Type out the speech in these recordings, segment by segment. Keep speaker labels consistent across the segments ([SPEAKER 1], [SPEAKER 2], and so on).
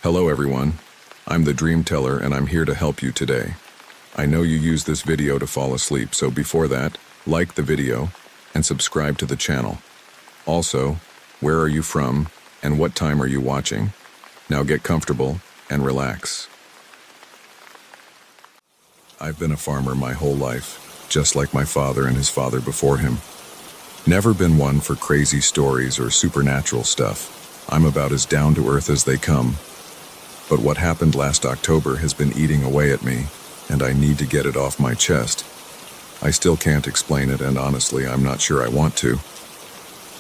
[SPEAKER 1] Hello everyone, I'm the DreamTeller and I'm here to help you today. I know you use this video to fall asleep, so before that, like the video and subscribe to the channel. Also, where are you from and what time are you watching? Now get comfortable and relax. I've been a farmer my whole life, just like my father and his father before him. Never been one for crazy stories or supernatural stuff. I'm about as down-to-earth as they come. But what happened last October has been eating away at me, and I need to get it off my chest. I still can't explain it, and honestly, I'm not sure I want to.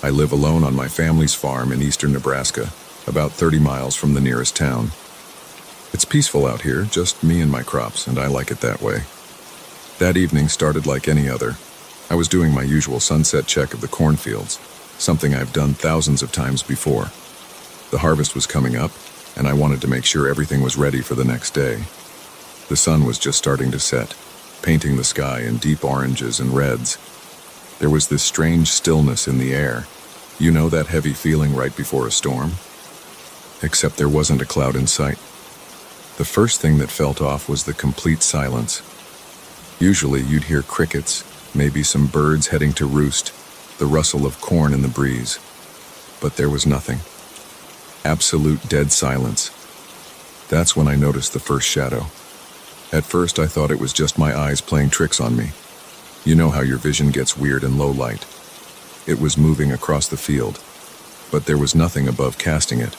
[SPEAKER 1] I live alone on my family's farm in eastern Nebraska, about 30 miles from the nearest town. It's peaceful out here, just me and my crops, and I like it that way. That evening started like any other. I was doing my usual sunset check of the cornfields, something I've done thousands of times before. The harvest was coming up, and I wanted to make sure everything was ready for the next day. The sun was just starting to set, painting the sky in deep oranges and reds. There was this strange stillness in the air. You know that heavy feeling right before a storm? Except there wasn't a cloud in sight. The first thing that felt off was the complete silence. Usually you'd hear crickets, maybe some birds heading to roost, the rustle of corn in the breeze. But there was nothing. Absolute dead silence. That's when I noticed the first shadow. At first I thought it was just my eyes playing tricks on me. You know how your vision gets weird in low light. It was moving across the field, but there was nothing above casting it.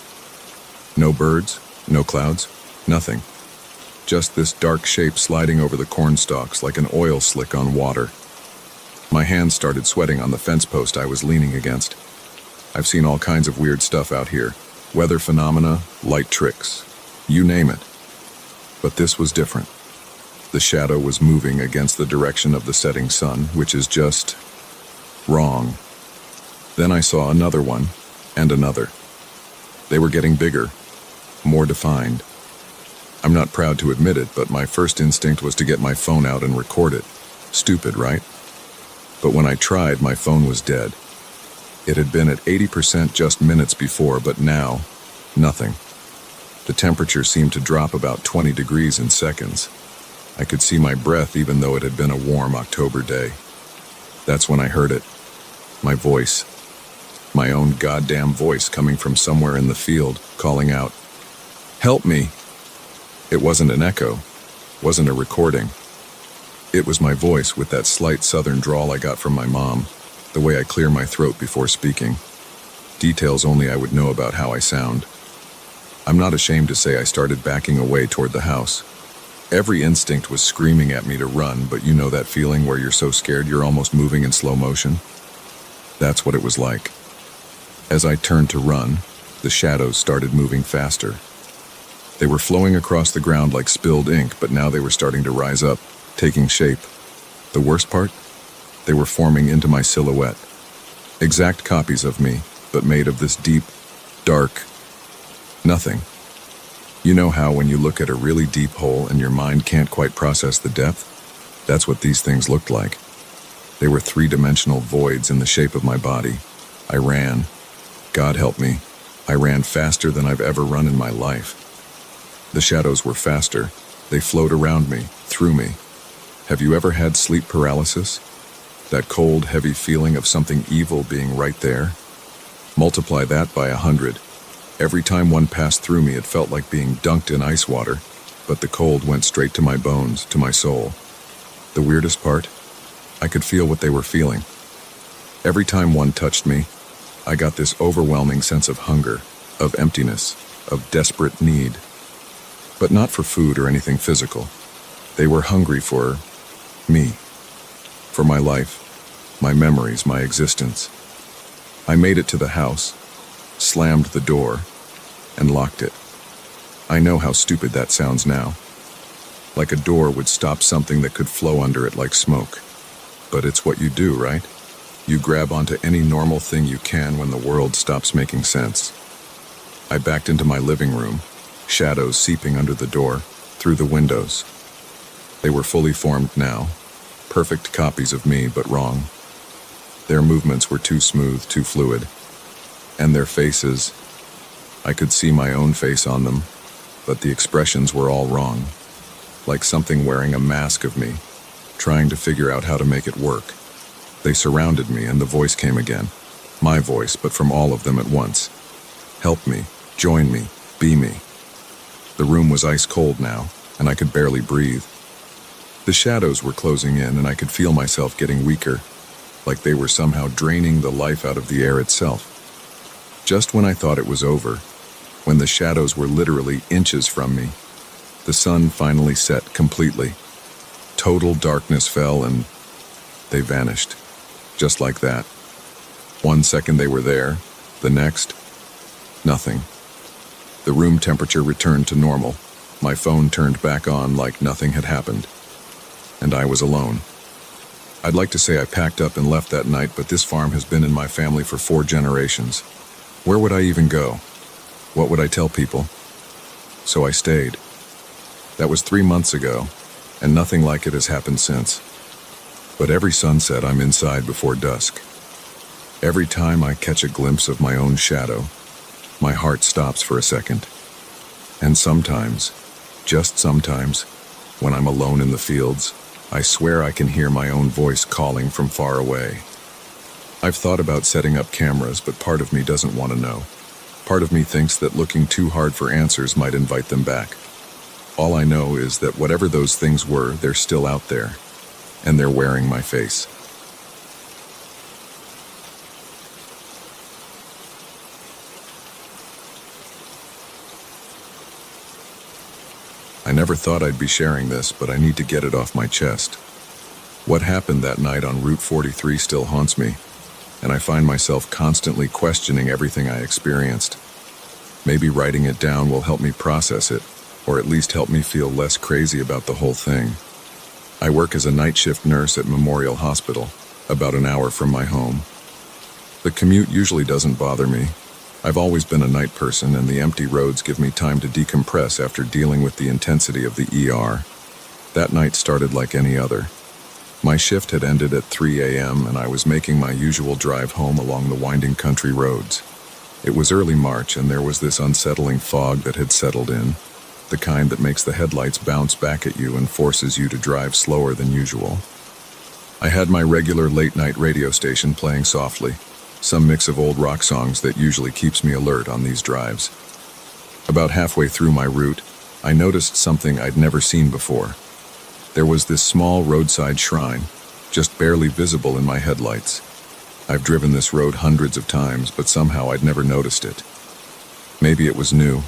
[SPEAKER 1] No birds, no clouds, nothing. Just this dark shape sliding over the corn stalks like an oil slick on water. My hands started sweating on the fence post I was leaning against. I've seen all kinds of weird stuff out here. Weather phenomena, light tricks, you name it. But this was different. The shadow was moving against the direction of the setting sun, which is just wrong. Then I saw another one, and another. They were getting bigger, more defined. I'm not proud to admit it, but my first instinct was to get my phone out and record it. Stupid, right? But when I tried, my phone was dead. It had been at 80% just minutes before, but now, nothing. The temperature seemed to drop about 20 degrees in seconds. I could see my breath even though it had been a warm October day. That's when I heard it. My voice. My own goddamn voice coming from somewhere in the field, calling out, "Help me!" It wasn't an echo, wasn't a recording. It was my voice with that slight southern drawl I got from my mom, the way I clear my throat before speaking. Details only I would know about how I sound. I'm not ashamed to say I started backing away toward the house. Every instinct was screaming at me to run, but you know that feeling where you're so scared you're almost moving in slow motion? That's what it was like. As I turned to run, the shadows started moving faster. They were flowing across the ground like spilled ink, but now they were starting to rise up, taking shape. The worst part? They were forming into my silhouette. Exact copies of me, but made of this deep, dark nothing. You know how when you look at a really deep hole and your mind can't quite process the depth? That's what these things looked like. They were three-dimensional voids in the shape of my body. I ran. God help me. I ran faster than I've ever run in my life. The shadows were faster. They flowed around me, through me. Have you ever had sleep paralysis? That cold, heavy feeling of something evil being right there? Multiply that by 100. Every time one passed through me, it felt like being dunked in ice water, but the cold went straight to my bones, to my soul. The weirdest part? I could feel what they were feeling. Every time one touched me, I got this overwhelming sense of hunger, of emptiness, of desperate need. But not for food or anything physical. They were hungry for me. For my life, my memories, my existence. I made it to the house, slammed the door, and locked it. I know how stupid that sounds now. Like a door would stop something that could flow under it like smoke. But it's what you do, right? You grab onto any normal thing you can when the world stops making sense. I backed into my living room, shadows seeping under the door, through the windows. They were fully formed now, perfect copies of me, but wrong. Their movements were too smooth, too fluid. And their faces, I could see my own face on them, but the expressions were all wrong, like something wearing a mask of me, trying to figure out how to make it work. They surrounded me, and the voice came again. My voice, but from all of them at once. Help me, join me, be me. The room was ice cold now, and I could barely breathe. The shadows were closing in, and I could feel myself getting weaker, like they were somehow draining the life out of the air itself. Just when I thought it was over, when the shadows were literally inches from me, the sun finally set completely. Total darkness fell, and they vanished. Just like that. 1 second they were there, the next, nothing. The room temperature returned to normal. My phone turned back on like nothing had happened. And I was alone. I'd like to say I packed up and left that night, but this farm has been in my family for 4 generations. Where would I even go? What would I tell people? So I stayed. That was 3 months ago, and nothing like it has happened since. But every sunset I'm inside before dusk. Every time I catch a glimpse of my own shadow, my heart stops for a second. And sometimes, just sometimes, when I'm alone in the fields, I swear I can hear my own voice calling from far away. I've thought about setting up cameras, but part of me doesn't want to know. Part of me thinks that looking too hard for answers might invite them back. All I know is that whatever those things were, they're still out there, and they're wearing my face. I never thought I'd be sharing this, but I need to get it off my chest. What happened that night on Route 43 still haunts me, and I find myself constantly questioning everything I experienced. Maybe writing it down will help me process it, or at least help me feel less crazy about the whole thing. I work as a night shift nurse at Memorial Hospital, about an hour from my home. The commute usually doesn't bother me. I've always been a night person, and the empty roads give me time to decompress after dealing with the intensity of the ER. That night started like any other. My shift had ended at 3 a.m., and I was making my usual drive home along the winding country roads. It was early March, and there was this unsettling fog that had settled in, the kind that makes the headlights bounce back at you and forces you to drive slower than usual. I had my regular late-night radio station playing softly, some mix of old rock songs that usually keeps me alert on these drives. About halfway through my route, I noticed something I'd never seen before. There was this small roadside shrine, just barely visible in my headlights. I've driven this road hundreds of times, but somehow I'd never noticed it. Maybe it was new,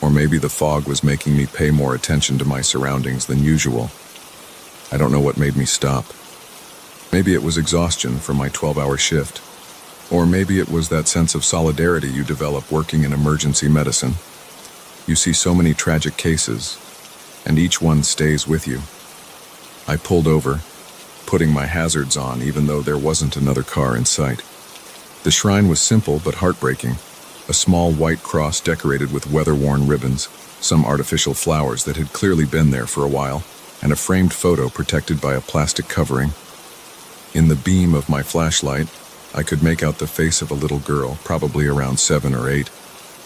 [SPEAKER 1] or maybe the fog was making me pay more attention to my surroundings than usual. I don't know what made me stop. Maybe it was exhaustion from my 12-hour shift. Or maybe it was that sense of solidarity you develop working in emergency medicine. You see so many tragic cases, and each one stays with you. I pulled over, putting my hazards on even though there wasn't another car in sight. The shrine was simple but heartbreaking. A small white cross decorated with weather-worn ribbons, some artificial flowers that had clearly been there for a while, and a framed photo protected by a plastic covering. In the beam of my flashlight, I could make out the face of a little girl, probably around 7 or 8,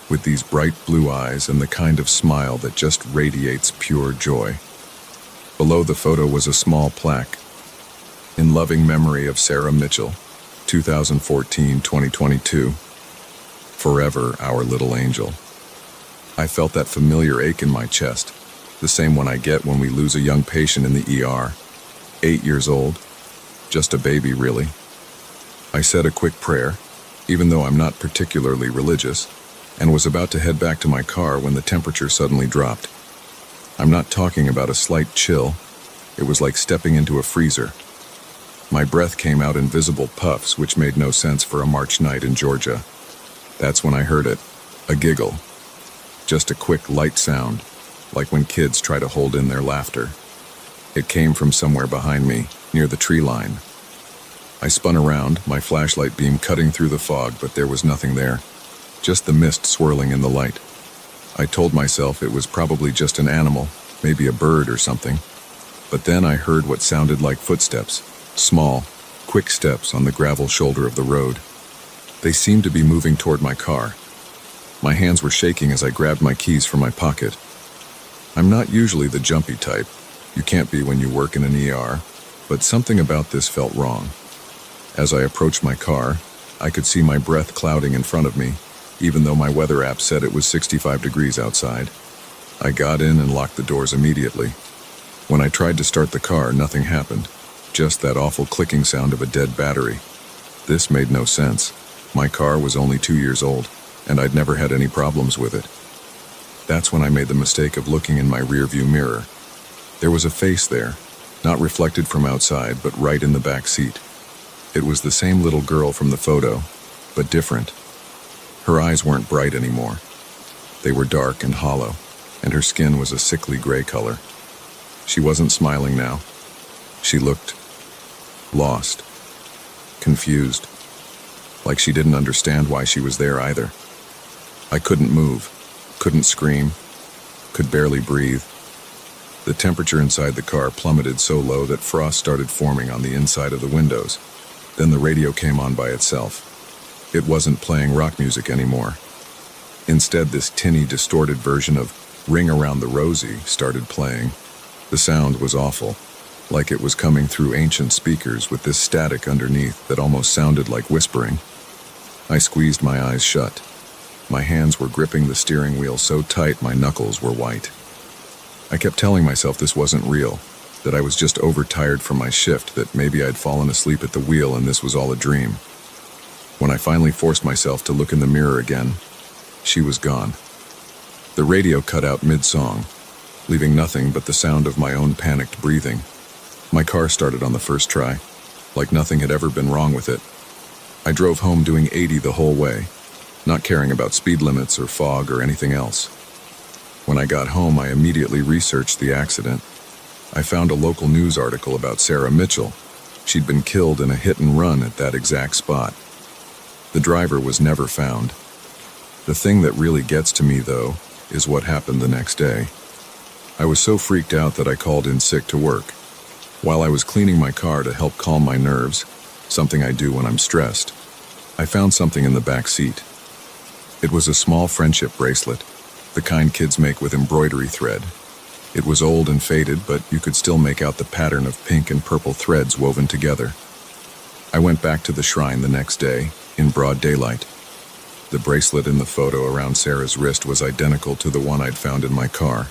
[SPEAKER 1] with these bright blue eyes and the kind of smile that just radiates pure joy. Below the photo was a small plaque. In loving memory of Sarah Mitchell, 2014-2022. Forever, our little angel. I felt that familiar ache in my chest, the same one I get when we lose a young patient in the ER. 8 years old. Just a baby, really. I said a quick prayer, even though I'm not particularly religious, and was about to head back to my car when the temperature suddenly dropped. I'm not talking about a slight chill. It was like stepping into a freezer. My breath came out in visible puffs, which made no sense for a March night in Georgia. That's when I heard it. A giggle. Just a quick, light sound, like when kids try to hold in their laughter. It came from somewhere behind me, near the tree line. I spun around, my flashlight beam cutting through the fog, but there was nothing there. Just the mist swirling in the light. I told myself it was probably just an animal, maybe a bird or something. But then I heard what sounded like footsteps, small, quick steps on the gravel shoulder of the road. They seemed to be moving toward my car. My hands were shaking as I grabbed my keys from my pocket, I'm not usually the jumpy type. You can't be when you work in an ER, but something about this felt wrong. As I approached my car, I could see my breath clouding in front of me, even though my weather app said it was 65 degrees outside. I got in and locked the doors immediately. When I tried to start the car, nothing happened. Just that awful clicking sound of a dead battery. This made no sense. My car was only 2 years old, and I'd never had any problems with it. That's when I made the mistake of looking in my rearview mirror. There was a face there, not reflected from outside, but right in the back seat. It was the same little girl from the photo, but different. Her eyes weren't bright anymore. They were dark and hollow, and her skin was a sickly gray color. She wasn't smiling now. She looked lost, confused, like she didn't understand why she was there either. I couldn't move, couldn't scream, could barely breathe. The temperature inside the car plummeted so low that frost started forming on the inside of the windows. Then the radio came on by itself. It wasn't playing rock music anymore. Instead, this tinny, distorted version of Ring Around the Rosie started playing. The sound was awful, like it was coming through ancient speakers with this static underneath that almost sounded like whispering. I squeezed my eyes shut. My hands were gripping the steering wheel so tight my knuckles were white. I kept telling myself this wasn't real, that I was just overtired from my shift, that maybe I'd fallen asleep at the wheel and this was all a dream. When I finally forced myself to look in the mirror again, she was gone. The radio cut out mid-song, leaving nothing but the sound of my own panicked breathing. My car started on the first try, like nothing had ever been wrong with it. I drove home doing 80 the whole way, not caring about speed limits or fog or anything else. When I got home, I immediately researched the accident. I found a local news article about Sarah Mitchell. She'd been killed in a hit and run at that exact spot. The driver was never found. The thing that really gets to me, though, is what happened the next day. I was so freaked out that I called in sick to work. While I was cleaning my car to help calm my nerves, something I do when I'm stressed, I found something in the back seat. It was a small friendship bracelet, the kind kids make with embroidery thread. It was old and faded, but you could still make out the pattern of pink and purple threads woven together. I went back to the shrine the next day, in broad daylight. The bracelet in the photo around Sarah's wrist was identical to the one I'd found in my car.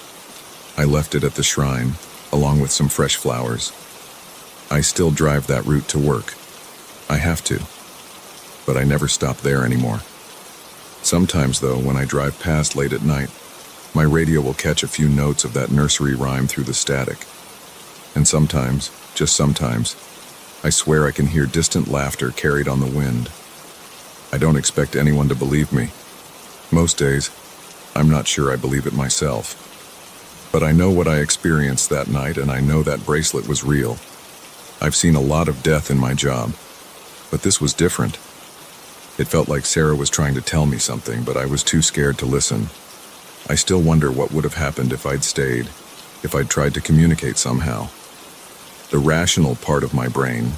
[SPEAKER 1] I left it at the shrine, along with some fresh flowers. I still drive that route to work. I have to. But I never stop there anymore. Sometimes, though, when I drive past late at night, my radio will catch a few notes of that nursery rhyme through the static. And sometimes, just sometimes, I swear I can hear distant laughter carried on the wind. I don't expect anyone to believe me. Most days, I'm not sure I believe it myself. But I know what I experienced that night, and I know that bracelet was real. I've seen a lot of death in my job, but this was different. It felt like Sarah was trying to tell me something, but I was too scared to listen. I still wonder what would have happened if I'd stayed, if I'd tried to communicate somehow. The rational part of my brain,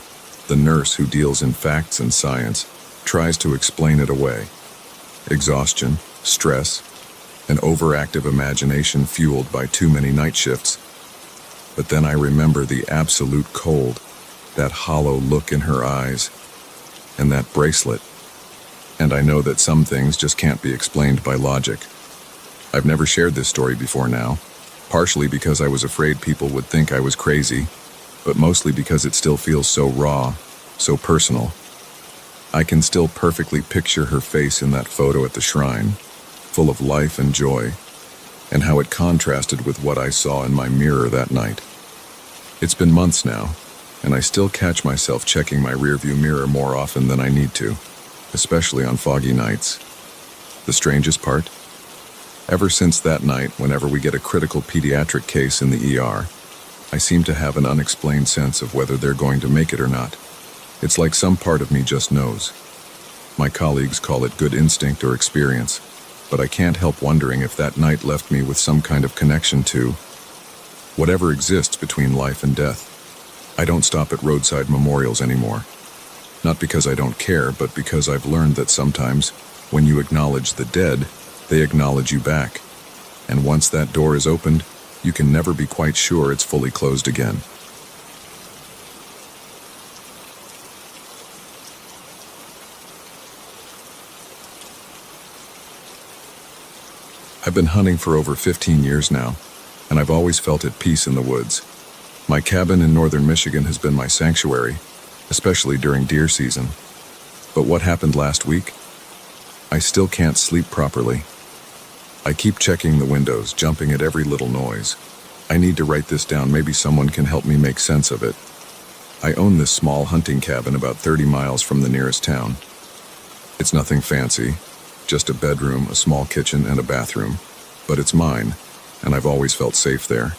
[SPEAKER 1] the nurse who deals in facts and science, tries to explain it away. Exhaustion, stress, an overactive imagination fueled by too many night shifts. But then I remember the absolute cold, that hollow look in her eyes, and that bracelet. And I know that some things just can't be explained by logic. I've never shared this story before now, partially because I was afraid people would think I was crazy, but mostly because it still feels so raw, so personal. I can still perfectly picture her face in that photo at the shrine, full of life and joy, and how it contrasted with what I saw in my mirror that night. It's been months now, and I still catch myself checking my rearview mirror more often than I need to, especially on foggy nights. The strangest part? Ever since that night, whenever we get a critical pediatric case in the ER, I seem to have an unexplained sense of whether they're going to make it or not. It's like some part of me just knows. My colleagues call it good instinct or experience, but I can't help wondering if that night left me with some kind of connection to whatever exists between life and death. I don't stop at roadside memorials anymore. Not because I don't care, but because I've learned that sometimes, when you acknowledge the dead, they acknowledge you back. And once that door is opened, You can never be quite sure it's fully closed again. I've been hunting for over 15 years now, and I've always felt at peace in the woods. My cabin in northern Michigan has been my sanctuary, especially during deer season. But what happened last week? I still can't sleep properly. I keep checking the windows, jumping at every little noise. I need to write this down, maybe someone can help me make sense of it. I own this small hunting cabin about 30 miles from the nearest town. It's nothing fancy, just a bedroom, a small kitchen, and a bathroom. But it's mine, and I've always felt safe there.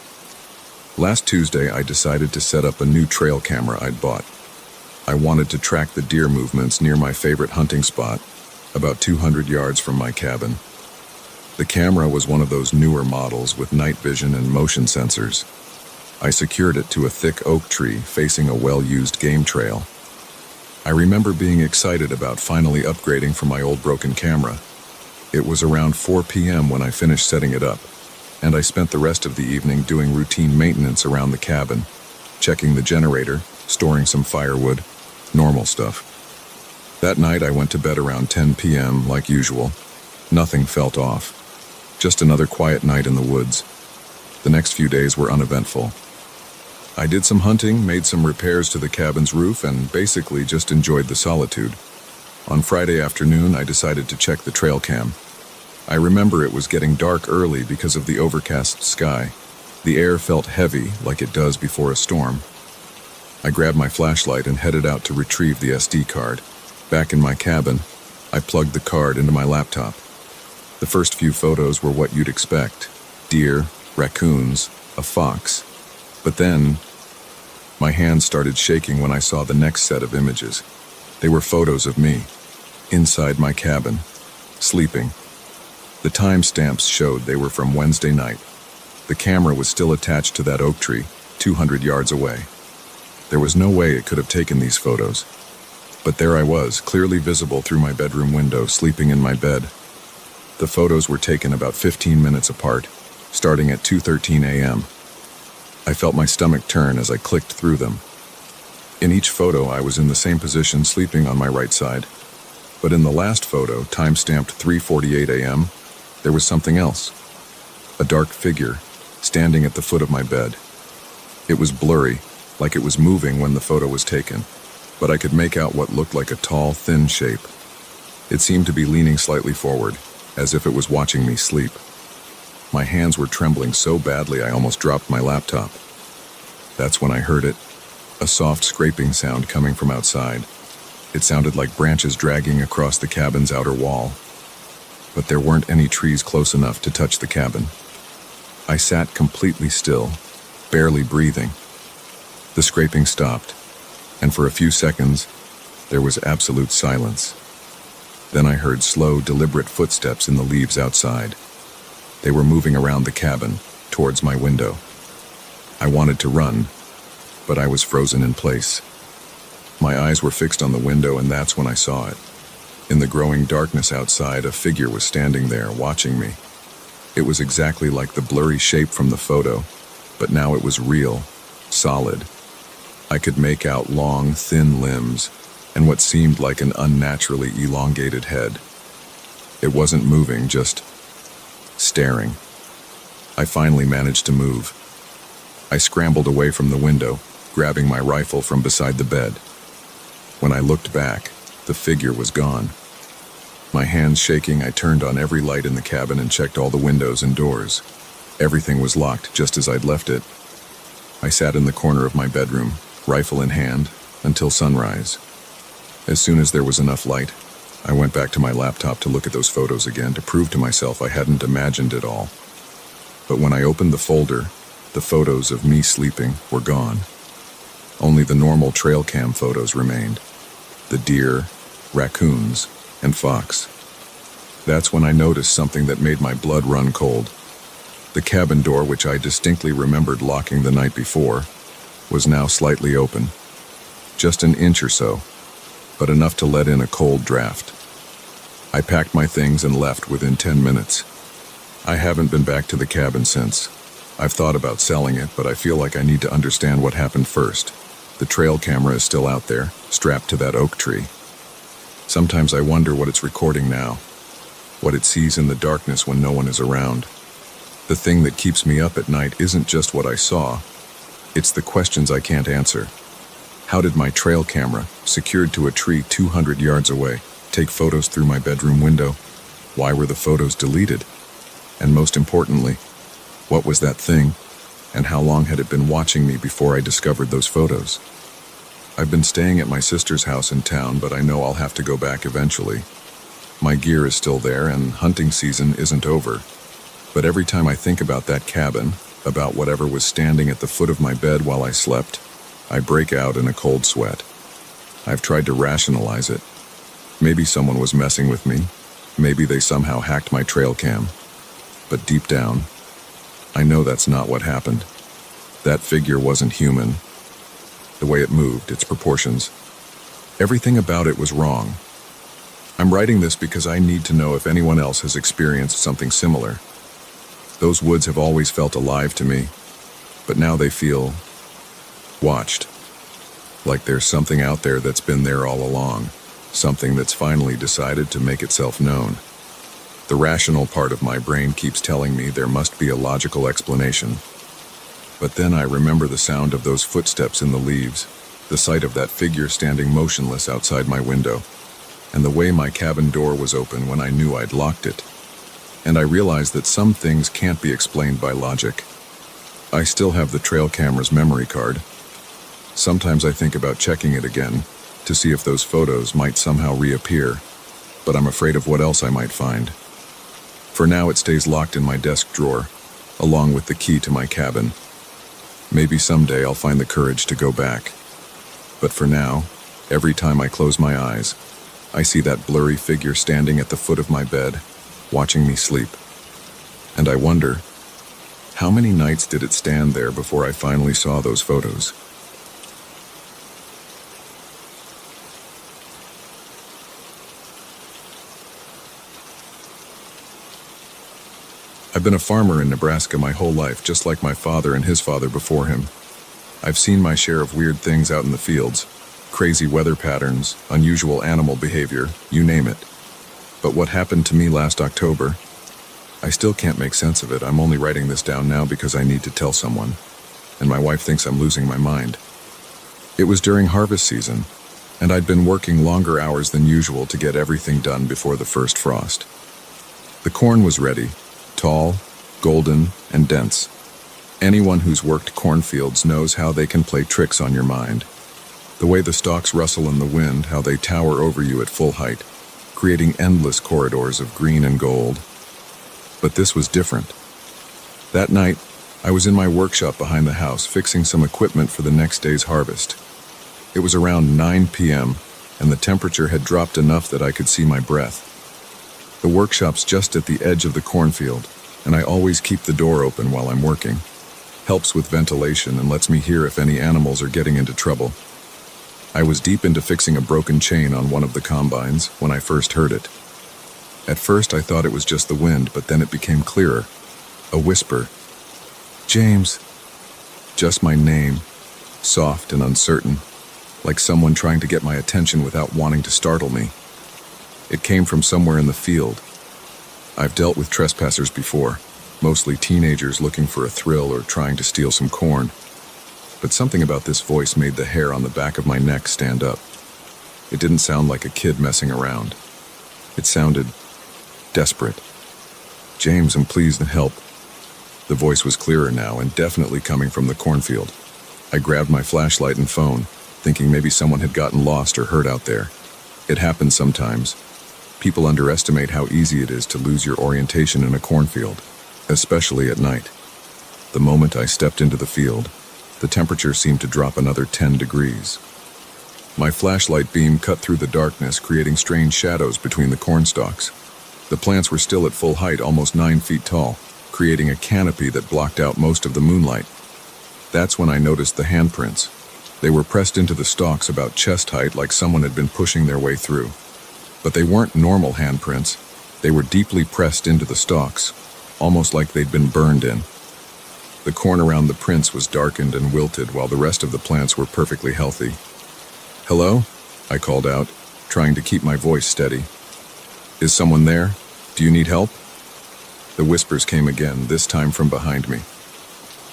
[SPEAKER 1] Last Tuesday, I decided to set up a new trail camera I'd bought. I wanted to track the deer movements near my favorite hunting spot, about 200 yards from my cabin. The camera was one of those newer models with night vision and motion sensors. I secured it to a thick oak tree facing a well-used game trail. I remember being excited about finally upgrading from my old broken camera. It was around 4 p.m. when I finished setting it up, and I spent the rest of the evening doing routine maintenance around the cabin, checking the generator, storing some firewood, normal stuff. That night I went to bed around 10 p.m. like usual. Nothing felt off. Just another quiet night in the woods. The next few days were uneventful. I did some hunting, made some repairs to the cabin's roof, and basically just enjoyed the solitude. On Friday afternoon, I decided to check the trail cam. I remember it was getting dark early because of the overcast sky. The air felt heavy, like it does before a storm. I grabbed my flashlight and headed out to retrieve the SD card. Back in my cabin, I plugged the card into my laptop. The first few photos were what you'd expect: deer, raccoons, a fox. But then, my hands started shaking when I saw the next set of images. They were photos of me, inside my cabin, sleeping. The timestamps showed they were from Wednesday night. The camera was still attached to that oak tree, 200 yards away. There was no way it could have taken these photos. But there I was, clearly visible through my bedroom window, sleeping in my bed. The photos were taken about 15 minutes apart, starting at 2:13 a.m. I felt my stomach turn as I clicked through them. In each photo, I was in the same position, sleeping on my right side. But in the last photo, time-stamped 3:48 a.m., there was something else. A dark figure, standing at the foot of my bed. It was blurry, like it was moving when the photo was taken, but I could make out what looked like a tall, thin shape. It seemed to be leaning slightly forward, as if it was watching me sleep. My hands were trembling so badly I almost dropped my laptop. That's when I heard it, a soft scraping sound coming from outside. It sounded like branches dragging across the cabin's outer wall. But there weren't any trees close enough to touch the cabin. I sat completely still, barely breathing. The scraping stopped, and for a few seconds, there was absolute silence. Then I heard slow, deliberate footsteps in the leaves outside. They were moving around the cabin, towards my window. I wanted to run, but I was frozen in place. My eyes were fixed on the window, and that's when I saw it. In the growing darkness outside, a figure was standing there, watching me. It was exactly like the blurry shape from the photo, but now it was real, solid. I could make out long, thin limbs, and what seemed like an unnaturally elongated head. It wasn't moving, just staring. I finally managed to move. I scrambled away from the window, grabbing my rifle from beside the bed. When I looked back, the figure was gone. My hands shaking, I turned on every light in the cabin and checked all the windows and doors. Everything was locked, just as I'd left it. I sat in the corner of my bedroom, rifle in hand, until sunrise. As soon as there was enough light, I went back to my laptop to look at those photos again to prove to myself I hadn't imagined it all. But when I opened the folder, the photos of me sleeping were gone. Only the normal trail cam photos remained. The deer, raccoons, and fox. That's when I noticed something that made my blood run cold. The cabin door, which I distinctly remembered locking the night before, was now slightly open. Just an inch or so, but enough to let in a cold draft. I packed my things and left within 10 minutes. I haven't been back to the cabin since. I've thought about selling it, but I feel like I need to understand what happened first. The trail camera is still out there, strapped to that oak tree. Sometimes I wonder what it's recording now, what it sees in the darkness when no one is around. The thing that keeps me up at night isn't just what I saw, it's the questions I can't answer. How did my trail camera, secured to a tree 200 yards away, take photos through my bedroom window? Why were the photos deleted? And most importantly, what was that thing, and how long had it been watching me before I discovered those photos? I've been staying at my sister's house in town, but I know I'll have to go back eventually. My gear is still there, and hunting season isn't over. But every time I think about that cabin, about whatever was standing at the foot of my bed while I slept, I break out in a cold sweat. I've tried to rationalize it. Maybe someone was messing with me. Maybe they somehow hacked my trail cam. But deep down, I know that's not what happened. That figure wasn't human. The way it moved, its proportions, everything about it was wrong. I'm writing this because I need to know if anyone else has experienced something similar. Those woods have always felt alive to me, but now they feel watched. Like there's something out there that's been there all along, something that's finally decided to make itself known. The rational part of my brain keeps telling me there must be a logical explanation. But then I remember the sound of those footsteps in the leaves, the sight of that figure standing motionless outside my window, and the way my cabin door was open when I knew I'd locked it. And I realized that some things can't be explained by logic. I still have the trail camera's memory card. Sometimes I think about checking it again to see if those photos might somehow reappear, but I'm afraid of what else I might find. For now, it stays locked in my desk drawer, along with the key to my cabin. Maybe someday I'll find the courage to go back. But for now, every time I close my eyes, I see that blurry figure standing at the foot of my bed, watching me sleep. And I wonder, how many nights did it stand there before I finally saw those photos? I've been a farmer in Nebraska my whole life, just like my father and his father before him. I've seen my share of weird things out in the fields, crazy weather patterns, unusual animal behavior, you name it. But what happened to me last October, I still can't make sense of it. I'm only writing this down now because I need to tell someone, and my wife thinks I'm losing my mind. It was during harvest season, and I'd been working longer hours than usual to get everything done before the first frost. The corn was ready, tall, golden, and dense. Anyone who's worked cornfields knows how they can play tricks on your mind. The way the stalks rustle in the wind, how they tower over you at full height, creating endless corridors of green and gold. But this was different. That night, I was in my workshop behind the house fixing some equipment for the next day's harvest. It was around 9 p.m., and the temperature had dropped enough that I could see my breath. The workshop's just at the edge of the cornfield, and I always keep the door open while I'm working. Helps with ventilation and lets me hear if any animals are getting into trouble. I was deep into fixing a broken chain on one of the combines when I first heard it. At first I thought it was just the wind, but then it became clearer. A whisper. "James." Just my name, soft and uncertain, like someone trying to get my attention without wanting to startle me. It came from somewhere in the field. I've dealt with trespassers before, mostly teenagers looking for a thrill or trying to steal some corn. But something about this voice made the hair on the back of my neck stand up. It didn't sound like a kid messing around. It sounded desperate. "James, I'm pleased to help." The voice was clearer now and definitely coming from the cornfield. I grabbed my flashlight and phone, thinking maybe someone had gotten lost or hurt out there. It happens sometimes. People underestimate how easy it is to lose your orientation in a cornfield, especially at night. The moment I stepped into the field, the temperature seemed to drop another 10 degrees. My flashlight beam cut through the darkness, creating strange shadows between the corn stalks. The plants were still at full height, almost 9 feet tall, creating a canopy that blocked out most of the moonlight. That's when I noticed the handprints. They were pressed into the stalks about chest height, like someone had been pushing their way through. But they weren't normal handprints. They were deeply pressed into the stalks, almost like they'd been burned in. The corn around the prince was darkened and wilted while the rest of the plants were perfectly healthy. "Hello?" I called out, trying to keep my voice steady. "Is someone there? Do you need help?" The whispers came again, this time from behind me.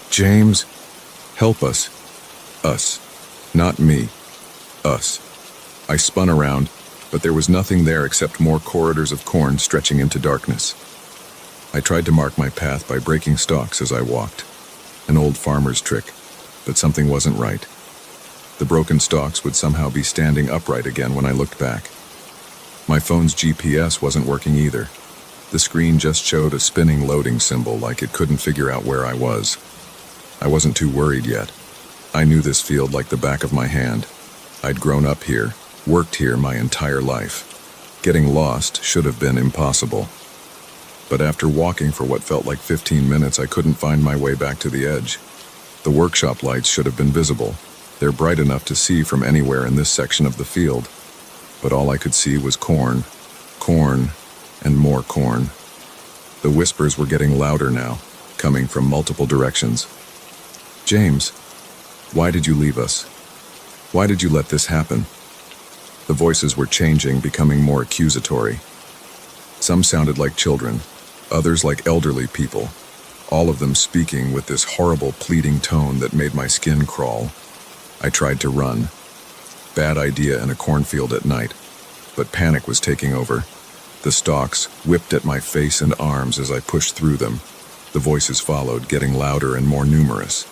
[SPEAKER 1] "James, help us." Us. Not me. Us. I spun around, but there was nothing there except more corridors of corn stretching into darkness. I tried to mark my path by breaking stalks as I walked. An old farmer's trick, but something wasn't right. The broken stalks would somehow be standing upright again when I looked back. My phone's GPS wasn't working either. The screen just showed a spinning loading symbol like it couldn't figure out where I was. I wasn't too worried yet. I knew this field like the back of my hand. I'd grown up here, worked here my entire life. Getting lost should have been impossible. But after walking for what felt like 15 minutes, I couldn't find my way back to the edge. The workshop lights should have been visible. They're bright enough to see from anywhere in this section of the field. But all I could see was corn, and more corn. The whispers were getting louder now, coming from multiple directions. "James, why did you leave us? Why did you let this happen?" The voices were changing, becoming more accusatory. Some sounded like children, others like elderly people, all of them speaking with this horrible pleading tone that made my skin crawl. I tried to run. Bad idea in a cornfield at night, but panic was taking over. The stalks whipped at my face and arms as I pushed through them. The voices followed, getting louder and more numerous.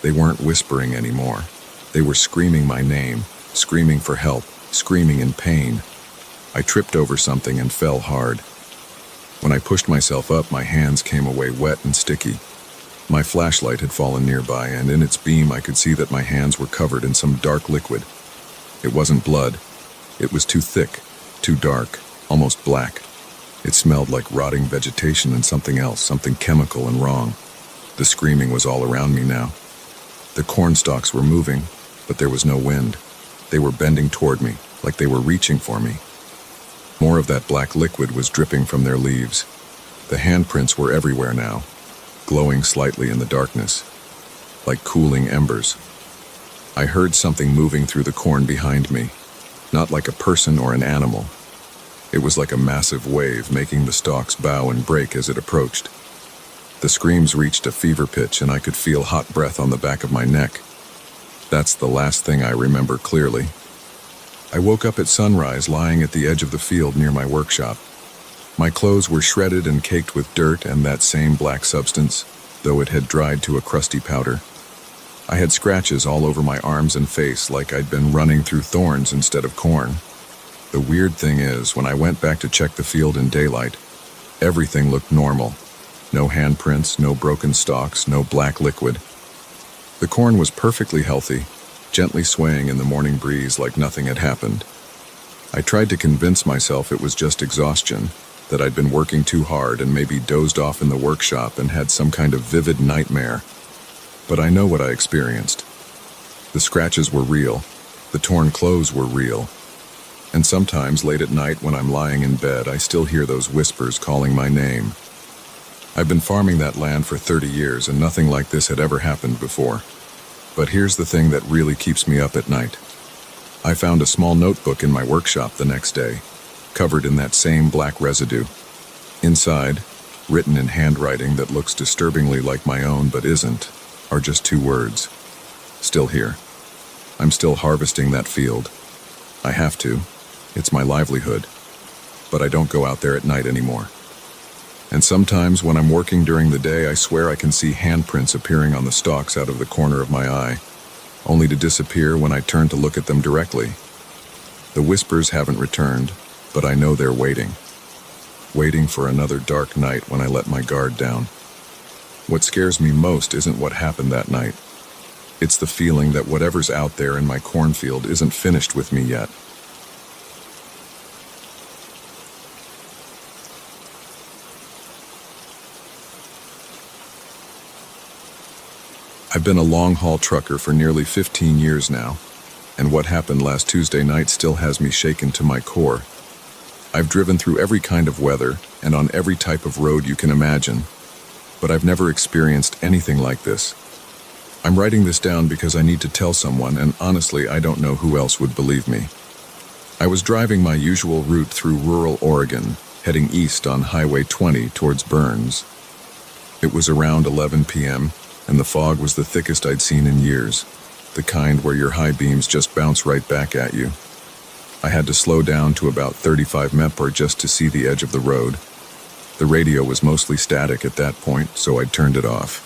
[SPEAKER 1] They weren't whispering anymore. They were screaming my name, screaming for help, screaming in pain. I tripped over something and fell hard. When I pushed myself up, my hands came away wet and sticky. My flashlight had fallen nearby, and in its beam I could see that my hands were covered in some dark liquid. It wasn't blood. It was too thick, too dark, almost black. It smelled like rotting vegetation and something else, something chemical and wrong. The screaming was all around me now. The corn stalks were moving, but there was no wind. They were bending toward me, like they were reaching for me. More of that black liquid was dripping from their leaves. The handprints were everywhere now, glowing slightly in the darkness, like cooling embers. I heard something moving through the corn behind me, not like a person or an animal. It was like a massive wave, making the stalks bow and break as it approached. The screams reached a fever pitch, and I could feel hot breath on the back of my neck. That's the last thing I remember clearly. I woke up at sunrise, lying at the edge of the field near my workshop. My clothes were shredded and caked with dirt and that same black substance, though it had dried to a crusty powder. I had scratches all over my arms and face, like I'd been running through thorns instead of corn. The weird thing is, when I went back to check the field in daylight, everything looked normal. No handprints, no broken stalks, no black liquid. The corn was perfectly healthy, gently swaying in the morning breeze like nothing had happened. I tried to convince myself it was just exhaustion, that I'd been working too hard and maybe dozed off in the workshop and had some kind of vivid nightmare. But I know what I experienced. The scratches were real, the torn clothes were real, and sometimes late at night when I'm lying in bed, I still hear those whispers calling my name. I've been farming that land for 30 years and nothing like this had ever happened before. But here's the thing that really keeps me up at night. I found a small notebook in my workshop the next day, covered in that same black residue. Inside, written in handwriting that looks disturbingly like my own but isn't, are just 2 words. Still here. I'm still harvesting that field. I have to. It's my livelihood. But I don't go out there at night anymore. And sometimes when I'm working during the day, I swear I can see handprints appearing on the stalks out of the corner of my eye, only to disappear when I turn to look at them directly. The whispers haven't returned, but I know they're waiting. Waiting for another dark night when I let my guard down. What scares me most isn't what happened that night. It's the feeling that whatever's out there in my cornfield isn't finished with me yet. I've been a long-haul trucker for nearly 15 years now, and what happened last Tuesday night still has me shaken to my core. I've driven through every kind of weather and on every type of road you can imagine. but I've never experienced anything like this. I'm writing this down because I need to tell someone, and honestly, I don't know who else would believe me. I was driving my usual route through rural Oregon, heading east on Highway 20 towards Burns. It was around 11 p.m., and the fog was the thickest I'd seen in years, the kind where your high beams just bounce right back at you. I had to slow down to about 35 mph just to see the edge of the road. The radio was mostly static at that point, so I'd turned it off.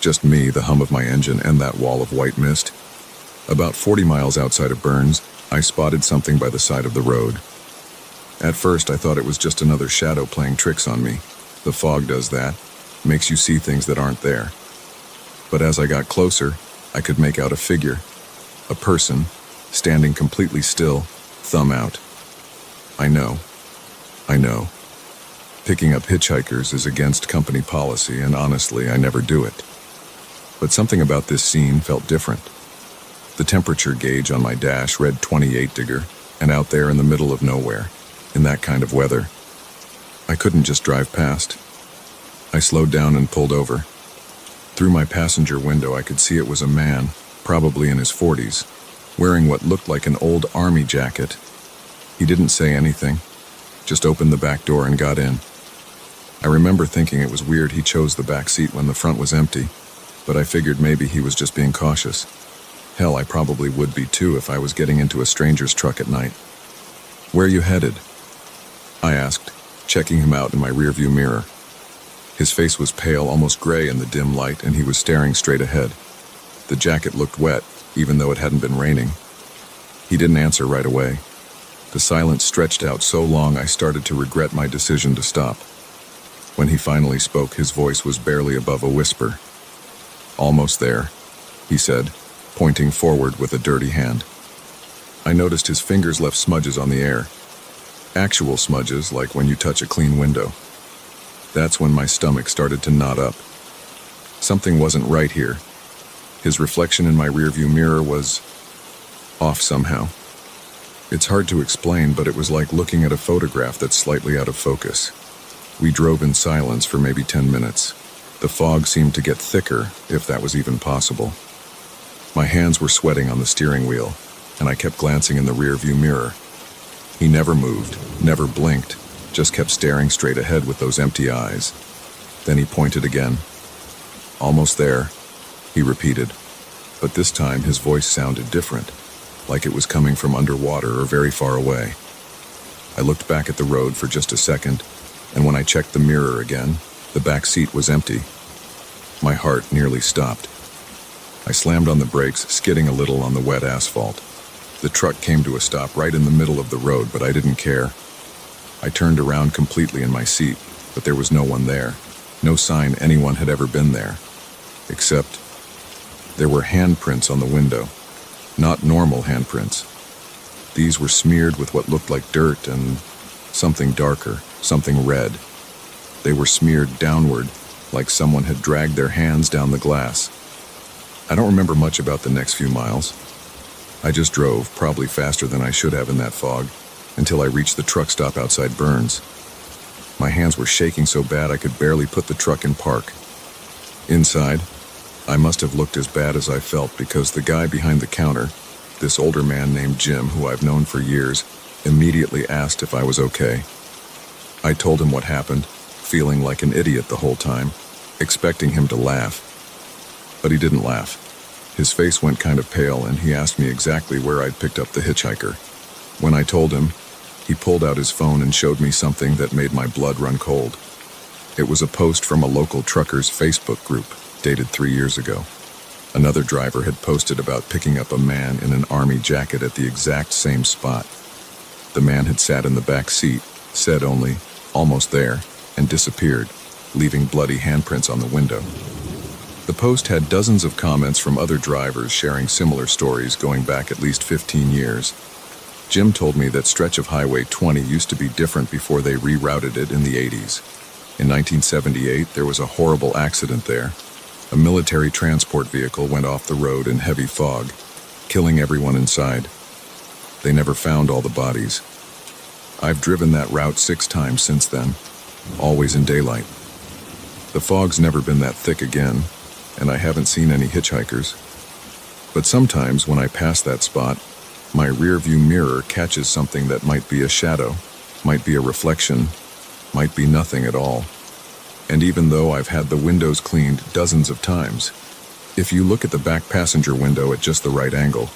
[SPEAKER 1] Just me, the hum of my engine, and that wall of white mist. About 40 miles outside of Burns, I spotted something by the side of the road. At first, I thought it was just another shadow playing tricks on me. The fog does that, makes you see things that aren't there. But as I got closer, I could make out a figure. A person, standing completely still, thumb out. I know. Picking up hitchhikers is against company policy, and honestly, I never do it. But something about this scene felt different. The temperature gauge on my dash read 28 degrees, and out there in the middle of nowhere, in that kind of weather, I couldn't just drive past. I slowed down and pulled over. Through my passenger window, I could see it was a man, probably in his 40s, wearing what looked like an old army jacket. He didn't say anything, just opened the back door and got in. I remember thinking it was weird he chose the back seat when the front was empty, but I figured maybe he was just being cautious. Hell, I probably would be too if I was getting into a stranger's truck at night. "Where you headed?" I asked, checking him out in my rearview mirror. His face was pale, almost gray in the dim light, and he was staring straight ahead. The jacket looked wet, even though it hadn't been raining. He didn't answer right away. The silence stretched out so long I started to regret my decision to stop. When he finally spoke, his voice was barely above a whisper. "Almost there," he said, pointing forward with a dirty hand. I noticed his fingers left smudges on the air. Actual smudges, like when you touch a clean window. That's when my stomach started to knot up. Something wasn't right here. His reflection in my rearview mirror was off somehow. It's hard to explain, but it was like looking at a photograph that's slightly out of focus. We drove in silence for maybe 10 minutes. The fog seemed to get thicker, if that was even possible. My hands were sweating on the steering wheel, and I kept glancing in the rearview mirror. He never moved, never blinked, just kept staring straight ahead with those empty eyes. Then he pointed again. "Almost there," he repeated, but this time his voice sounded different, like it was coming from underwater or very far away. I looked back at the road for just a second, and when I checked the mirror again, the back seat was empty. My heart nearly stopped. I slammed on the brakes, skidding a little on the wet asphalt. The truck came to a stop right in the middle of the road, but I didn't care. I turned around completely in my seat, but there was no one there. No sign anyone had ever been there. Except there were handprints on the window. Not normal handprints. These were smeared with what looked like dirt and something darker, something red. They were smeared downward, like someone had dragged their hands down the glass. I don't remember much about the next few miles. I just drove, probably faster than I should have in that fog, until I reached the truck stop outside Burns. My hands were shaking so bad I could barely put the truck in park. Inside, I must have looked as bad as I felt because the guy behind the counter, this older man named Jim, who I've known for years, immediately asked if I was okay. I told him what happened, feeling like an idiot the whole time, expecting him to laugh. But he didn't laugh. His face went kind of pale, and he asked me exactly where I'd picked up the hitchhiker. When I told him, he pulled out his phone and showed me something that made my blood run cold. It was a post from a local truckers' Facebook group, dated 3 years ago. Another driver had posted about picking up a man in an army jacket at the exact same spot. The man had sat in the back seat, said only, "Almost there," and disappeared, leaving bloody handprints on the window. The post had dozens of comments from other drivers sharing similar stories going back at least 15 years. Jim told me that stretch of Highway 20 used to be different before they rerouted it in the 80s. In 1978, there was a horrible accident there. A military transport vehicle went off the road in heavy fog, killing everyone inside. They never found all the bodies. I've driven that route 6 times since then, always in daylight. The fog's never been that thick again, and I haven't seen any hitchhikers. But sometimes when I pass that spot, my rear-view mirror catches something that might be a shadow, might be a reflection, might be nothing at all. And even though I've had the windows cleaned dozens of times, if you look at the back passenger window at just the right angle,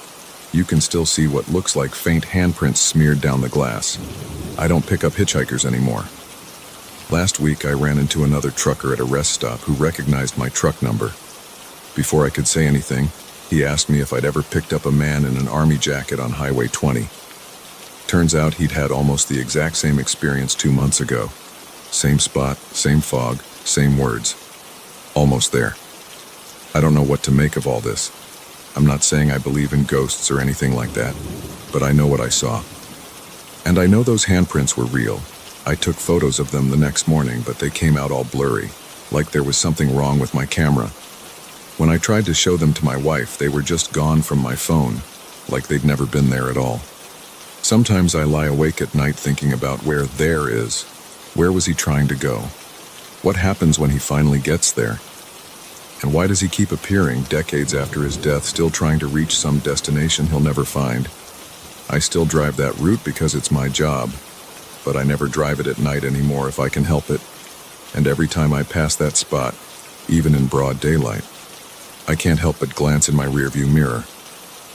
[SPEAKER 1] you can still see what looks like faint handprints smeared down the glass. I don't pick up hitchhikers anymore. Last week I ran into another trucker at a rest stop who recognized my truck number. Before I could say anything, he asked me if I'd ever picked up a man in an army jacket on Highway 20. Turns out he'd had almost the exact same experience 2 months ago. Same spot, same fog, same words. Almost there. I don't know what to make of all this. I'm not saying I believe in ghosts or anything like that, but I know what I saw. And I know those handprints were real. I took photos of them the next morning, but they came out all blurry, like there was something wrong with my camera. When I tried to show them to my wife, they were just gone from my phone, like they'd never been there at all. Sometimes I lie awake at night thinking about where there is. Where was he trying to go? What happens when he finally gets there? And why does he keep appearing decades after his death, still trying to reach some destination he'll never find? I still drive that route because it's my job, but I never drive it at night anymore if I can help it. And every time I pass that spot, even in broad daylight, I can't help but glance in my rearview mirror,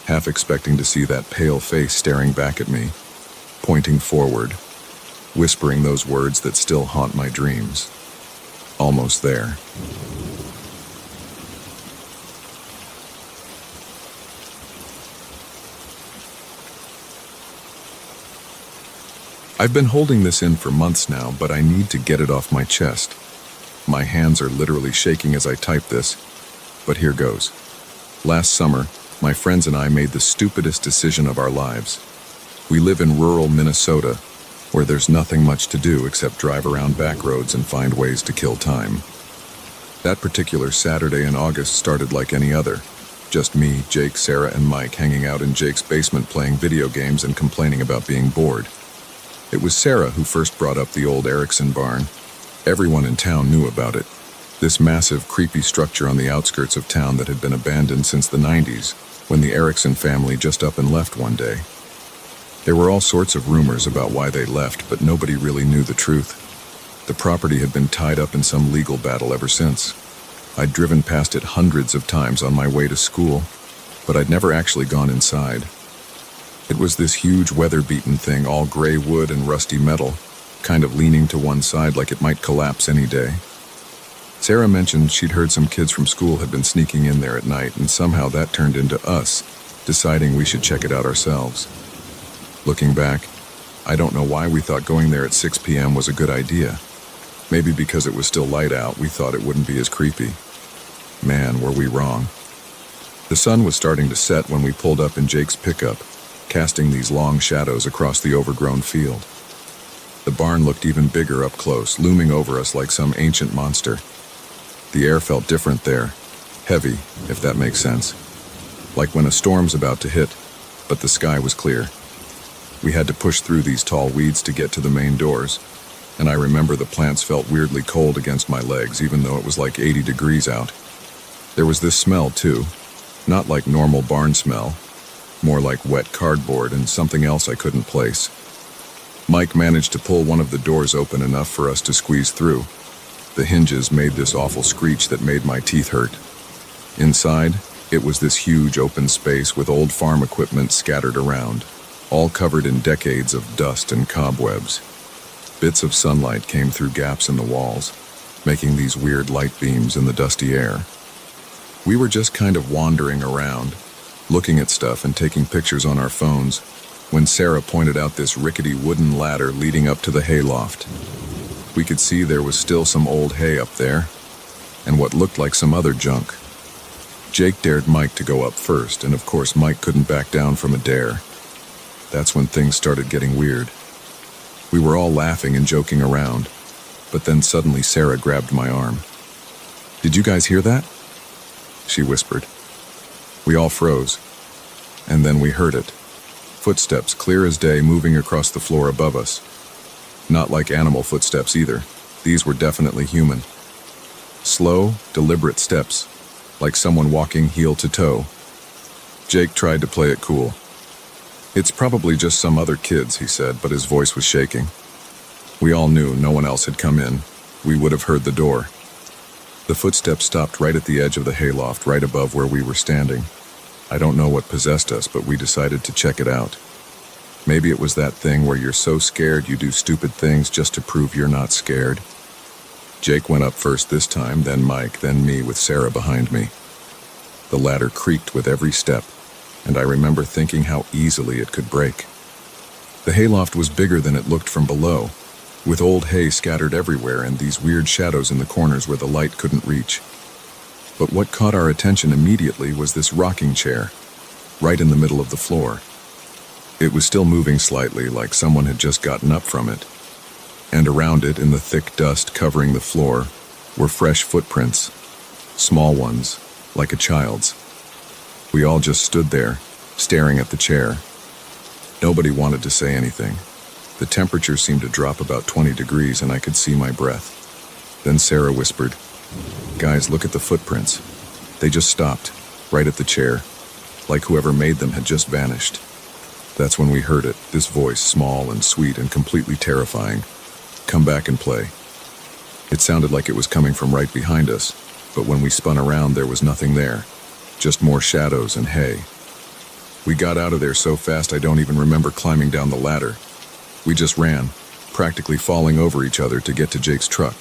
[SPEAKER 1] half expecting to see that pale face staring back at me, pointing forward, whispering those words that still haunt my dreams. Almost there. I've been holding this in for months now, but I need to get it off my chest. My hands are literally shaking as I type this, but here goes. Last summer, my friends and I made the stupidest decision of our lives. We live in rural Minnesota, where there's nothing much to do except drive around back roads and find ways to kill time. That particular Saturday in August started like any other. Just me, Jake, Sarah, and Mike hanging out in Jake's basement playing video games and complaining about being bored. It was Sarah who first brought up the old Erickson barn. Everyone in town knew about it. This massive, creepy structure on the outskirts of town that had been abandoned since the 90s, when the Erickson family just up and left one day. There were all sorts of rumors about why they left, but nobody really knew the truth. The property had been tied up in some legal battle ever since. I'd driven past it hundreds of times on my way to school, but I'd never actually gone inside. It was this huge weather-beaten thing, all gray wood and rusty metal, kind of leaning to one side like it might collapse any day. Sarah mentioned she'd heard some kids from school had been sneaking in there at night, and somehow that turned into us deciding we should check it out ourselves. Looking back, I don't know why we thought going there at 6 p.m. was a good idea. Maybe because it was still light out, we thought it wouldn't be as creepy. Man, were we wrong. The sun was starting to set when we pulled up in Jake's pickup, casting these long shadows across the overgrown field. The barn looked even bigger up close, looming over us like some ancient monster. The air felt different there, heavy, if that makes sense. Like when a storm's about to hit, but the sky was clear. We had to push through these tall weeds to get to the main doors, and I remember the plants felt weirdly cold against my legs, even though it was like 80 degrees out. There was this smell, too. Not like normal barn smell, more like wet cardboard and something else I couldn't place. Mike managed to pull one of the doors open enough for us to squeeze through. The hinges made this awful screech that made my teeth hurt. Inside, it was this huge open space with old farm equipment scattered around, all covered in decades of dust and cobwebs. Bits of sunlight came through gaps in the walls, making these weird light beams in the dusty air. We were just kind of wandering around, looking at stuff and taking pictures on our phones, when Sarah pointed out this rickety wooden ladder leading up to the hayloft. We could see there was still some old hay up there, and what looked like some other junk. Jake dared Mike to go up first, and of course Mike couldn't back down from a dare. That's when things started getting weird. We were all laughing and joking around, but then suddenly Sarah grabbed my arm. "Did you guys hear that?" she whispered. We all froze, and then we heard it. Footsteps clear as day moving across the floor above us. Not like animal footsteps either. These were definitely human. Slow, deliberate steps, like someone walking heel to toe. Jake tried to play it cool. "It's probably just some other kids," he said, but his voice was shaking. We all knew no one else had come in. We would have heard the door. The footsteps stopped right at the edge of the hayloft, right above where we were standing. I don't know what possessed us, but we decided to check it out. Maybe it was that thing where you're so scared you do stupid things just to prove you're not scared. Jake went up first this time, then Mike, then me with Sarah behind me. The ladder creaked with every step, and I remember thinking how easily it could break. The hayloft was bigger than it looked from below, with old hay scattered everywhere and these weird shadows in the corners where the light couldn't reach. But what caught our attention immediately was this rocking chair, right in the middle of the floor. It was still moving slightly, like someone had just gotten up from it. And around it, in the thick dust covering the floor, were fresh footprints, small ones, like a child's. We all just stood there, staring at the chair. Nobody wanted to say anything. The temperature seemed to drop about 20 degrees and I could see my breath. Then Sarah whispered, "Guys, look at the footprints. They just stopped, right at the chair, like whoever made them had just vanished." That's when we heard it, this voice, small and sweet and completely terrifying. "Come back and play." It sounded like it was coming from right behind us, but when we spun around there was nothing there, just more shadows and hay. We got out of there so fast I don't even remember climbing down the ladder. We just ran, practically falling over each other to get to Jake's truck.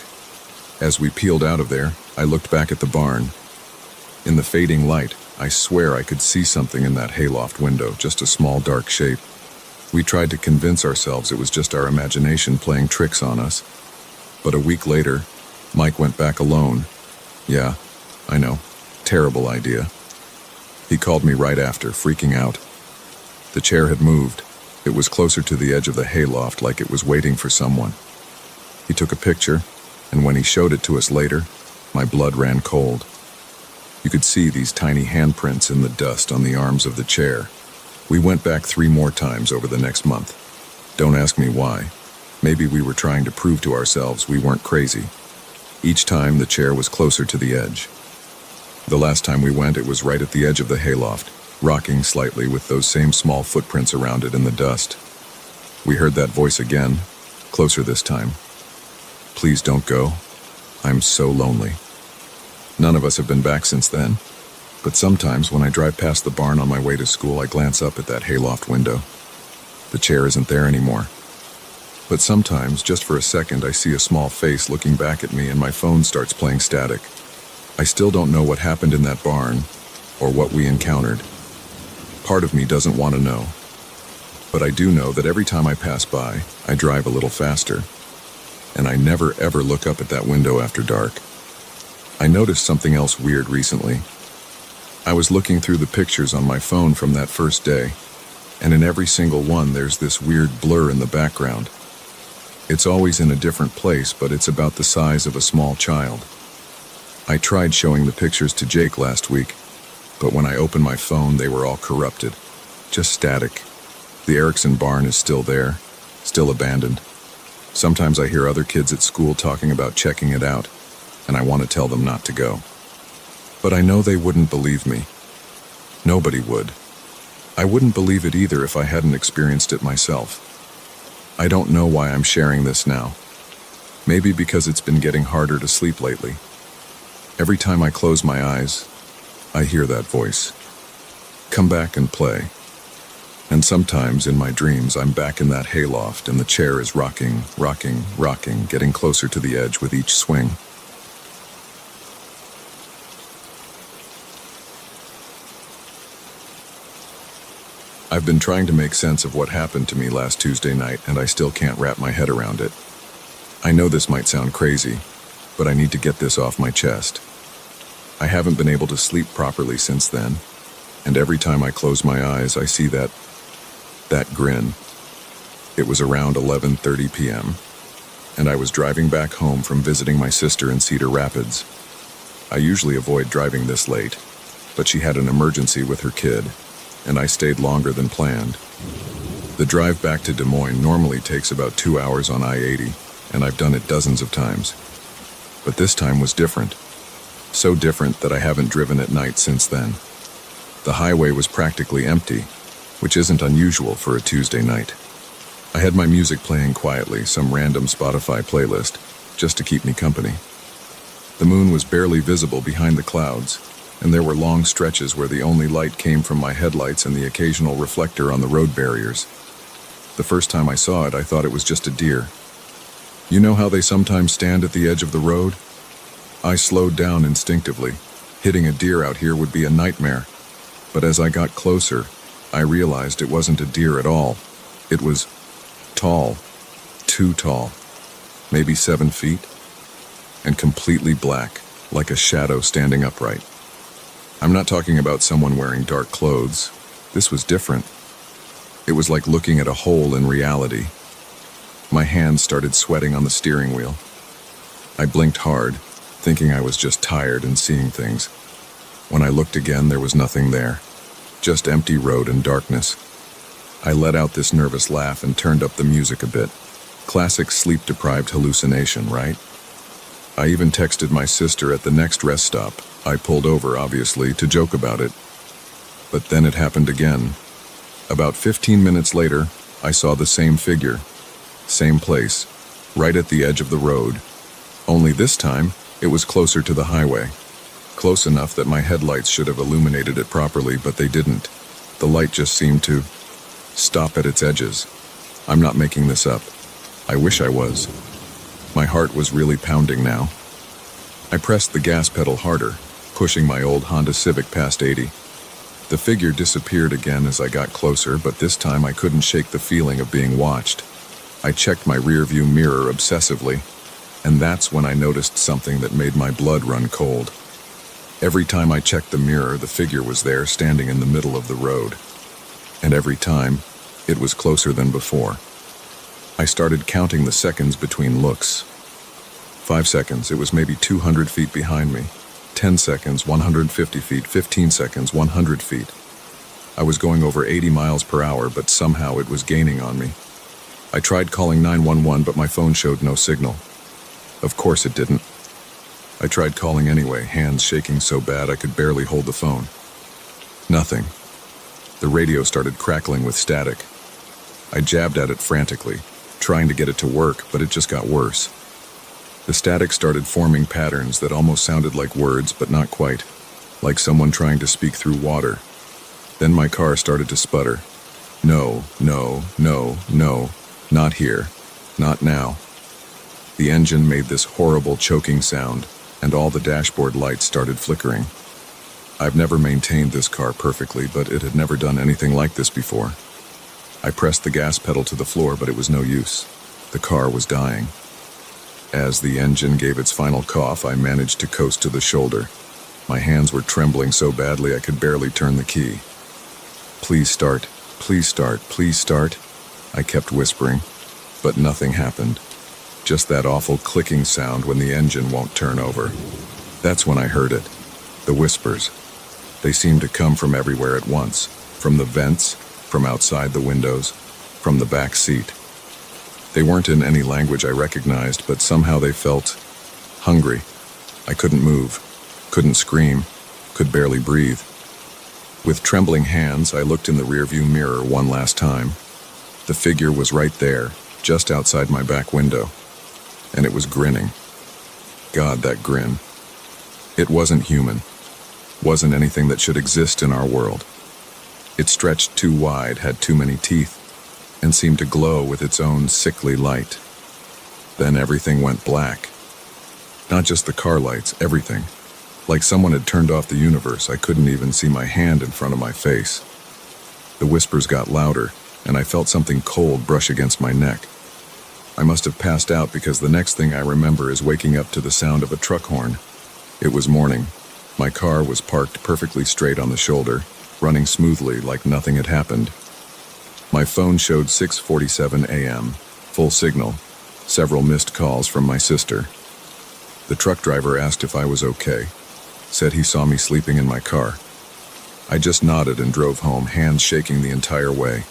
[SPEAKER 1] As we peeled out of there, I looked back at the barn. In the fading light, I swear I could see something in that hayloft window, just a small dark shape. We tried to convince ourselves it was just our imagination playing tricks on us. But a week later, Mike went back alone. Yeah, I know, terrible idea. He called me right after, freaking out. The chair had moved. It was closer to the edge of the hayloft, like it was waiting for someone. He took a picture, and when he showed it to us later, my blood ran cold. You could see these tiny handprints in the dust on the arms of the chair. We went back 3 more times over the next month. Don't ask me why. Maybe we were trying to prove to ourselves we weren't crazy. Each time the chair was closer to the edge. The last time we went, it was right at the edge of the hayloft, rocking slightly with those same small footprints around it in the dust. We heard that voice again, closer this time. "Please don't go. I'm so lonely." None of us have been back since then, but sometimes when I drive past the barn on my way to school, I glance up at that hayloft window. The chair isn't there anymore. But sometimes, just for a second, I see a small face looking back at me and my phone starts playing static. I still don't know what happened in that barn, or what we encountered. Part of me doesn't want to know. But I do know that every time I pass by, I drive a little faster. And I never ever look up at that window after dark. I noticed something else weird recently. I was looking through the pictures on my phone from that first day, and in every single one there's this weird blur in the background. It's always in a different place, but it's about the size of a small child. I tried showing the pictures to Jake last week, but when I opened my phone they were all corrupted, just static. The Erickson barn is still there, still abandoned. Sometimes I hear other kids at school talking about checking it out, and I want to tell them not to go. But I know they wouldn't believe me. Nobody would. I wouldn't believe it either if I hadn't experienced it myself. I don't know why I'm sharing this now. Maybe because it's been getting harder to sleep lately. Every time I close my eyes, I hear that voice. "Come back and play." And sometimes in my dreams I'm back in that hayloft and the chair is rocking, rocking, rocking, getting closer to the edge with each swing. I've been trying to make sense of what happened to me last Tuesday night, and I still can't wrap my head around it. I know this might sound crazy, but I need to get this off my chest. I haven't been able to sleep properly since then, and every time I close my eyes, I see that grin. It was around 11:30 p.m., and I was driving back home from visiting my sister in Cedar Rapids. I usually avoid driving this late, but she had an emergency with her kid, and I stayed longer than planned. The drive back to Des Moines normally takes about 2 hours on I-80, and I've done it dozens of times. But this time was different. So different that I haven't driven at night since then. The highway was practically empty, which isn't unusual for a Tuesday night. I had my music playing quietly, some random Spotify playlist, just to keep me company. The moon was barely visible behind the clouds, and there were long stretches where the only light came from my headlights and the occasional reflector on the road barriers. The first time I saw it, I thought it was just a deer. You know how they sometimes stand at the edge of the road? I slowed down instinctively. Hitting a deer out here would be a nightmare. But as I got closer, I realized it wasn't a deer at all. It was tall, too tall, maybe 7 feet, and completely black, like a shadow standing upright. I'm not talking about someone wearing dark clothes. This was different. It was like looking at a hole in reality. My hands started sweating on the steering wheel. I blinked hard, thinking I was just tired and seeing things. When I looked again, there was nothing there. Just empty road and darkness. I let out this nervous laugh and turned up the music a bit. Classic sleep-deprived hallucination, right? I even texted my sister at the next rest stop. I pulled over, obviously, to joke about it. But then it happened again. About 15 minutes later, I saw the same figure, same place, right at the edge of the road. Only this time, it was closer to the highway. Close enough that my headlights should have illuminated it properly, but they didn't. The light just seemed to stop at its edges. I'm not making this up. I wish I was. My heart was really pounding now. I pressed the gas pedal harder, pushing my old Honda Civic past 80. The figure disappeared again as I got closer, but this time I couldn't shake the feeling of being watched. I checked my rearview mirror obsessively, and that's when I noticed something that made my blood run cold. Every time I checked the mirror, the figure was there, standing in the middle of the road. And every time, it was closer than before. I started counting the seconds between looks. 5 seconds, it was maybe 200 feet behind me. 10 seconds, 150 feet, 15 seconds, 100 feet. I was going over 80 miles per hour, but somehow it was gaining on me. I tried calling 911, but my phone showed no signal. Of course it didn't. I tried calling anyway, hands shaking so bad I could barely hold the phone. Nothing. The radio started crackling with static. I jabbed at it frantically, trying to get it to work, but it just got worse. The static started forming patterns that almost sounded like words, but not quite, like someone trying to speak through water. Then my car started to sputter. No, no, no, no, not here, not now. The engine made this horrible choking sound, and all the dashboard lights started flickering. I've never maintained this car perfectly, but it had never done anything like this before. I pressed the gas pedal to the floor, but it was no use. The car was dying. As the engine gave its final cough, I managed to coast to the shoulder. My hands were trembling so badly I could barely turn the key. Please start, please start, please start, I kept whispering, but nothing happened. Just that awful clicking sound when the engine won't turn over. That's when I heard it. The whispers. They seemed to come from everywhere at once. From the vents, from outside the windows, from the back seat. They weren't in any language I recognized, but somehow they felt hungry. I couldn't move, couldn't scream, could barely breathe. With trembling hands, I looked in the rearview mirror one last time. The figure was right there, just outside my back window. And it was grinning. God, that grin. It wasn't human. Wasn't anything that should exist in our world. It stretched too wide, had too many teeth, and seemed to glow with its own sickly light. Then everything went black. Not just the car lights, everything. Like someone had turned off the universe. I couldn't even see my hand in front of my face. The whispers got louder, and I felt something cold brush against my neck. I must have passed out because the next thing I remember is waking up to the sound of a truck horn. It was morning. My car was parked perfectly straight on the shoulder, running smoothly like nothing had happened. My phone showed 6:47 a.m., full signal, several missed calls from my sister. The truck driver asked if I was okay, said he saw me sleeping in my car. I just nodded and drove home, hands shaking the entire way.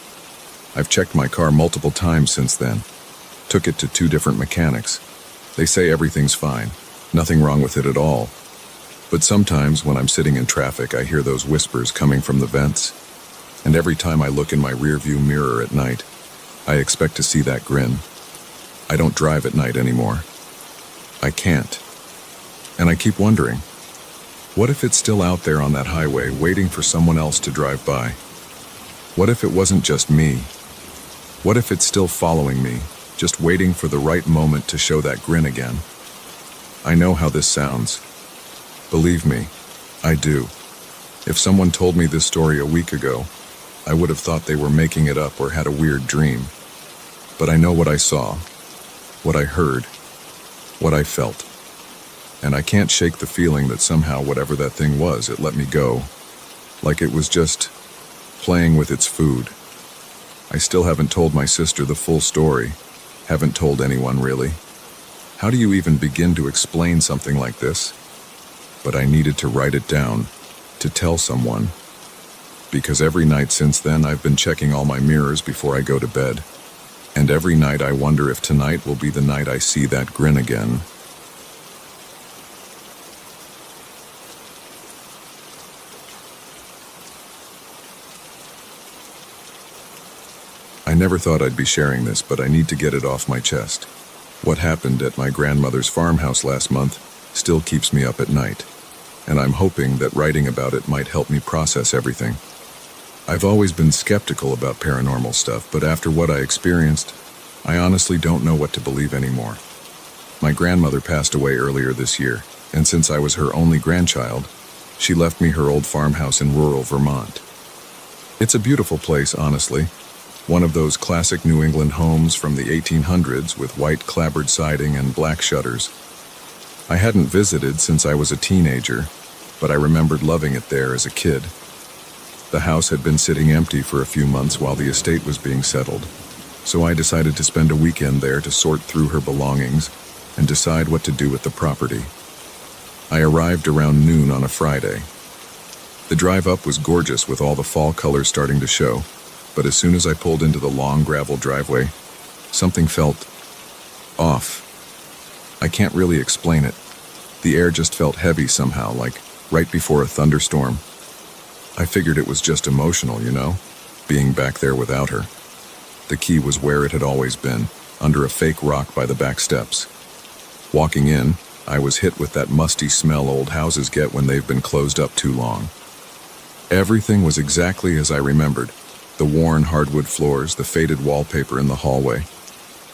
[SPEAKER 1] I've checked my car multiple times since then. Took it to 2 different mechanics. They say everything's fine, nothing wrong with it at all. But sometimes when I'm sitting in traffic, I hear those whispers coming from the vents. And every time I look in my rearview mirror at night, I expect to see that grin. I don't drive at night anymore. I can't. And I keep wondering, what if it's still out there on that highway waiting for someone else to drive by? What if it wasn't just me? What if it's still following me, just waiting for the right moment to show that grin again? I know how this sounds. Believe me, I do. If someone told me this story a week ago, I would have thought they were making it up or had a weird dream. But I know what I saw, what I heard, what I felt. And I can't shake the feeling that somehow whatever that thing was, it let me go. Like it was just playing with its food. I still haven't told my sister the full story. Haven't told anyone really. How do you even begin to explain something like this? But I needed to write it down, to tell someone. Because every night since then I've been checking all my mirrors before I go to bed. And every night I wonder if tonight will be the night I see that grin again. I never thought I'd be sharing this, but I need to get it off my chest. What happened at my grandmother's farmhouse last month still keeps me up at night, and I'm hoping that writing about it might help me process everything. I've always been skeptical about paranormal stuff, but after what I experienced, I honestly don't know what to believe anymore. My grandmother passed away earlier this year, and since I was her only grandchild, she left me her old farmhouse in rural Vermont. It's a beautiful place, honestly. One of those classic New England homes from the 1800s with white clapboard siding and black shutters. I hadn't visited since I was a teenager, but I remembered loving it there as a kid. The house had been sitting empty for a few months while the estate was being settled, so I decided to spend a weekend there to sort through her belongings and decide what to do with the property. I arrived around noon on a Friday. The drive up was gorgeous with all the fall colors starting to show, but as soon as I pulled into the long gravel driveway, something felt off. I can't really explain it. The air just felt heavy somehow, like right before a thunderstorm. I figured it was just emotional, being back there without her. The key was where it had always been, under a fake rock by the back steps. Walking in, I was hit with that musty smell old houses get when they've been closed up too long. Everything was exactly as I remembered. The worn hardwood floors, the faded wallpaper in the hallway.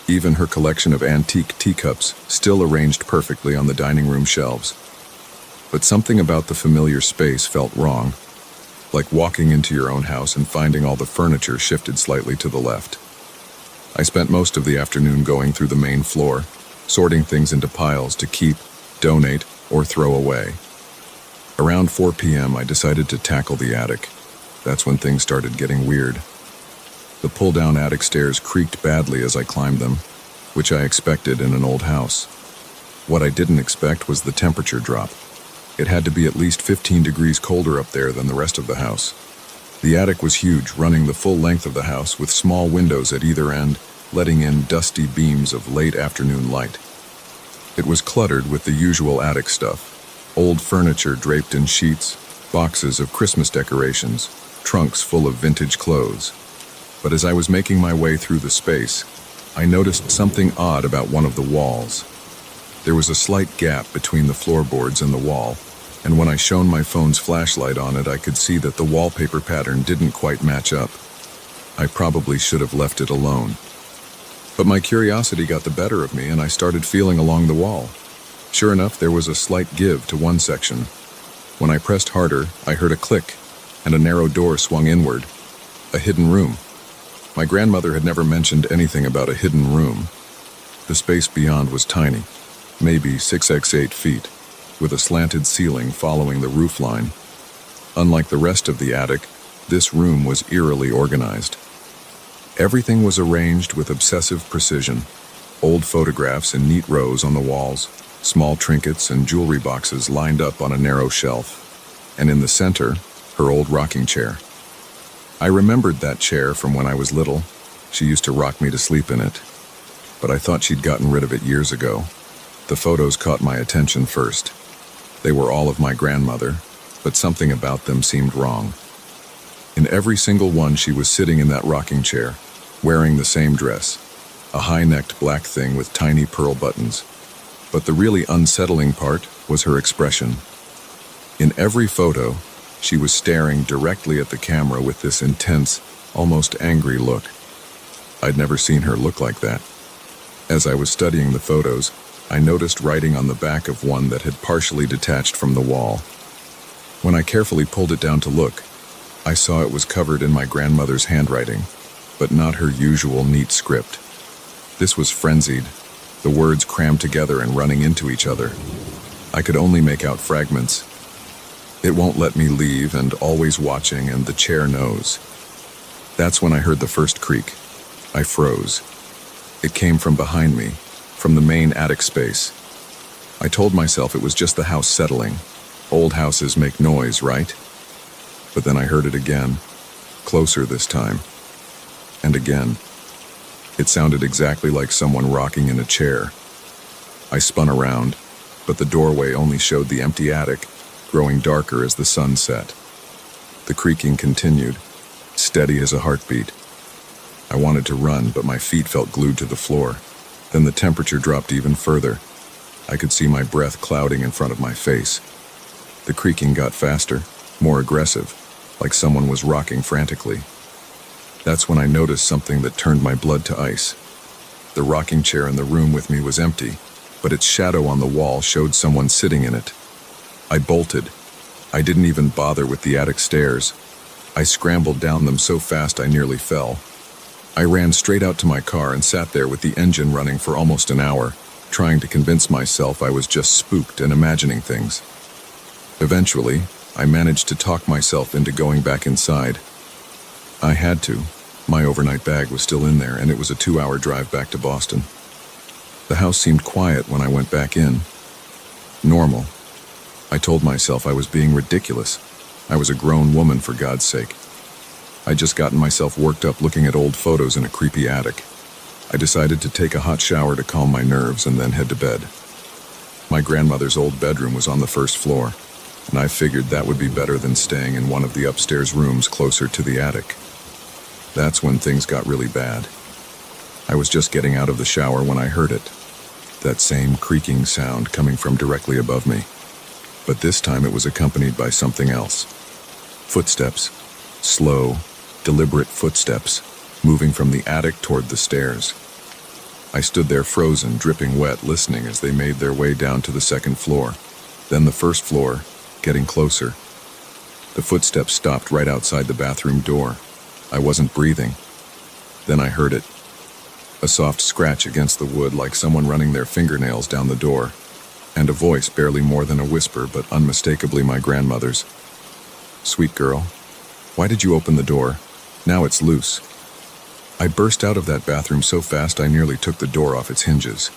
[SPEAKER 1] Even her collection of antique teacups still arranged perfectly on the dining room shelves. But something about the familiar space felt wrong, like walking into your own house and finding all the furniture shifted slightly to the left. I spent most of the afternoon going through the main floor, sorting things into piles to keep, donate, or throw away. Around 4 p.m. I decided to tackle the attic. That's when things started getting weird. The pull-down attic stairs creaked badly as I climbed them, which I expected in an old house. What I didn't expect was the temperature drop. It had to be at least 15 degrees colder up there than the rest of the house. The attic was huge, running the full length of the house with small windows at either end, letting in dusty beams of late afternoon light. It was cluttered with the usual attic stuff, old furniture draped in sheets, boxes of Christmas decorations, trunks full of vintage clothes. But as I was making my way through the space, I noticed something odd about one of the walls. There was a slight gap between the floorboards and the wall, and when I shone my phone's flashlight on it, I could see that the wallpaper pattern didn't quite match up. I probably should have left it alone. But my curiosity got the better of me, and I started feeling along the wall. Sure enough, there was a slight give to one section. When I pressed harder, I heard a click, and a narrow door swung inward. A hidden room. My grandmother had never mentioned anything about a hidden room. The space beyond was tiny, maybe 6x8 feet, with a slanted ceiling following the roof line. Unlike the rest of the attic, this room was eerily organized. Everything was arranged with obsessive precision. Old photographs in neat rows on the walls, small trinkets and jewelry boxes lined up on a narrow shelf, and in the center, her old rocking chair. I remembered that chair from when I was little. She used to rock me to sleep in it, but I thought she'd gotten rid of it years ago. The photos caught my attention first. They were all of my grandmother, but something about them seemed wrong. In every single one, she was sitting in that rocking chair, wearing the same dress, a high-necked black thing with tiny pearl buttons. But the really unsettling part was her expression. In every photo, she was staring directly at the camera with this intense, almost angry look. I'd never seen her look like that. As I was studying the photos, I noticed writing on the back of one that had partially detached from the wall. When I carefully pulled it down to look, I saw it was covered in my grandmother's handwriting, but not her usual neat script. This was frenzied, the words crammed together and running into each other. I could only make out fragments. It won't let me leave and always watching and the chair knows. That's when I heard the first creak. I froze. It came from behind me, from the main attic space. I told myself it was just the house settling. Old houses make noise, right? But then I heard it again, closer this time, and again. It sounded exactly like someone rocking in a chair. I spun around, but the doorway only showed the empty attic, growing darker as the sun set. The creaking continued, steady as a heartbeat. I wanted to run, but my feet felt glued to the floor. Then the temperature dropped even further. I could see my breath clouding in front of my face. The creaking got faster, more aggressive, like someone was rocking frantically. That's when I noticed something that turned my blood to ice. The rocking chair in the room with me was empty, but its shadow on the wall showed someone sitting in it. I bolted. I didn't even bother with the attic stairs. I scrambled down them so fast I nearly fell. I ran straight out to my car and sat there with the engine running for almost an hour, trying to convince myself I was just spooked and imagining things. Eventually, I managed to talk myself into going back inside. I had to. My overnight bag was still in there, and it was a 2-hour drive back to Boston. The house seemed quiet when I went back in. Normal. I told myself I was being ridiculous. I was a grown woman, for God's sake. I'd just gotten myself worked up looking at old photos in a creepy attic. I decided to take a hot shower to calm my nerves and then head to bed. My grandmother's old bedroom was on the first floor, and I figured that would be better than staying in one of the upstairs rooms closer to the attic. That's when things got really bad. I was just getting out of the shower when I heard it. That same creaking sound coming from directly above me. But this time it was accompanied by something else. Footsteps. Slow, deliberate footsteps, moving from the attic toward the stairs. I stood there frozen, dripping wet, listening as they made their way down to the second floor. Then the first floor, getting closer. The footsteps stopped right outside the bathroom door. I wasn't breathing. Then I heard it. A soft scratch against the wood like someone running their fingernails down the door. And a voice barely more than a whisper, but unmistakably my grandmother's. "Sweet girl, why did you open the door? Now it's loose." I burst out of that bathroom so fast I nearly took the door off its hinges.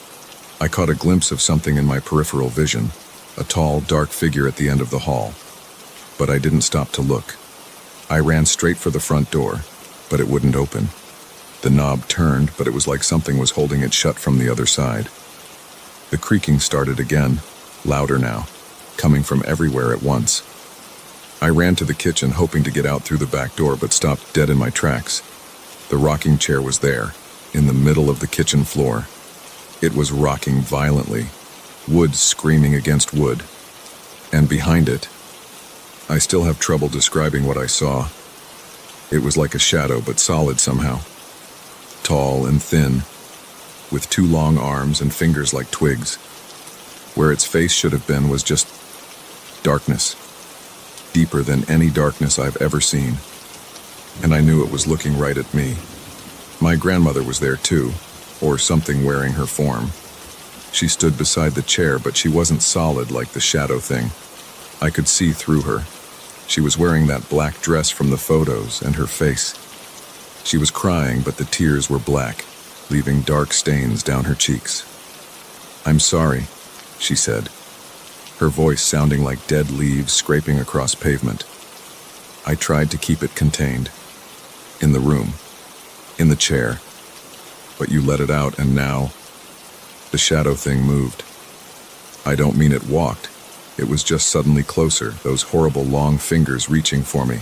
[SPEAKER 1] I caught a glimpse of something in my peripheral vision, a tall, dark figure at the end of the hall. But I didn't stop to look. I ran straight for the front door, but it wouldn't open. The knob turned, but it was like something was holding it shut from the other side. The creaking started again, louder now, coming from everywhere at once. I ran to the kitchen hoping to get out through the back door, but stopped dead in my tracks. The rocking chair was there, in the middle of the kitchen floor. It was rocking violently, wood screaming against wood. And behind it, I still have trouble describing what I saw. It was like a shadow, but solid somehow. Tall and thin, with 2 long arms and fingers like twigs. Where its face should have been was just darkness. Deeper than any darkness I've ever seen. And I knew it was looking right at me. My grandmother was there too, or something wearing her form. She stood beside the chair, but she wasn't solid like the shadow thing. I could see through her. She was wearing that black dress from the photos, and her face. She was crying, but the tears were black, leaving dark stains down her cheeks. "I'm sorry," she said, her voice sounding like dead leaves scraping across pavement. I tried to keep it contained. In the room. In the chair. But you let it out, and now... The shadow thing moved. I don't mean it walked. It was just suddenly closer, those horrible long fingers reaching for me.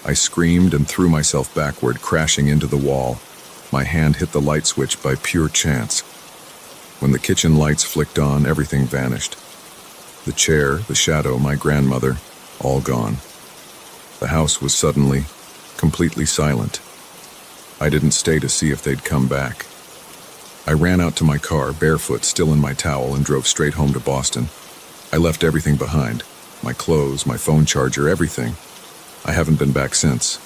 [SPEAKER 1] I screamed and threw myself backward, crashing into the wall. My hand hit the light switch by pure chance. When the kitchen lights flicked on, everything vanished. The chair, the shadow, my grandmother, all gone. The house was suddenly, completely silent. I didn't stay to see if they'd come back. I ran out to my car, barefoot, still in my towel, and drove straight home to Boston. I left everything behind. My clothes, my phone charger, everything. I haven't been back since.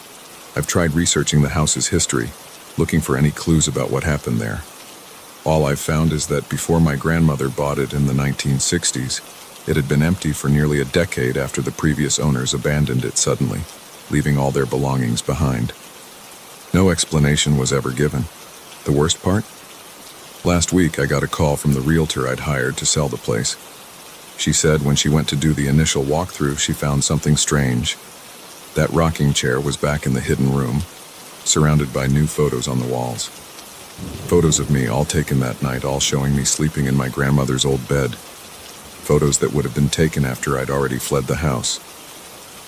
[SPEAKER 1] I've tried researching the house's history, looking for any clues about what happened there. All I've found is that before my grandmother bought it in the 1960s, it had been empty for nearly a decade after the previous owners abandoned it suddenly, leaving all their belongings behind. No explanation was ever given. The worst part? Last week I got a call from the realtor I'd hired to sell the place. She said when she went to do the initial walkthrough, she found something strange. That rocking chair was back in the hidden room, surrounded by new photos on the walls. Photos of me, all taken that night, all showing me sleeping in my grandmother's old bed. Photos that would have been taken after I'd already fled the house.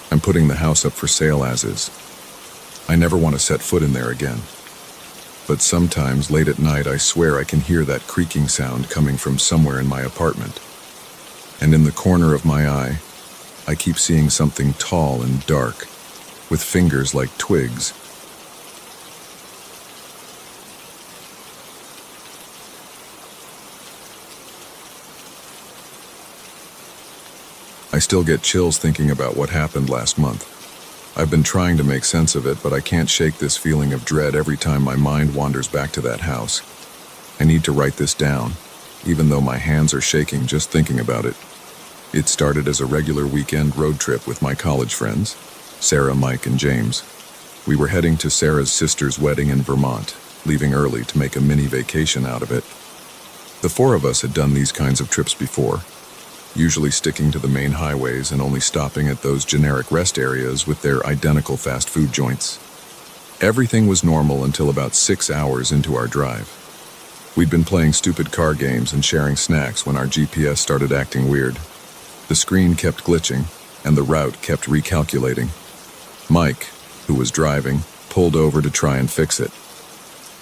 [SPEAKER 1] I'm putting the house up for sale as is. I never want to set foot in there again. But sometimes, late at night, I swear I can hear that creaking sound coming from somewhere in my apartment. And in the corner of my eye, I keep seeing something tall and dark, with fingers like twigs. I still get chills thinking about what happened last month. I've been trying to make sense of it, but I can't shake this feeling of dread every time my mind wanders back to that house. I need to write this down, even though my hands are shaking just thinking about it. It started as a regular weekend road trip with my college friends, Sarah, Mike, and James. We were heading to Sarah's sister's wedding in Vermont, leaving early to make a mini vacation out of it. The four of us had done these kinds of trips before, usually sticking to the main highways and only stopping at those generic rest areas with their identical fast food joints. Everything was normal until about 6 hours into our drive. We'd been playing stupid car games and sharing snacks when our GPS started acting weird. The screen kept glitching, and the route kept recalculating. Mike, who was driving, pulled over to try and fix it.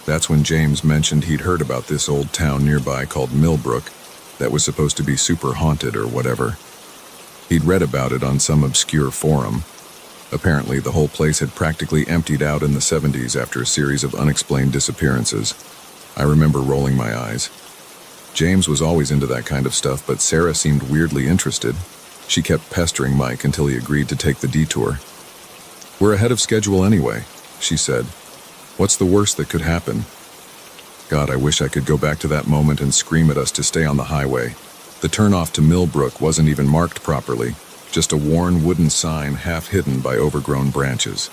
[SPEAKER 1] That's when James mentioned he'd heard about this old town nearby called Millbrook that was supposed to be super haunted or whatever. He'd read about it on some obscure forum. Apparently, the whole place had practically emptied out in the 70s after a series of unexplained disappearances. I remember rolling my eyes. James was always into that kind of stuff, but Sarah seemed weirdly interested. She kept pestering Mike until he agreed to take the detour. "We're ahead of schedule anyway," she said. "What's the worst that could happen?" God, I wish I could go back to that moment and scream at us to stay on the highway. The turnoff to Millbrook wasn't even marked properly, just a worn wooden sign half hidden by overgrown branches.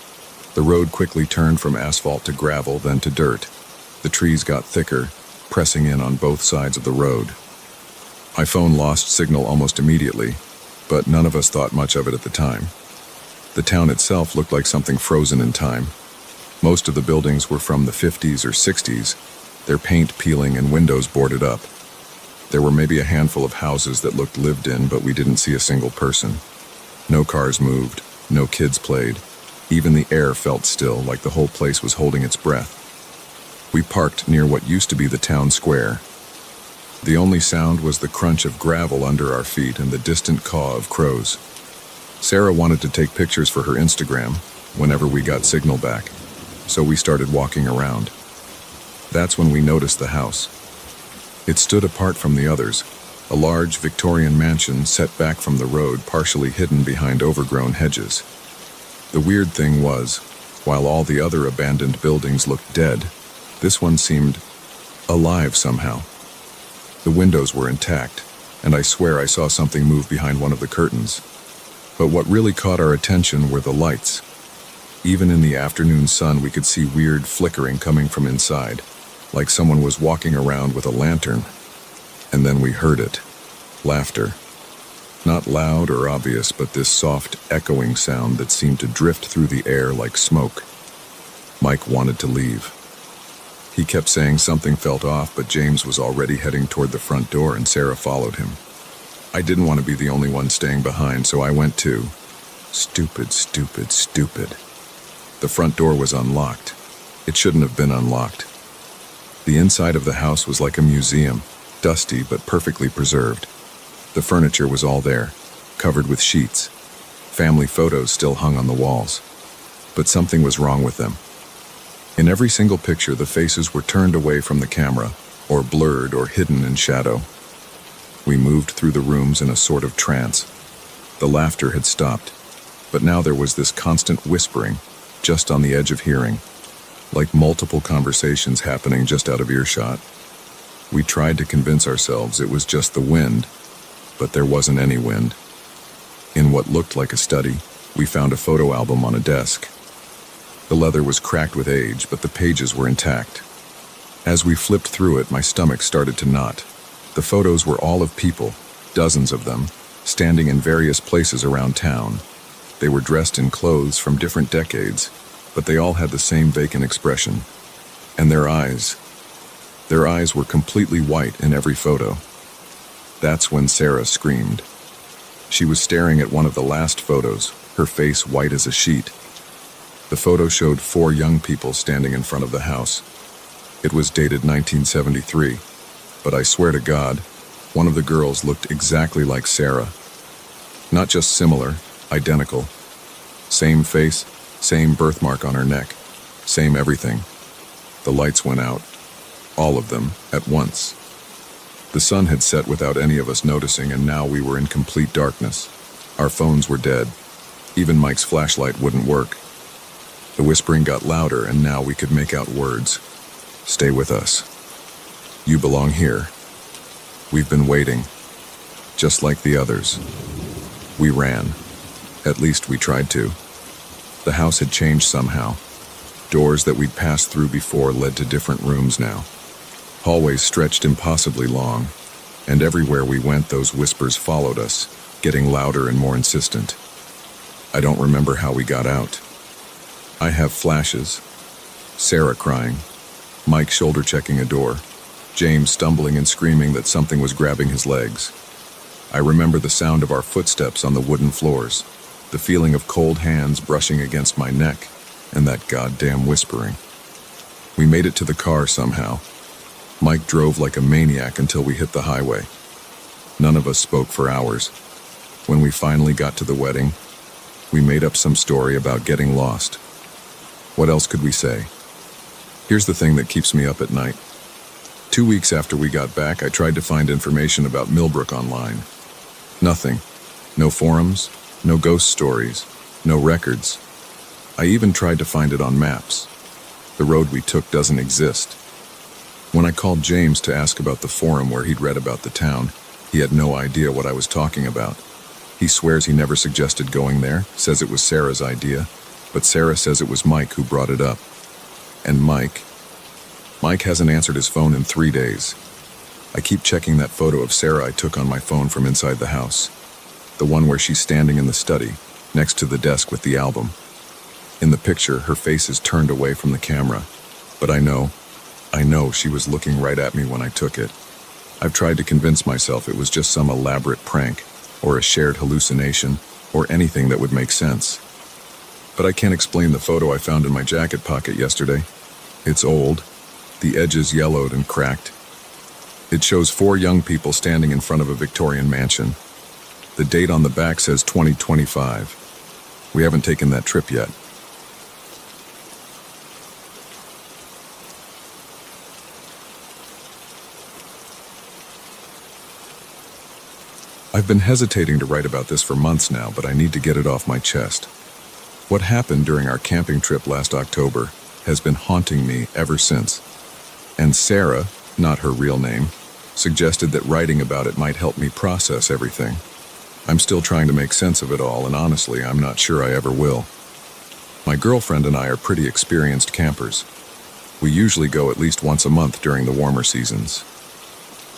[SPEAKER 1] The road quickly turned from asphalt to gravel, then to dirt. The trees got thicker, pressing in on both sides of the road. My phone lost signal almost immediately, but none of us thought much of it at the time. The town itself looked like something frozen in time. Most of the buildings were from the 50s or 60s, their paint peeling and windows boarded up. There were maybe a handful of houses that looked lived in, but we didn't see a single person. No cars moved, no kids played. Even the air felt still, like the whole place was holding its breath. We parked near what used to be the town square. The only sound was the crunch of gravel under our feet and the distant caw of crows. Sarah wanted to take pictures for her Instagram whenever we got signal back, so we started walking around. That's when we noticed the house. It stood apart from the others, a large Victorian mansion set back from the road, partially hidden behind overgrown hedges. The weird thing was, while all the other abandoned buildings looked dead, this one seemed alive somehow. The windows were intact, and I swear I saw something move behind one of the curtains. But what really caught our attention were the lights. Even in the afternoon sun, we could see weird flickering coming from inside, like someone was walking around with a lantern. And then we heard it. Laughter. Not loud or obvious, but this soft, echoing sound that seemed to drift through the air like smoke. Mike wanted to leave. He kept saying something felt off, but James was already heading toward the front door and Sarah followed him. I didn't want to be the only one staying behind, so I went too. Stupid, stupid, stupid. The front door was unlocked. It shouldn't have been unlocked. The inside of the house was like a museum, dusty but perfectly preserved. The furniture was all there, covered with sheets. Family photos still hung on the walls. But something was wrong with them. In every single picture, the faces were turned away from the camera, or blurred or hidden in shadow. We moved through the rooms in a sort of trance. The laughter had stopped, but now there was this constant whispering, just on the edge of hearing, like multiple conversations happening just out of earshot. We tried to convince ourselves it was just the wind, but there wasn't any wind. In what looked like a study, we found a photo album on a desk. The leather was cracked with age, but the pages were intact. As we flipped through it, my stomach started to knot. The photos were all of people, dozens of them, standing in various places around town. They were dressed in clothes from different decades, but they all had the same vacant expression. And their eyes were completely white in every photo. That's when Sarah screamed. She was staring at one of the last photos, her face white as a sheet. The photo showed 4 young people standing in front of the house. It was dated 1973, but I swear to God, one of the girls looked exactly like Sarah. Not just similar, identical. Same face, same birthmark on her neck, same everything. The lights went out, all of them, at once. The sun had set without any of us noticing, and now we were in complete darkness. Our phones were dead. Even Mike's flashlight wouldn't work. The whispering got louder, and now we could make out words. Stay with us. You belong here. We've been waiting. Just like the others. We ran. At least we tried to. The house had changed somehow. Doors that we'd passed through before led to different rooms now. Hallways stretched impossibly long, and everywhere we went those whispers followed us, getting louder and more insistent. I don't remember how we got out. I have flashes. Sarah crying, Mike shoulder-checking a door, James stumbling and screaming that something was grabbing his legs. I remember the sound of our footsteps on the wooden floors, the feeling of cold hands brushing against my neck, and that goddamn whispering. We made it to the car somehow. Mike drove like a maniac until we hit the highway. None of us spoke for hours. When we finally got to the wedding, we made up some story about getting lost. What else could we say? Here's the thing that keeps me up at night. 2 weeks after we got back, I tried to find information about Millbrook online. Nothing. No forums, no ghost stories, no records. I even tried to find it on maps. The road we took doesn't exist. When I called James to ask about the forum where he'd read about the town, he had no idea what I was talking about. He swears he never suggested going there, says it was Sarah's idea, but Sarah says it was Mike who brought it up. And Mike hasn't answered his phone in 3 days. I keep checking that photo of Sarah I took on my phone from inside the house. The one where she's standing in the study, next to the desk with the album. In the picture, her face is turned away from the camera, but I know she was looking right at me when I took it. I've tried to convince myself it was just some elaborate prank, or a shared hallucination, or anything that would make sense. But I can't explain the photo I found in my jacket pocket yesterday. It's old, the edges yellowed and cracked. It shows 4 young people standing in front of a Victorian mansion. The date on the back says 2025. We haven't taken that trip yet. I've been hesitating to write about this for months now, but I need to get it off my chest. What happened during our camping trip last October has been haunting me ever since. And Sarah, not her real name, suggested that writing about it might help me process everything. I'm still trying to make sense of it all, and honestly, I'm not sure I ever will. My girlfriend and I are pretty experienced campers. We usually go at least once a month during the warmer seasons.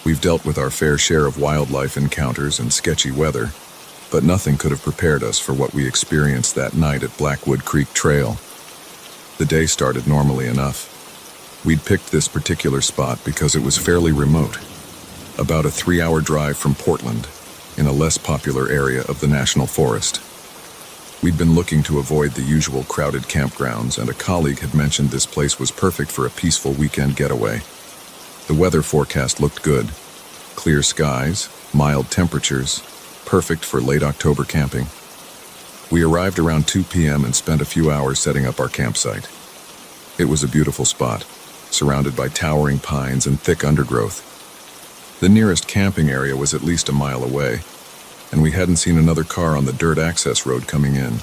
[SPEAKER 1] We've dealt with our fair share of wildlife encounters and sketchy weather, but nothing could have prepared us for what we experienced that night at Blackwood Creek Trail. The day started normally enough. We'd picked this particular spot because it was fairly remote, about a 3-hour drive from Portland. in a less popular area of the national forest. We'd been looking to avoid the usual crowded campgrounds, and a colleague had mentioned this place was perfect for a peaceful weekend getaway. The weather forecast looked good. Clear skies, mild temperatures, perfect for late October camping. We arrived around 2 p.m. and spent a few hours setting up our campsite. It was a beautiful spot, surrounded by towering pines and thick undergrowth. The nearest camping area was at least a mile away, and we hadn't seen another car on the dirt access road coming in.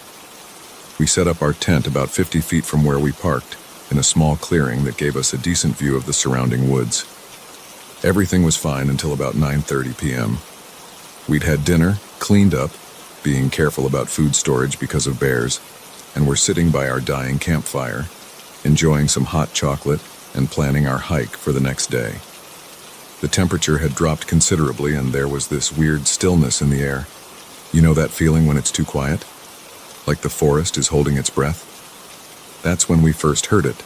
[SPEAKER 1] We set up our tent about 50 feet from where we parked, in a small clearing that gave us a decent view of the surrounding woods. Everything was fine until about 9:30 p.m. We'd had dinner, cleaned up, being careful about food storage because of bears, and were sitting by our dying campfire, enjoying some hot chocolate and planning our hike for the next day. The temperature had dropped considerably, and there was this weird stillness in the air. You know that feeling when it's too quiet? Like the forest is holding its breath? That's when we first heard it.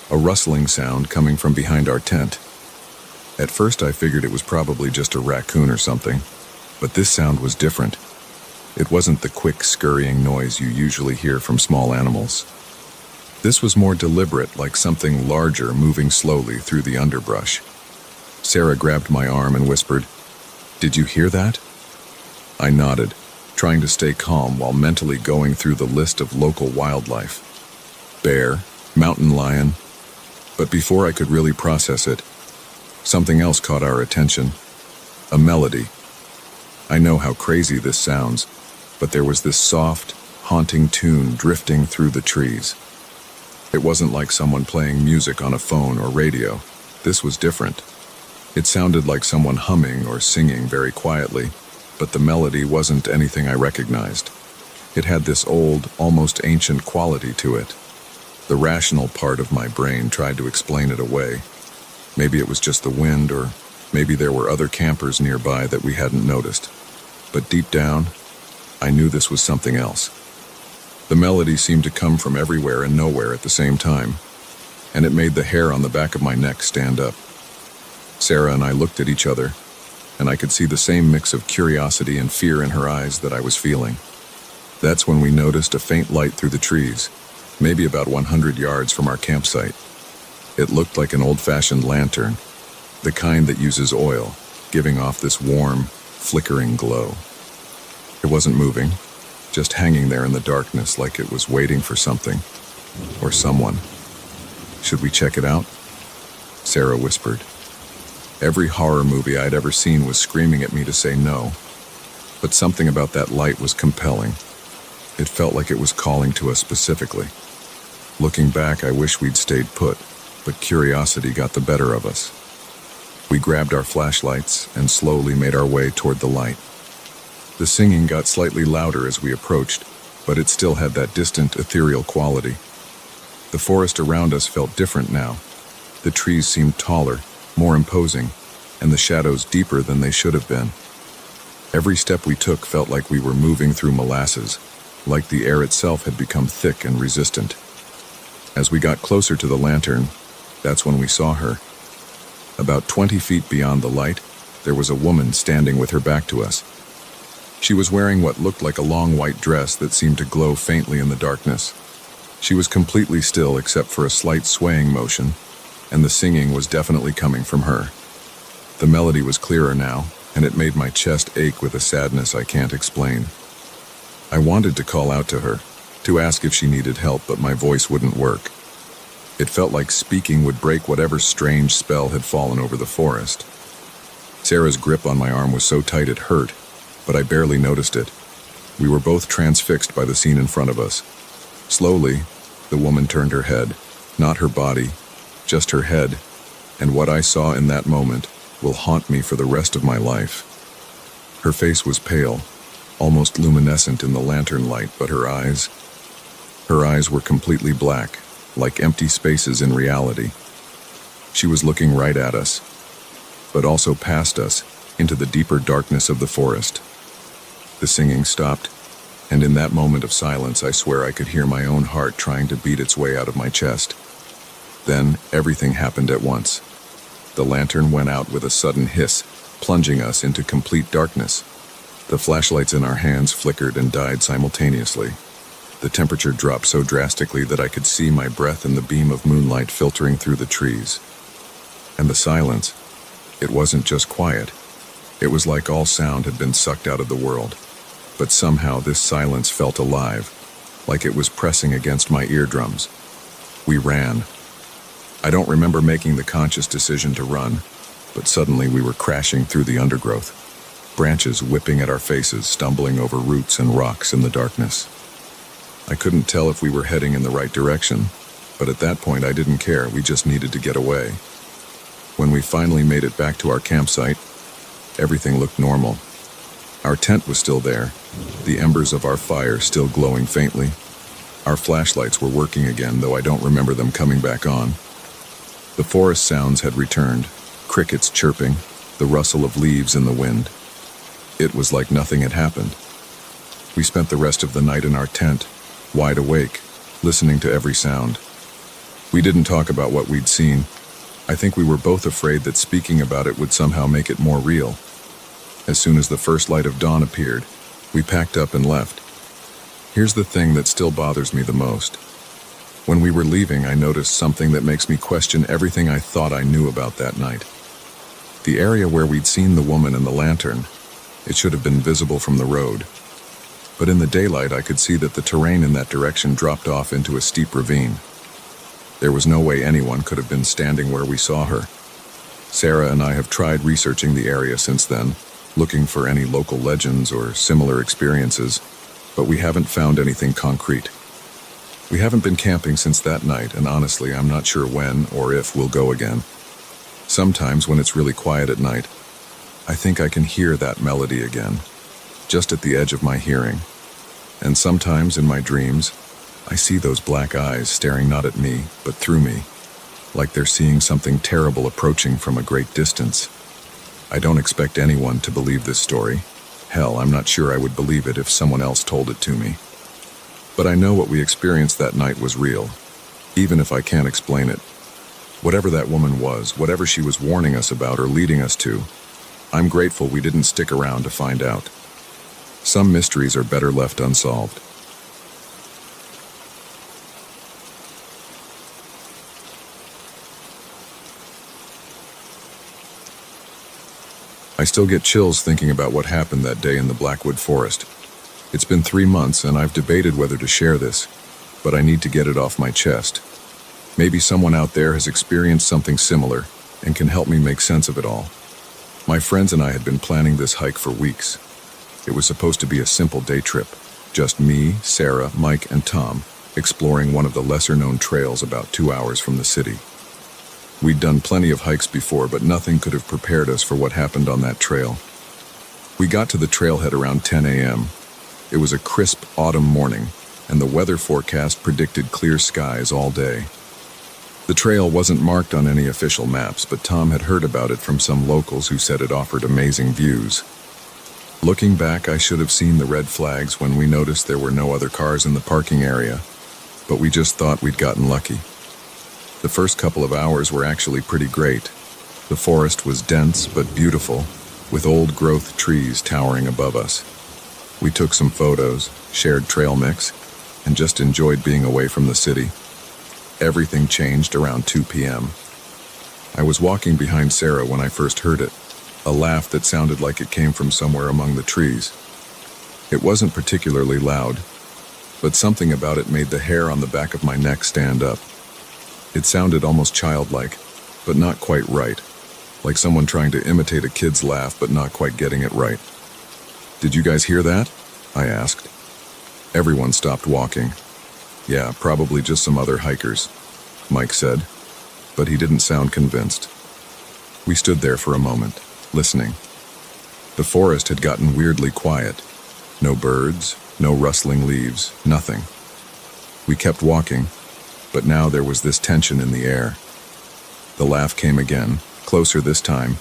[SPEAKER 1] A rustling sound coming from behind our tent. At first I figured it was probably just a raccoon or something, but this sound was different. It wasn't the quick scurrying noise you usually hear from small animals. This was more deliberate, like something larger moving slowly through the underbrush. Sarah grabbed my arm and whispered, "Did you hear that?" I nodded, trying to stay calm while mentally going through the list of local wildlife. Bear, mountain lion. But before I could really process it, something else caught our attention. A melody. I know how crazy this sounds, but there was this soft, haunting tune drifting through the trees. It wasn't like someone playing music on a phone or radio. This was different. It sounded like someone humming or singing very quietly, but the melody wasn't anything I recognized. It had this old, almost ancient quality to it. The rational part of my brain tried to explain it away. Maybe it was just the wind, or maybe there were other campers nearby that we hadn't noticed. But deep down, I knew this was something else. The melody seemed to come from everywhere and nowhere at the same time, and it made the hair on the back of my neck stand up. Sarah and I looked at each other, and I could see the same mix of curiosity and fear in her eyes that I was feeling. That's when we noticed a faint light through the trees, maybe about 100 yards from our campsite. It looked like an old-fashioned lantern, the kind that uses oil, giving off this warm, flickering glow. It wasn't moving, just hanging there in the darkness like it was waiting for something, or someone. "Should we check it out?" Sarah whispered. Every horror movie I'd ever seen was screaming at me to say no, but something about that light was compelling. It felt like it was calling to us specifically. Looking back, I wish we'd stayed put, but curiosity got the better of us. We grabbed our flashlights and slowly made our way toward the light. The singing got slightly louder as we approached, but it still had that distant, ethereal quality. The forest around us felt different now. The trees seemed taller, more imposing, and the shadows deeper than they should have been. Every step we took felt like we were moving through molasses, like the air itself had become thick and resistant. As we got closer to the lantern, that's when we saw her. About 20 feet beyond the light, there was a woman standing with her back to us. She was wearing what looked like a long white dress that seemed to glow faintly in the darkness. She was completely still except for a slight swaying motion, and the singing was definitely coming from her. The melody was clearer now, and it made my chest ache with a sadness I can't explain. I wanted to call out to her, to ask if she needed help, but my voice wouldn't work. It felt like speaking would break whatever strange spell had fallen over the forest. Sarah's grip on my arm was so tight it hurt, but I barely noticed it. We were both transfixed by the scene in front of us. Slowly, the woman turned her head, not her body, just her head, and what I saw in that moment will haunt me for the rest of my life. Her face was pale, almost luminescent in the lantern light, but her eyes were completely black, like empty spaces in reality. She was looking right at us, but also past us, into the deeper darkness of the forest. The singing stopped, and in that moment of silence, I swear I could hear my own heart trying to beat its way out of my chest. Then, everything happened at once. The lantern went out with a sudden hiss, plunging us into complete darkness. The flashlights in our hands flickered and died simultaneously. The temperature dropped so drastically that I could see my breath in the beam of moonlight filtering through the trees. And the silence. It wasn't just quiet. It was like all sound had been sucked out of the world. But somehow this silence felt alive, like it was pressing against my eardrums. We ran. I don't remember making the conscious decision to run, but suddenly we were crashing through the undergrowth, branches whipping at our faces, stumbling over roots and rocks in the darkness. I couldn't tell if we were heading in the right direction, but at that point I didn't care, we just needed to get away. When we finally made it back to our campsite, everything looked normal. Our tent was still there, the embers of our fire still glowing faintly. Our flashlights were working again, though I don't remember them coming back on. The forest sounds had returned, crickets chirping, the rustle of leaves in the wind. It was like nothing had happened. We spent the rest of the night in our tent, wide awake, listening to every sound. We didn't talk about what we'd seen. I think we were both afraid that speaking about it would somehow make it more real. As soon as the first light of dawn appeared, we packed up and left. Here's the thing that still bothers me the most. When we were leaving, I noticed something that makes me question everything I thought I knew about that night. The area where we'd seen the woman and the lantern, it should have been visible from the road. But in the daylight, I could see that the terrain in that direction dropped off into a steep ravine. There was no way anyone could have been standing where we saw her. Sarah and I have tried researching the area since then, looking for any local legends or similar experiences, but we haven't found anything concrete. We haven't been camping since that night, and honestly, I'm not sure when or if we'll go again. Sometimes when it's really quiet at night, I think I can hear that melody again, just at the edge of my hearing. And sometimes in my dreams, I see those black eyes staring not at me, but through me, like they're seeing something terrible approaching from a great distance. I don't expect anyone to believe this story. Hell, I'm not sure I would believe it if someone else told it to me. But I know what we experienced that night was real, even if I can't explain it. Whatever that woman was, whatever she was warning us about or leading us to, I'm grateful we didn't stick around to find out. Some mysteries are better left unsolved. I still get chills thinking about what happened that day in the Blackwood Forest. It's been 3 months and I've debated whether to share this, but I need to get it off my chest. Maybe someone out there has experienced something similar and can help me make sense of it all. My friends and I had been planning this hike for weeks. It was supposed to be a simple day trip, just me, Sarah, Mike, and Tom, exploring one of the lesser-known trails about 2 hours from the city. We'd done plenty of hikes before, but nothing could have prepared us for what happened on that trail. We got to the trailhead around 10 a.m. It was a crisp autumn morning, and the weather forecast predicted clear skies all day. The trail wasn't marked on any official maps, but Tom had heard about it from some locals who said it offered amazing views. Looking back, I should have seen the red flags when we noticed there were no other cars in the parking area, but we just thought we'd gotten lucky. The first couple of hours were actually pretty great. The forest was dense but beautiful, with old-growth trees towering above us. We took some photos, shared trail mix, and just enjoyed being away from the city. Everything changed around 2 p.m. I was walking behind Sarah when I first heard it, a laugh that sounded like it came from somewhere among the trees. It wasn't particularly loud, but something about it made the hair on the back of my neck stand up. It sounded almost childlike, but not quite right, like someone trying to imitate a kid's laugh but not quite getting it right. "Did you guys hear that?" I asked. Everyone stopped walking. "Yeah, probably just some other hikers," Mike said, but he didn't sound convinced. We stood there for a moment, listening. The forest had gotten weirdly quiet. No birds, no rustling leaves, nothing. We kept walking, but now there was this tension in the air. The laugh came again, closer this time,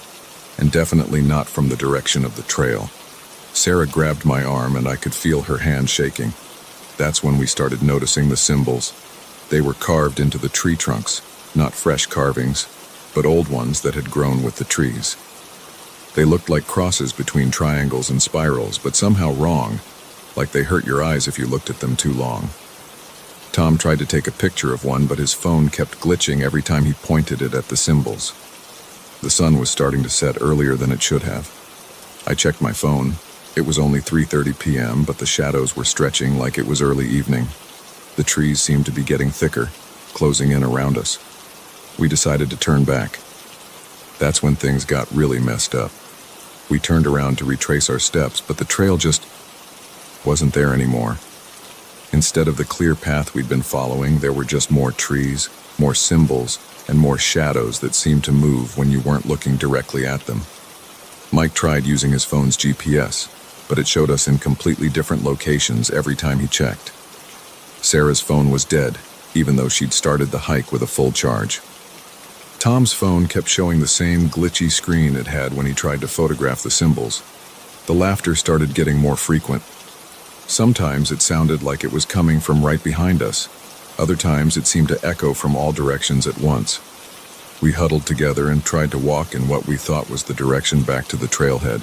[SPEAKER 1] and definitely not from the direction of the trail. Sarah grabbed my arm and I could feel her hand shaking. That's when we started noticing the symbols. They were carved into the tree trunks, not fresh carvings, but old ones that had grown with the trees. They looked like crosses between triangles and spirals, but somehow wrong, like they hurt your eyes if you looked at them too long. Tom tried to take a picture of one, but his phone kept glitching every time he pointed it at the symbols. The sun was starting to set earlier than it should have. I checked my phone. It was only 3:30 p.m., but the shadows were stretching like it was early evening. The trees seemed to be getting thicker, closing in around us. We decided to turn back. That's when things got really messed up. We turned around to retrace our steps, but the trail just wasn't there anymore. Instead of the clear path we'd been following, there were just more trees, more symbols, and more shadows that seemed to move when you weren't looking directly at them. Mike tried using his phone's GPS, but it showed us in completely different locations every time he checked. Sarah's phone was dead, even though she'd started the hike with a full charge. Tom's phone kept showing the same glitchy screen it had when he tried to photograph the symbols. The laughter started getting more frequent. Sometimes it sounded like it was coming from right behind us. Other times it seemed to echo from all directions at once. We huddled together and tried to walk in what we thought was the direction back to the trailhead.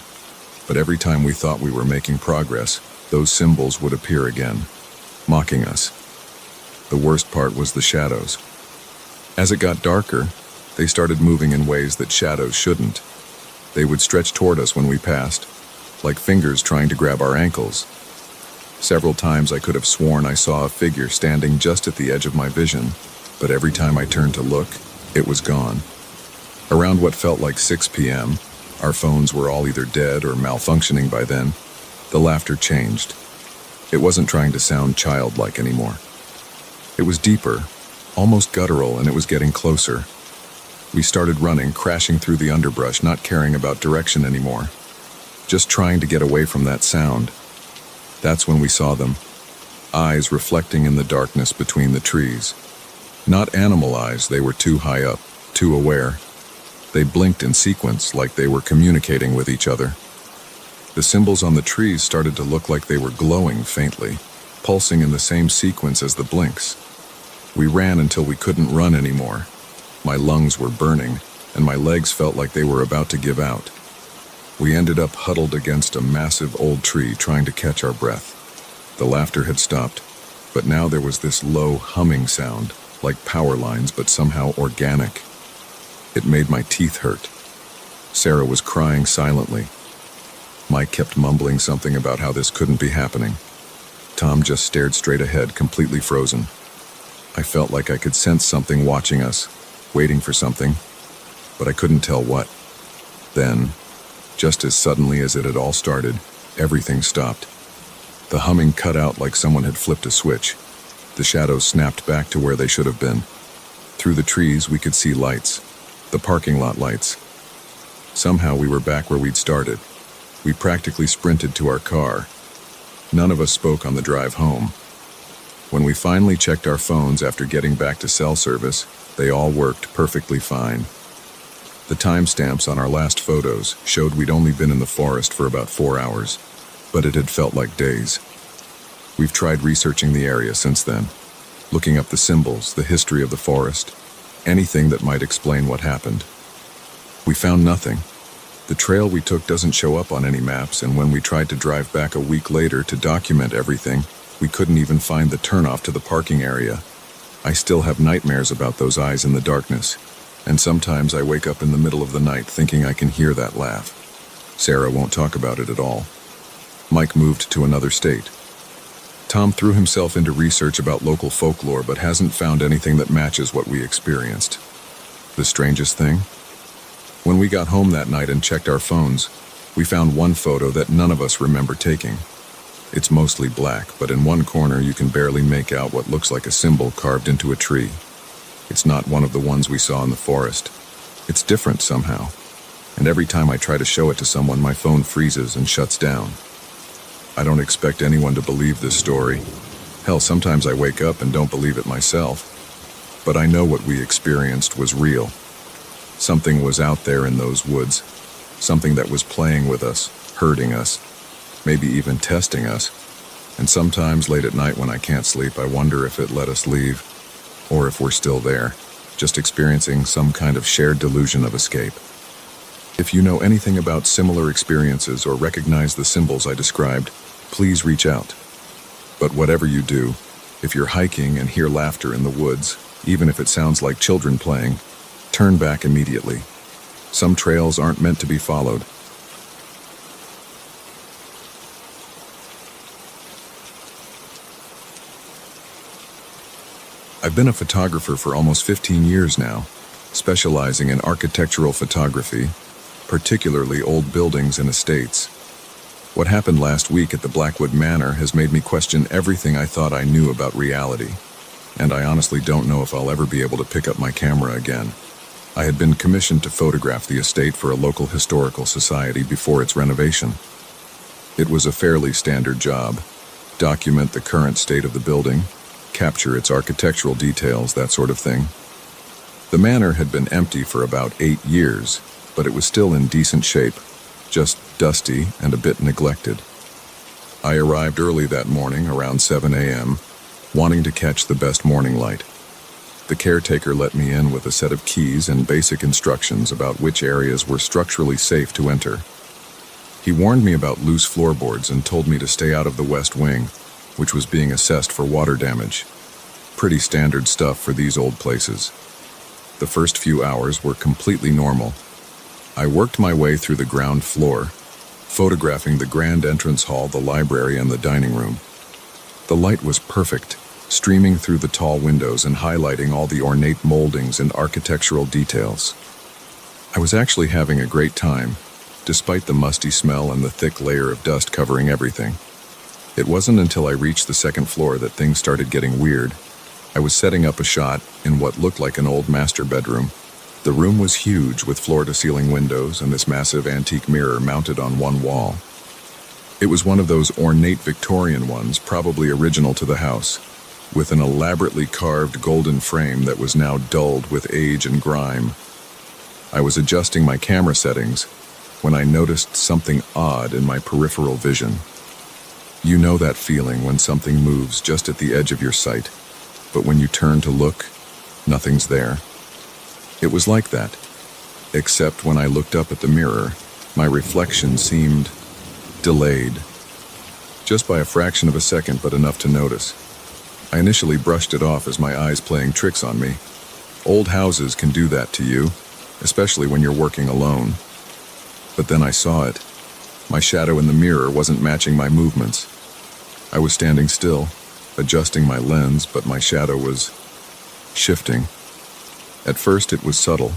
[SPEAKER 1] But every time we thought we were making progress, those symbols would appear again, mocking us. The worst part was the shadows. As it got darker, they started moving in ways that shadows shouldn't. They would stretch toward us when we passed, like fingers trying to grab our ankles. Several times I could have sworn I saw a figure standing just at the edge of my vision, but every time I turned to look, it was gone. Around what felt like 6 p.m., our phones were all either dead or malfunctioning by then. The laughter changed. It wasn't trying to sound childlike anymore. It was deeper, almost guttural, and it was getting closer. We started running, crashing through the underbrush, not caring about direction anymore, just trying to get away from that sound. That's when we saw them, eyes reflecting in the darkness between the trees. Not animal eyes, they were too high up, too aware. They blinked in sequence like they were communicating with each other. The symbols on the trees started to look like they were glowing faintly, pulsing in the same sequence as the blinks. We ran until we couldn't run anymore. My lungs were burning, and my legs felt like they were about to give out. We ended up huddled against a massive old tree trying to catch our breath. The laughter had stopped, but now there was this low humming sound, like power lines but somehow organic. It made my teeth hurt. Sarah was crying silently. Mike kept mumbling something about how this couldn't be happening. Tom just stared straight ahead, completely frozen. I felt like I could sense something watching us, waiting for something, but I couldn't tell what. Then, just as suddenly as it had all started, everything stopped. The humming cut out like someone had flipped a switch. The shadows snapped back to where they should have been. Through the trees, we could see lights. The parking lot lights. Somehow we were back where we'd started. We practically sprinted to our car. None of us spoke on the drive home. When we finally checked our phones after getting back to cell service, they all worked perfectly fine. The timestamps on our last photos showed we'd only been in the forest for about 4 hours, but it had felt like days. We've tried researching the area since then, looking up the symbols, the history of the forest, anything that might explain what happened. We found nothing. The trail we took doesn't show up on any maps, and when we tried to drive back a week later to document everything, we couldn't even find the turnoff to the parking area. I still have nightmares about those eyes in the darkness, and sometimes I wake up in the middle of the night thinking I can hear that laugh. Sarah won't talk about it at all. Mike moved to another state. Tom threw himself into research about local folklore but hasn't found anything that matches what we experienced. The strangest thing? When we got home that night and checked our phones, we found one photo that none of us remember taking. It's mostly black, but in one corner you can barely make out what looks like a symbol carved into a tree. It's not one of the ones we saw in the forest. It's different somehow, and every time I try to show it to someone, my phone freezes and shuts down. I don't expect anyone to believe this story. Hell, sometimes I wake up and don't believe it myself. But I know what we experienced was real. Something was out there in those woods. Something that was playing with us, hurting us, maybe even testing us. And sometimes late at night when I can't sleep, I wonder if it let us leave, or if we're still there, just experiencing some kind of shared delusion of escape. If you know anything about similar experiences or recognize the symbols I described, please reach out. But whatever you do, if you're hiking and hear laughter in the woods, even if it sounds like children playing, turn back immediately. Some trails aren't meant to be followed. I've been a photographer for almost 15 years now, specializing in architectural photography, particularly old buildings and estates. What happened last week at the Blackwood Manor has made me question everything I thought I knew about reality, and I honestly don't know if I'll ever be able to pick up my camera again. I had been commissioned to photograph the estate for a local historical society before its renovation. It was a fairly standard job: document the current state of the building, capture its architectural details, that sort of thing. The manor had been empty for about 8 years, but it was still in decent shape, just dusty and a bit neglected. I arrived early that morning, around 7 a.m., wanting to catch the best morning light. The caretaker let me in with a set of keys and basic instructions about which areas were structurally safe to enter. He warned me about loose floorboards and told me to stay out of the west wing, which was being assessed for water damage. Pretty standard stuff for these old places. The first few hours were completely normal. I worked my way through the ground floor, photographing the grand entrance hall, the library, and the dining room. The light was perfect, streaming through the tall windows and highlighting all the ornate moldings and architectural details. I was actually having a great time, despite the musty smell and the thick layer of dust covering everything. It wasn't until I reached the second floor that things started getting weird. I was setting up a shot in what looked like an old master bedroom. The room was huge, with floor-to-ceiling windows and this massive antique mirror mounted on one wall. It was one of those ornate Victorian ones, probably original to the house, with an elaborately carved golden frame that was now dulled with age and grime. I was adjusting my camera settings when I noticed something odd in my peripheral vision. You know that feeling when something moves just at the edge of your sight, but when you turn to look, nothing's there. It was like that, except when I looked up at the mirror, my reflection seemed delayed. Just by a fraction of a second, but enough to notice. I initially brushed it off as my eyes playing tricks on me. Old houses can do that to you, especially when you're working alone. But then I saw it. My shadow in the mirror wasn't matching my movements. I was standing still, adjusting my lens, but my shadow was shifting. At first it was subtle,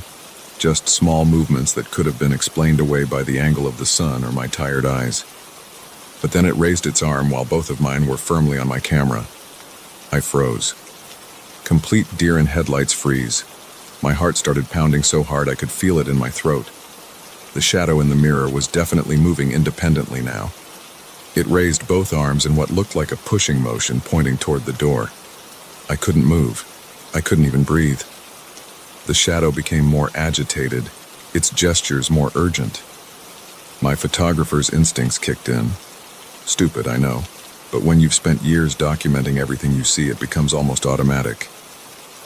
[SPEAKER 1] just small movements that could have been explained away by the angle of the sun or my tired eyes. But then it raised its arm while both of mine were firmly on my camera. I froze. Complete deer in headlights freeze. My heart started pounding so hard I could feel it in my throat. The shadow in the mirror was definitely moving independently now. It raised both arms in what looked like a pushing motion, pointing toward the door. I couldn't move. I couldn't even breathe. The shadow became more agitated, its gestures more urgent. My photographer's instincts kicked in. Stupid, I know, but when you've spent years documenting everything you see, it becomes almost automatic.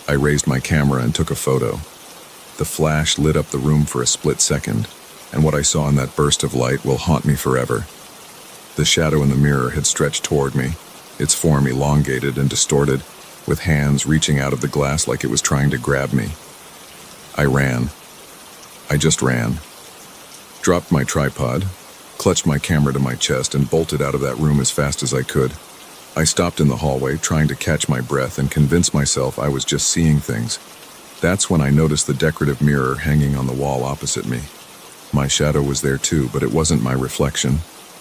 [SPEAKER 1] I raised my camera and took a photo. The flash lit up the room for a split second, and what I saw in that burst of light will haunt me forever. The shadow in the mirror had stretched toward me, its form elongated and distorted, with hands reaching out of the glass like it was trying to grab me. I ran. I just ran. Dropped my tripod, clutched my camera to my chest, and bolted out of that room as fast as I could. I stopped in the hallway, trying to catch my breath and convince myself I was just seeing things. That's when I noticed the decorative mirror hanging on the wall opposite me. My shadow was there too, but it wasn't my reflection.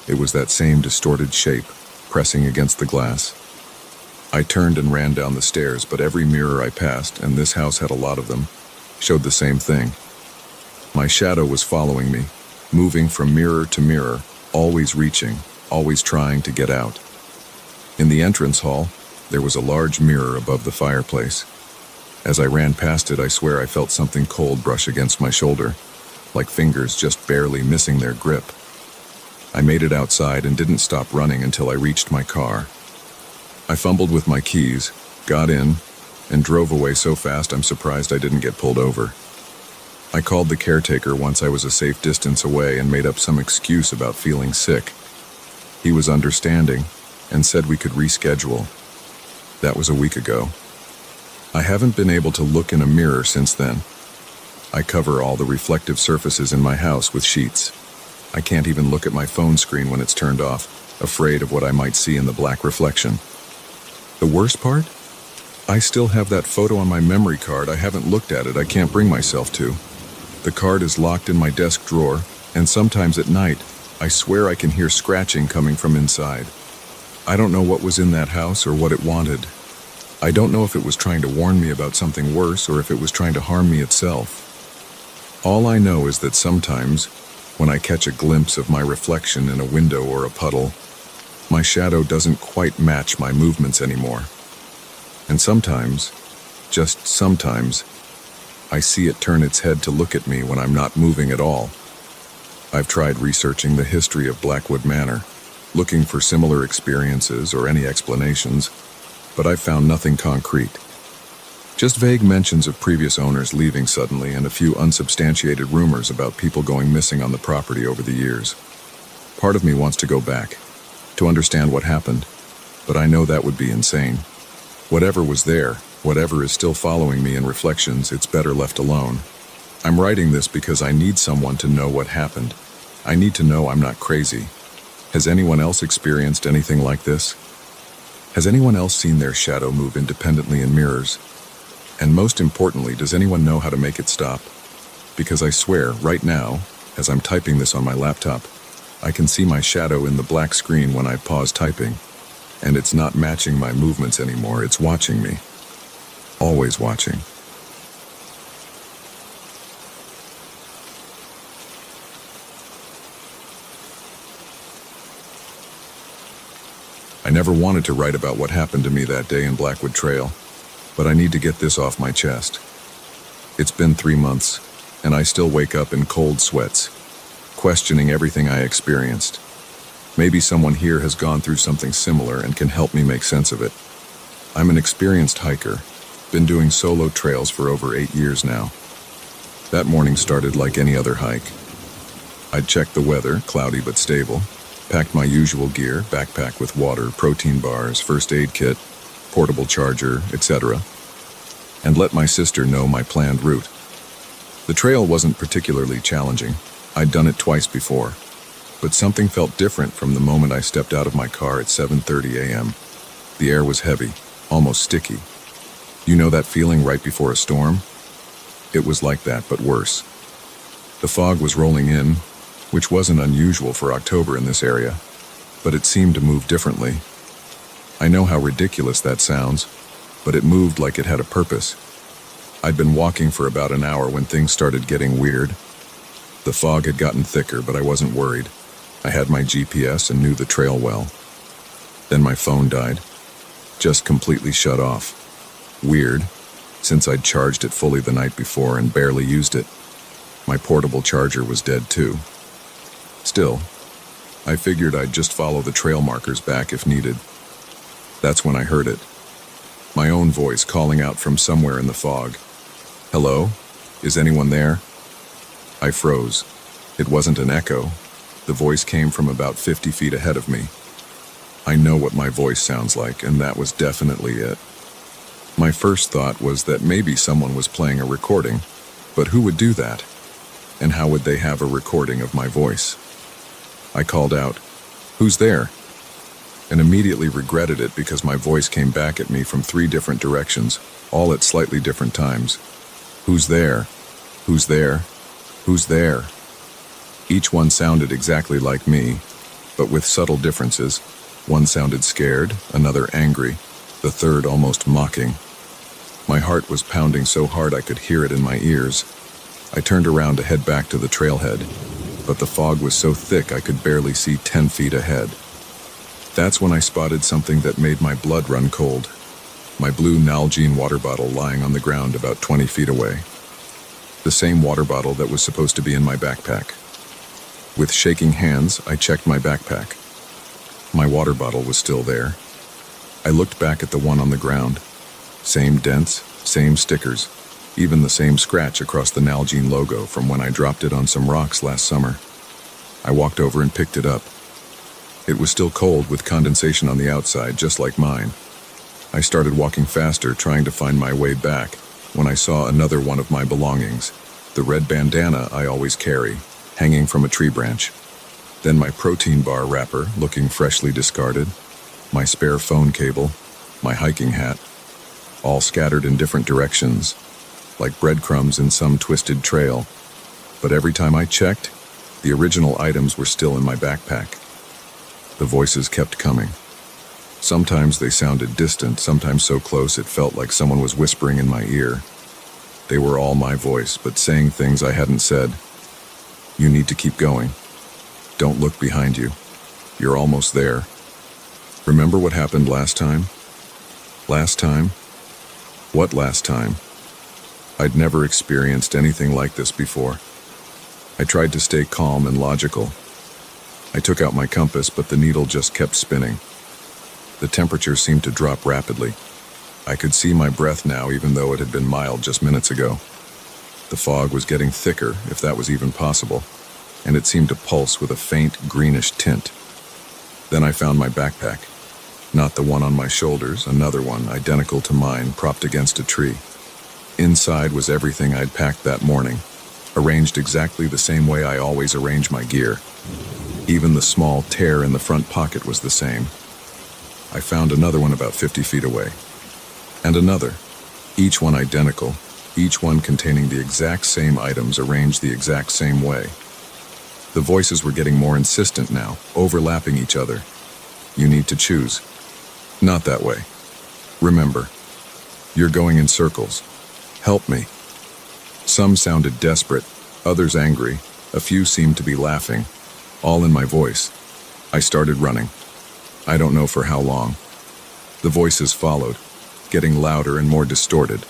[SPEAKER 1] It was that same distorted shape, pressing against the glass. I turned and ran down the stairs, but every mirror I passed, and this house had a lot of them, showed the same thing. My shadow was following me, moving from mirror to mirror, always reaching, always trying to get out. In the entrance hall, there was a large mirror above the fireplace. As I ran past it, I swear I felt something cold brush against my shoulder, like fingers just barely missing their grip. I made it outside and didn't stop running until I reached my car. I fumbled with my keys, got in, and drove away so fast I'm surprised I didn't get pulled over. I called the caretaker once I was a safe distance away and made up some excuse about feeling sick. He was understanding and said we could reschedule. That was a week ago. I haven't been able to look in a mirror since then. I cover all the reflective surfaces in my house with sheets. I can't even look at my phone screen when it's turned off, afraid of what I might see in the black reflection. The worst part? I still have that photo on my memory card. I haven't looked at it. I can't bring myself to. The card is locked in my desk drawer, and sometimes at night, I swear I can hear scratching coming from inside. I don't know what was in that house or what it wanted. I don't know if it was trying to warn me about something worse or if it was trying to harm me itself. All I know is that sometimes, when I catch a glimpse of my reflection in a window or a puddle, my shadow doesn't quite match my movements anymore. And sometimes, just sometimes, I see it turn its head to look at me when I'm not moving at all. I've tried researching the history of Blackwood Manor, looking for similar experiences or any explanations, but I've found nothing concrete. Just vague mentions of previous owners leaving suddenly and a few unsubstantiated rumors about people going missing on the property over the years. Part of me wants to go back, to understand what happened, but I know that would be insane. Whatever was there, whatever is still following me in reflections, it's better left alone. I'm writing this because I need someone to know what happened. I need to know I'm not crazy. Has anyone else experienced anything like this? Has anyone else seen their shadow move independently in mirrors? And most importantly, does anyone know how to make it stop? Because I swear, right now, as I'm typing this on my laptop, I can see my shadow in the black screen when I pause typing. And it's not matching my movements anymore, it's watching me. Always watching. I never wanted to write about what happened to me that day in Blackwood Trail, but I need to get this off my chest. It's been 3 months, and I still wake up in cold sweats, questioning everything I experienced. Maybe someone here has gone through something similar and can help me make sense of it. I'm an experienced hiker, been doing solo trails for over 8 years now. That morning started like any other hike. I'd checked the weather, cloudy but stable, packed my usual gear, backpack with water, protein bars, first aid kit, portable charger, etc., and let my sister know my planned route. The trail wasn't particularly challenging. I'd done it twice before, but something felt different from the moment I stepped out of my car at 7:30 a.m. The air was heavy, almost sticky. You know that feeling right before a storm? It was like that, but worse. The fog was rolling in, which wasn't unusual for October in this area, but it seemed to move differently. I know how ridiculous that sounds, but it moved like it had a purpose. I'd been walking for about an hour when things started getting weird. The fog had gotten thicker, but I wasn't worried. I had my GPS and knew the trail well. Then my phone died. Just completely shut off. Weird, since I'd charged it fully the night before and barely used it. My portable charger was dead too. Still, I figured I'd just follow the trail markers back if needed. That's when I heard it. My own voice calling out from somewhere in the fog. Hello? Is anyone there? I froze. It wasn't an echo. The voice came from about 50 feet ahead of me. I know what my voice sounds like, and that was definitely it. My first thought was that maybe someone was playing a recording, but who would do that? And how would they have a recording of my voice? I called out, "Who's there?" and immediately regretted it because my voice came back at me from 3 different directions, all at slightly different times. Who's there? Who's there? Who's there? Each one sounded exactly like me, but with subtle differences. One sounded scared, another angry, the third almost mocking. My heart was pounding so hard I could hear it in my ears. I turned around to head back to the trailhead, but the fog was so thick I could barely see 10 feet ahead. That's when I spotted something that made my blood run cold. My blue Nalgene water bottle lying on the ground about 20 feet away. The same water bottle that was supposed to be in my backpack. With shaking hands, I checked my backpack. My water bottle was still there. I looked back at the one on the ground. Same dents, same stickers. even the same scratch across the Nalgene logo from when I dropped it on some rocks last summer. I walked over and picked it up. It was still cold with condensation on the outside, just like mine. I started walking faster, trying to find my way back, when I saw another one of my belongings, the red bandana I always carry, hanging from a tree branch. Then my protein bar wrapper, looking freshly discarded, my spare phone cable, my hiking hat, all scattered in different directions, like breadcrumbs in some twisted trail. But every time I checked, the original items were still in my backpack. The voices kept coming. Sometimes they sounded distant, sometimes so close it felt like someone was whispering in my ear. They were all my voice, but saying things I hadn't said. You need to keep going. Don't look behind you. You're almost there. Remember what happened last time? Last time? What last time? I'd never experienced anything like this before. I tried to stay calm and logical. I took out my compass, but the needle just kept spinning. The temperature seemed to drop rapidly. I could see my breath now, even though it had been mild just minutes ago. The fog was getting thicker, if that was even possible, and it seemed to pulse with a faint greenish tint. Then I found my backpack. Not the one on my shoulders, another one, identical to mine, propped against a tree. Inside was everything I'd packed that morning, arranged exactly the same way I always arrange my gear. Even the small tear in the front pocket was the same. I found another one about 50 feet away. And another, each one identical, each one containing the exact same items arranged the exact same way. The voices were getting more insistent now, overlapping each other. You need to choose. Not that way. Remember, you're going in circles. Help me. Some sounded desperate, others angry, a few seemed to be laughing, all in my voice. I started running. I don't know for how long. The voices followed, getting louder and more distorted.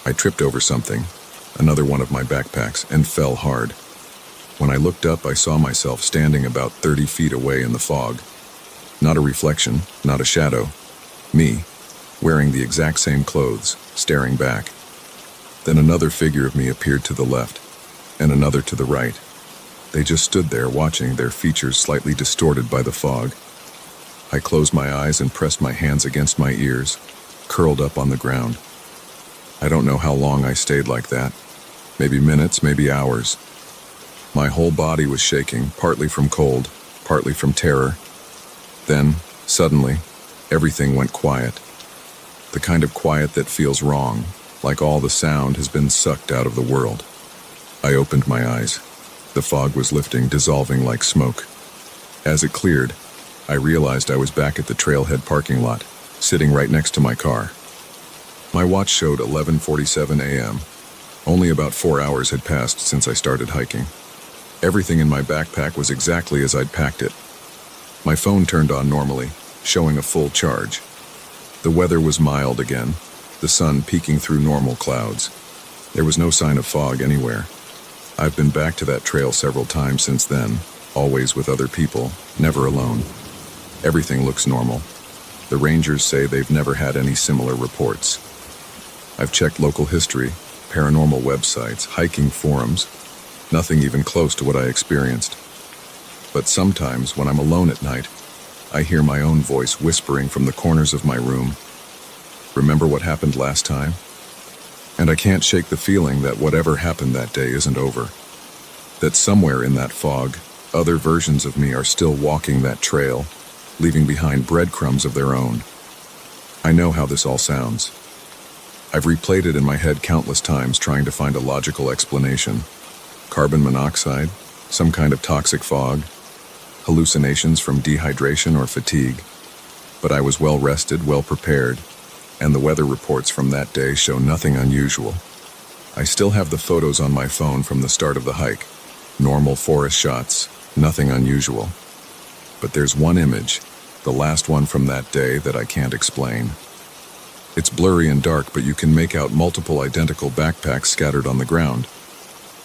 [SPEAKER 1] I tripped over something, another one of my backpacks, and fell hard. When I looked up, I saw myself standing about 30 feet away in the fog. Not a reflection, not a shadow. Me, wearing the exact same clothes, staring back. Then another figure of me appeared to the left, and another to the right. They just stood there watching, their features slightly distorted by the fog. I closed my eyes and pressed my hands against my ears, curled up on the ground. I don't know how long I stayed like that. Maybe minutes, maybe hours. My whole body was shaking, partly from cold, partly from terror. Then, suddenly, everything went quiet. The kind of quiet that feels wrong, like all the sound has been sucked out of the world. I opened my eyes. The fog was lifting, dissolving like smoke. As it cleared, I realized I was back at the trailhead parking lot, sitting right next to my car. My watch showed 11:47 a.m. Only about 4 hours had passed since I started hiking. Everything in my backpack was exactly as I'd packed it. My phone turned on normally, showing a full charge. The weather was mild again, the sun peeking through normal clouds. There was no sign of fog anywhere. I've been back to that trail several times since then, always with other people, never alone. Everything looks normal. The rangers say they've never had any similar reports. I've checked local history, paranormal websites, hiking forums. Nothing even close to what I experienced. But sometimes, when I'm alone at night, I hear my own voice whispering from the corners of my room. Remember what happened last time? And I can't shake the feeling that whatever happened that day isn't over. That somewhere in that fog, other versions of me are still walking that trail, leaving behind breadcrumbs of their own. I know how this all sounds. I've replayed it in my head countless times, trying to find a logical explanation. Carbon monoxide, some kind of toxic fog, hallucinations from dehydration or fatigue. But I was well rested, well prepared, and the weather reports from that day show nothing unusual. I still have the photos on my phone from the start of the hike. Normal forest shots, nothing unusual. But there's one image, the last one from that day, that I can't explain. It's blurry and dark, but you can make out multiple identical backpacks scattered on the ground.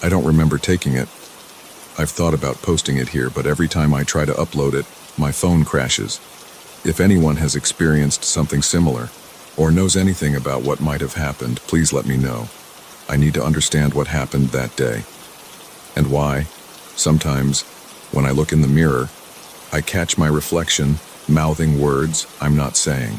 [SPEAKER 1] I don't remember taking it. I've thought about posting it here, but every time I try to upload it, my phone crashes. If anyone has experienced something similar, or knows anything about what might have happened, please let me know. I need to understand what happened that day. And why, sometimes, when I look in the mirror, I catch my reflection mouthing words I'm not saying.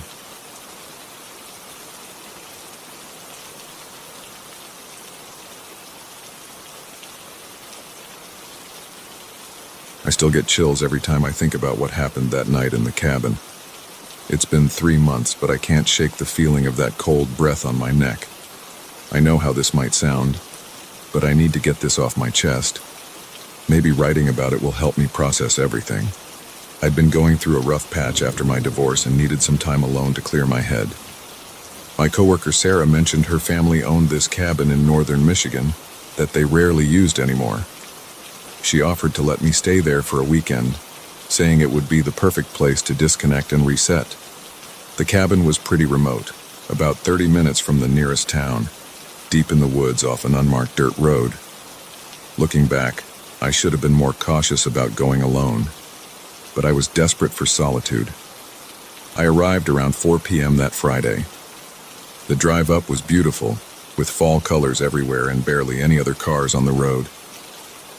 [SPEAKER 1] I still get chills every time I think about what happened that night in the cabin. It's been 3 months, but I can't shake the feeling of that cold breath on my neck. I know how this might sound, but I need to get this off my chest. Maybe writing about it will help me process everything. I'd been going through a rough patch after my divorce and needed some time alone to clear my head. My coworker Sarah mentioned her family owned this cabin in northern Michigan that they rarely used anymore. She offered to let me stay there for a weekend, saying it would be the perfect place to disconnect and reset. The cabin was pretty remote, about 30 minutes from the nearest town, deep in the woods off an unmarked dirt road. Looking back, I should have been more cautious about going alone, but I was desperate for solitude. I arrived around 4 p.m. that Friday. The drive up was beautiful, with fall colors everywhere and barely any other cars on the road.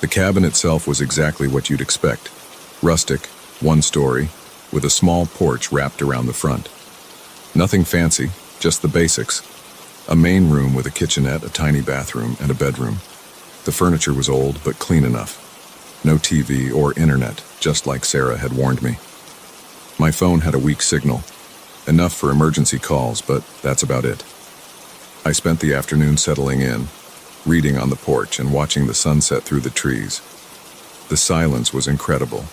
[SPEAKER 1] The cabin itself was exactly what you'd expect. Rustic, 1 story, with a small porch wrapped around the front. Nothing fancy, just the basics. A main room with a kitchenette, a tiny bathroom, and a bedroom. The furniture was old, but clean enough. No TV or internet, just like Sarah had warned me. My phone had a weak signal. Enough for emergency calls, but that's about it. I spent the afternoon settling in, reading on the porch and watching the sunset through the trees. The silence was incredible.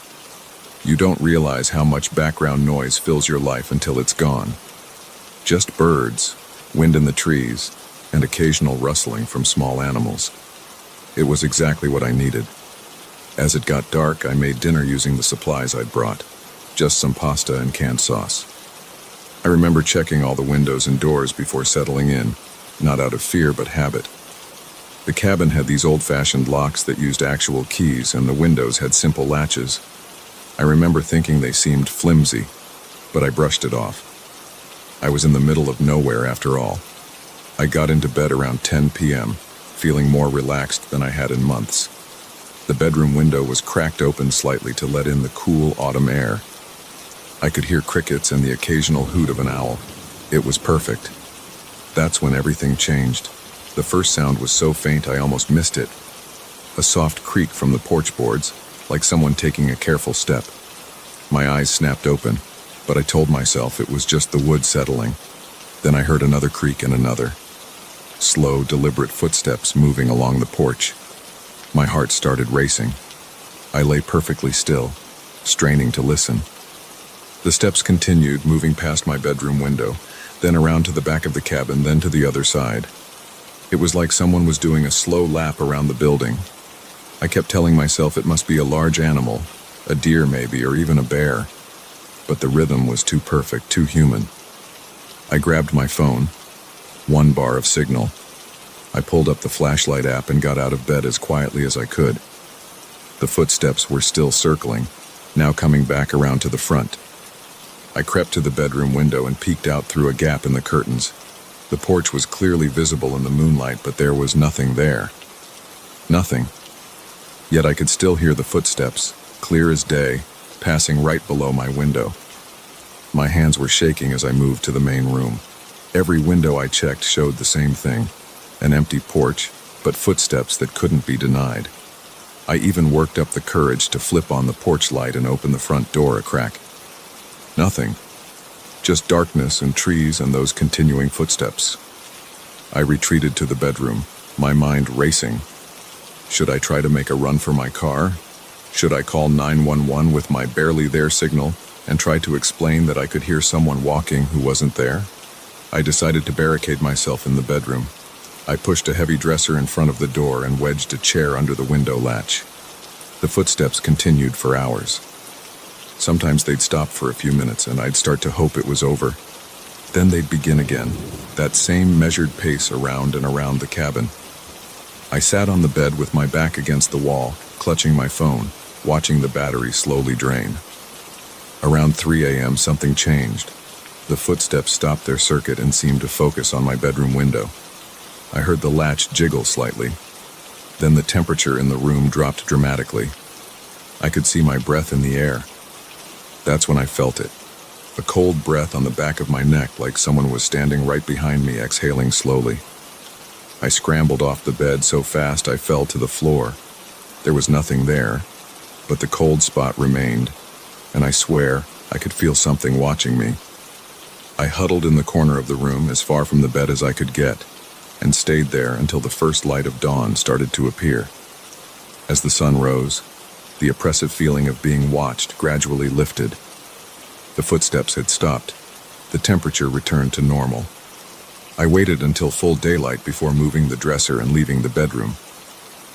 [SPEAKER 1] You don't realize how much background noise fills your life until it's gone. Just birds, wind in the trees, and occasional rustling from small animals. It was exactly what I needed. As it got dark, I made dinner using the supplies I'd brought, just some pasta and canned sauce. I remember checking all the windows and doors before settling in, not out of fear but habit. The cabin had these old-fashioned locks that used actual keys, and the windows had simple latches. I remember thinking they seemed flimsy, but I brushed it off. I was in the middle of nowhere after all. I got into bed around 10 p.m., feeling more relaxed than I had in months. The bedroom window was cracked open slightly to let in the cool autumn air. I could hear crickets and the occasional hoot of an owl. It was perfect. That's when everything changed. The first sound was so faint I almost missed it. A soft creak from the porch boards, like someone taking a careful step. My eyes snapped open, but I told myself it was just the wood settling. Then I heard another creak and another. Slow, deliberate footsteps moving along the porch. My heart started racing. I lay perfectly still, straining to listen. The steps continued, moving past my bedroom window, then around to the back of the cabin, then to the other side. It was like someone was doing a slow lap around the building. I kept telling myself it must be a large animal, a deer maybe, or even a bear. But the rhythm was too perfect, too human. I grabbed my phone. 1 bar of signal. I pulled up the flashlight app and got out of bed as quietly as I could. The footsteps were still circling, now coming back around to the front. I crept to the bedroom window and peeked out through a gap in the curtains. The porch was clearly visible in the moonlight, but there was nothing there. Nothing. Yet I could still hear the footsteps, clear as day, passing right below my window. My hands were shaking as I moved to the main room. Every window I checked showed the same thing. An empty porch, but footsteps that couldn't be denied. I even worked up the courage to flip on the porch light and open the front door a crack. Nothing. Just darkness and trees and those continuing footsteps. I retreated to the bedroom, my mind racing. Should I try to make a run for my car? Should I call 911 with my barely there signal and try to explain that I could hear someone walking who wasn't there? I decided to barricade myself in the bedroom. I pushed a heavy dresser in front of the door and wedged a chair under the window latch. The footsteps continued for hours. Sometimes they'd stop for a few minutes and I'd start to hope it was over. Then they'd begin again, that same measured pace around and around the cabin. I sat on the bed with my back against the wall, clutching my phone, watching the battery slowly drain. Around 3 a.m. something changed. The footsteps stopped their circuit and seemed to focus on my bedroom window. I heard the latch jiggle slightly. Then the temperature in the room dropped dramatically. I could see my breath in the air. That's when I felt it. A cold breath on the back of my neck, like someone was standing right behind me, exhaling slowly. I scrambled off the bed so fast I fell to the floor. There was nothing there, but the cold spot remained, and I swear I could feel something watching me. I huddled in the corner of the room as far from the bed as I could get, and stayed there until the first light of dawn started to appear. As the sun rose, the oppressive feeling of being watched gradually lifted. The footsteps had stopped. The temperature returned to normal. I waited until full daylight before moving the dresser and leaving the bedroom.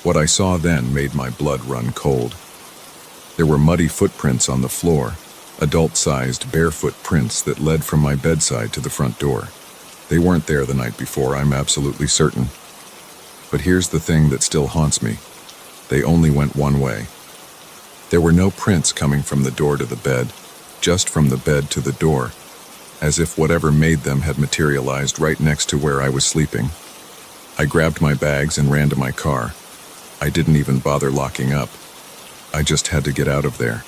[SPEAKER 1] What I saw then made my blood run cold. There were muddy footprints on the floor, adult-sized barefoot prints that led from my bedside to the front door. They weren't there the night before, I'm absolutely certain. But here's the thing that still haunts me. They only went one way. There were no prints coming from the door to the bed, just from the bed to the door, as if whatever made them had materialized right next to where I was sleeping. I grabbed my bags and ran to my car. I didn't even bother locking up. I just had to get out of there.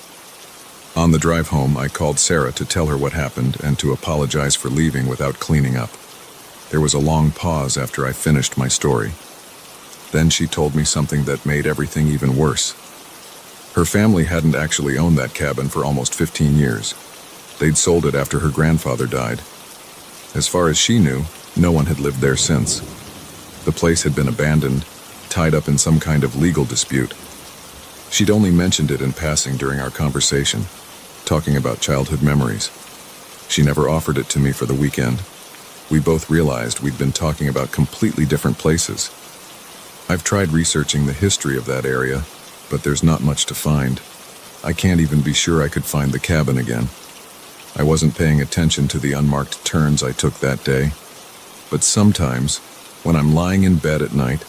[SPEAKER 1] On the drive home, I called Sarah to tell her what happened and to apologize for leaving without cleaning up. There was a long pause after I finished my story. Then she told me something that made everything even worse. Her family hadn't actually owned that cabin for almost 15 years. They'd sold it after her grandfather died. As far as she knew, no one had lived there since. The place had been abandoned, tied up in some kind of legal dispute. She'd only mentioned it in passing during our conversation, talking about childhood memories. She never offered it to me for the weekend. We both realized we'd been talking about completely different places. I've tried researching the history of that area, but there's not much to find. I can't even be sure I could find the cabin again. I wasn't paying attention to the unmarked turns I took that day, but sometimes, when I'm lying in bed at night,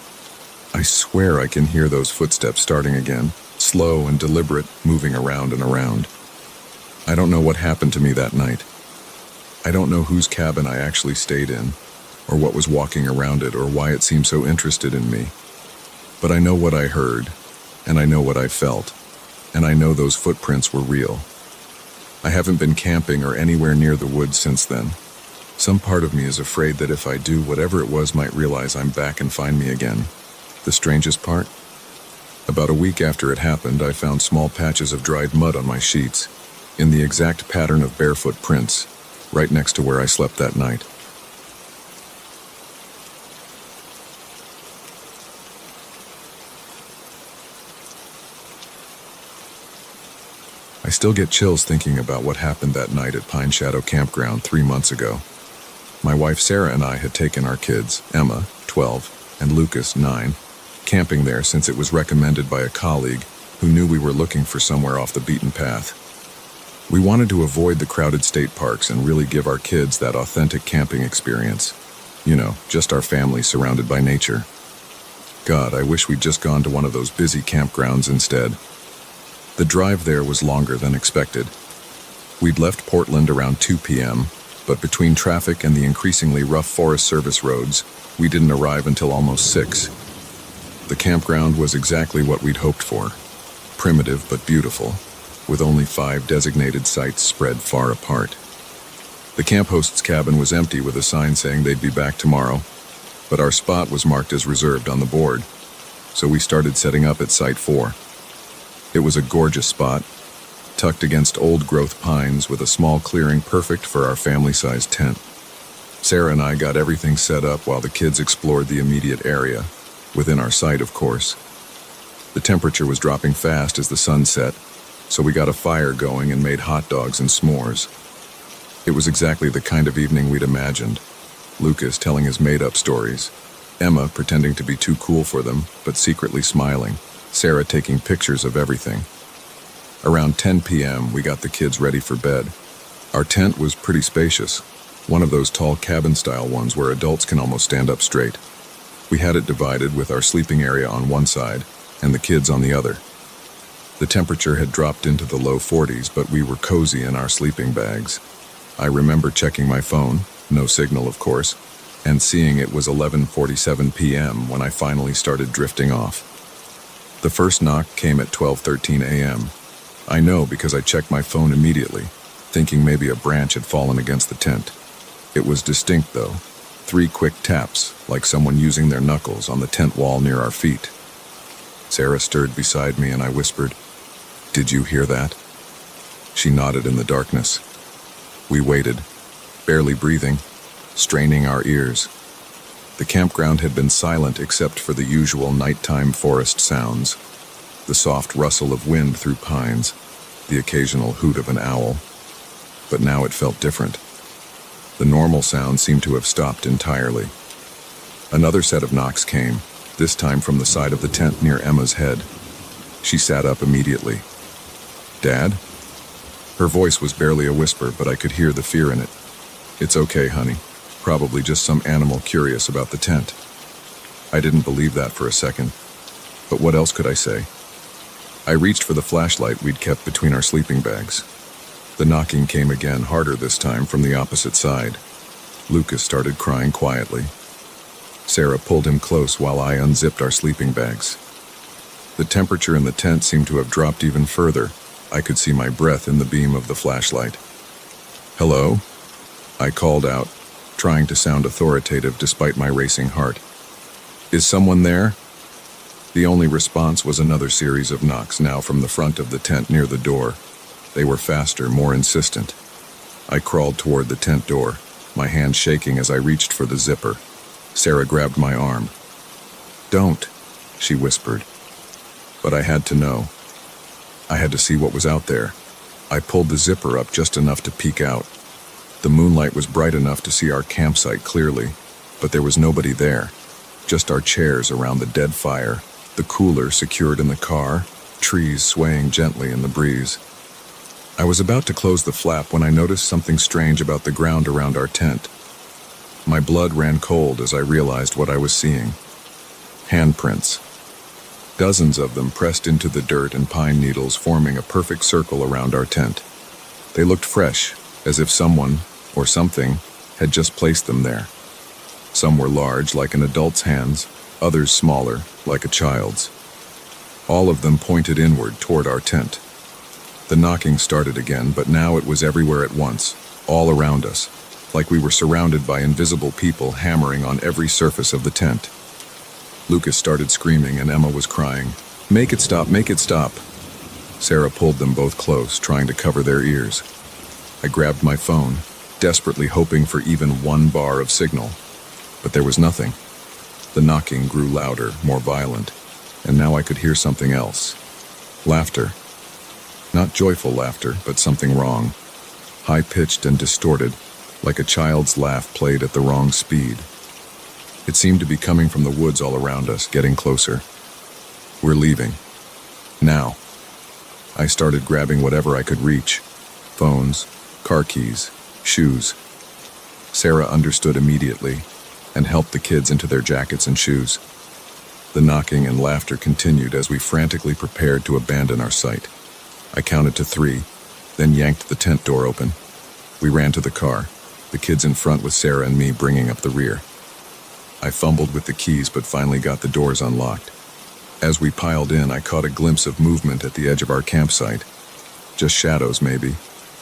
[SPEAKER 1] I swear I can hear those footsteps starting again, slow and deliberate, moving around and around. I don't know what happened to me that night. I don't know whose cabin I actually stayed in, or what was walking around it, or why it seemed so interested in me. But I know what I heard, and I know what I felt, and I know those footprints were real. I haven't been camping or anywhere near the woods since then. Some part of me is afraid that if I do, whatever it was might realize I'm back and find me again. The strangest part? About a week after it happened, I found small patches of dried mud on my sheets, in the exact pattern of barefoot prints, right next to where I slept that night. I still get chills thinking about what happened that night at Pine Shadow Campground 3 months ago. My wife Sarah and I had taken our kids, Emma, 12, and Lucas, 9, camping there since it was recommended by a colleague who knew we were looking for somewhere off the beaten path. We wanted to avoid the crowded state parks and really give our kids that authentic camping experience. You know, just our family surrounded by nature. God, I wish we'd just gone to one of those busy campgrounds instead. The drive there was longer than expected. We'd left Portland around 2 p.m., but between traffic and the increasingly rough Forest Service roads, we didn't arrive until almost 6. The campground was exactly what we'd hoped for. Primitive but beautiful, with only 5 designated sites spread far apart. The camp host's cabin was empty with a sign saying they'd be back tomorrow, but our spot was marked as reserved on the board, so we started setting up at Site 4. It was a gorgeous spot, tucked against old-growth pines with a small clearing perfect for our family-sized tent. Sarah and I got everything set up while the kids explored the immediate area, within our sight, of course. The temperature was dropping fast as the sun set, so we got a fire going and made hot dogs and s'mores. It was exactly the kind of evening we'd imagined. Lucas telling his made-up stories, Emma pretending to be too cool for them, but secretly smiling, Sarah taking pictures of everything. Around 10 p.m., we got the kids ready for bed. Our tent was pretty spacious, one of those tall cabin-style ones where adults can almost stand up straight. We had it divided with our sleeping area on one side and the kids on the other. The temperature had dropped into the low 40s, but we were cozy in our sleeping bags. I remember checking my phone, no signal of course, and seeing it was 11:47 p.m. when I finally started drifting off. The first knock came at 12:13 a.m. I know because I checked my phone immediately, thinking maybe a branch had fallen against the tent. It was distinct though, 3 quick taps, like someone using their knuckles on the tent wall near our feet. Sarah stirred beside me and I whispered, "Did you hear that?" She nodded in the darkness. We waited, barely breathing, straining our ears. The campground had been silent except for the usual nighttime forest sounds, the soft rustle of wind through pines, the occasional hoot of an owl. But now it felt different. The normal sound seemed to have stopped entirely. Another set of knocks came, this time from the side of the tent near Emma's head. She sat up immediately. "Dad?" Her voice was barely a whisper, but I could hear the fear in it. "It's okay, honey. Probably just some animal curious about the tent." I didn't believe that for a second. But what else could I say? I reached for the flashlight we'd kept between our sleeping bags. The knocking came again, harder this time from the opposite side. Lucas started crying quietly. Sarah pulled him close while I unzipped our sleeping bags. The temperature in the tent seemed to have dropped even further. I could see my breath in the beam of the flashlight. "Hello?" I called out, trying to sound authoritative despite my racing heart. "Is someone there?" The only response was another series of knocks, now from the front of the tent near the door. They were faster, more insistent. I crawled toward the tent door, my hand shaking as I reached for the zipper. Sarah grabbed my arm. "Don't," she whispered. But I had to know. I had to see what was out there. I pulled the zipper up just enough to peek out. The moonlight was bright enough to see our campsite clearly, but there was nobody there. Just our chairs around the dead fire, the cooler secured in the car, trees swaying gently in the breeze. I was about to close the flap when I noticed something strange about the ground around our tent. My blood ran cold as I realized what I was seeing. Handprints. Dozens of them pressed into the dirt and pine needles, forming a perfect circle around our tent. They looked fresh, as if someone, or something, had just placed them there. Some were large, like an adult's hands, others smaller, like a child's. All of them pointed inward toward our tent. The knocking started again, but now it was everywhere at once, all around us, like we were surrounded by invisible people hammering on every surface of the tent. Lucas started screaming and Emma was crying, "Make it stop, make it stop." Sarah pulled them both close, trying to cover their ears. I grabbed my phone, desperately hoping for even one bar of signal. But there was nothing. The knocking grew louder, more violent, and now I could hear something else. Laughter. Not joyful laughter, but something wrong. High-pitched and distorted, like a child's laugh played at the wrong speed. It seemed to be coming from the woods all around us, getting closer. "We're leaving. Now." I started grabbing whatever I could reach. Phones, car keys, shoes. Sarah understood immediately and helped the kids into their jackets and shoes. The knocking and laughter continued as we frantically prepared to abandon our site. I counted to 3, then yanked the tent door open. We ran to the car, the kids in front with Sarah and me bringing up the rear. I fumbled with the keys but finally got the doors unlocked. As we piled in, I caught a glimpse of movement at the edge of our campsite. Just shadows maybe,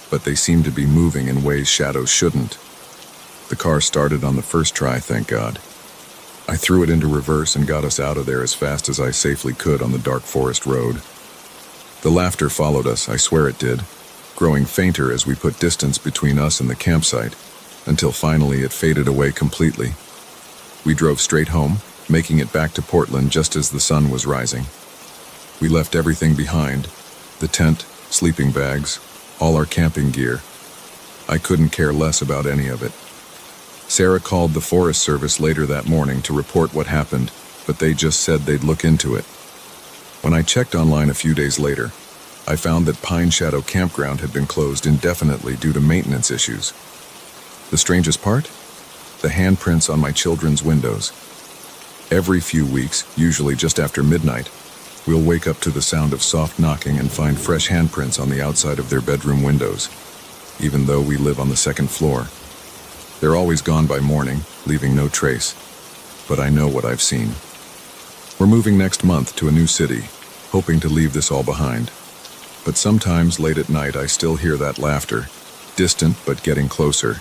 [SPEAKER 1] but they seemed to be moving in ways shadows shouldn't. The car started on the first try, thank God. I threw it into reverse and got us out of there as fast as I safely could on the dark forest road. The laughter followed us, I swear it did, growing fainter as we put distance between us and the campsite, until finally it faded away completely. We drove straight home, making it back to Portland just as the sun was rising. We left everything behind, the tent, sleeping bags, all our camping gear. I couldn't care less about any of it. Sarah called the Forest Service later that morning to report what happened, but they just said they'd look into it. When I checked online a few days later, I found that Pine Shadow Campground had been closed indefinitely due to maintenance issues. The strangest part? The handprints on my children's windows. Every few weeks, usually just after midnight, we'll wake up to the sound of soft knocking and find fresh handprints on the outside of their bedroom windows, even though we live on the second floor. They're always gone by morning, leaving no trace. But I know what I've seen. We're moving next month to a new city, hoping to leave this all behind. But sometimes late at night I still hear that laughter, distant but getting closer,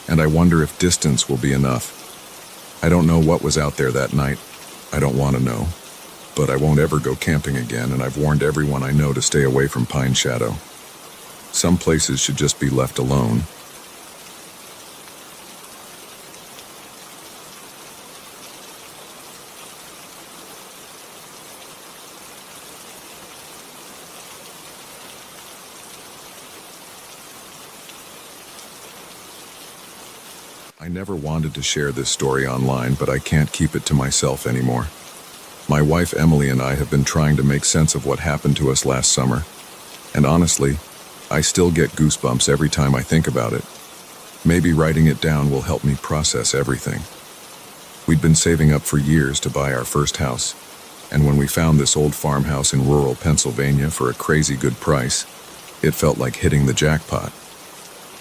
[SPEAKER 1] and I wonder if distance will be enough. I don't know what was out there that night. I don't want to know. But I won't ever go camping again, and I've warned everyone I know to stay away from Pine Shadow. Some places should just be left alone. I never wanted to share this story online, but I can't keep it to myself anymore. My wife Emily and I have been trying to make sense of what happened to us last summer, and honestly, I still get goosebumps every time I think about it. Maybe writing it down will help me process everything. We'd been saving up for years to buy our first house, and when we found this old farmhouse in rural Pennsylvania for a crazy good price, it felt like hitting the jackpot.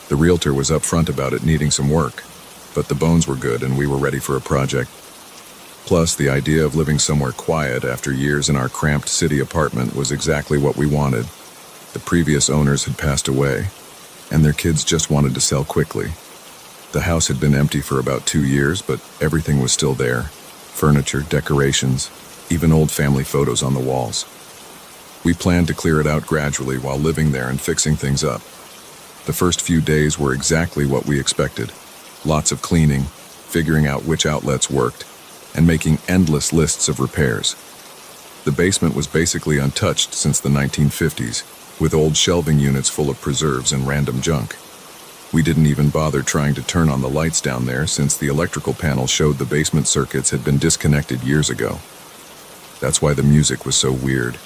[SPEAKER 1] The realtor was upfront about it needing some work, but the bones were good and we were ready for a project. Plus, the idea of living somewhere quiet after years in our cramped city apartment was exactly what we wanted. The previous owners had passed away, and their kids just wanted to sell quickly. The house had been empty for about 2 years, but everything was still there. Furniture, decorations, even old family photos on the walls. We planned to clear it out gradually while living there and fixing things up. The first few days were exactly what we expected. Lots of cleaning, figuring out which outlets worked, and making endless lists of repairs. The basement was basically untouched since the 1950s, with old shelving units full of preserves and random junk. We didn't even bother trying to turn on the lights down there since the electrical panel showed the basement circuits had been disconnected years ago. That's why the music was so weird.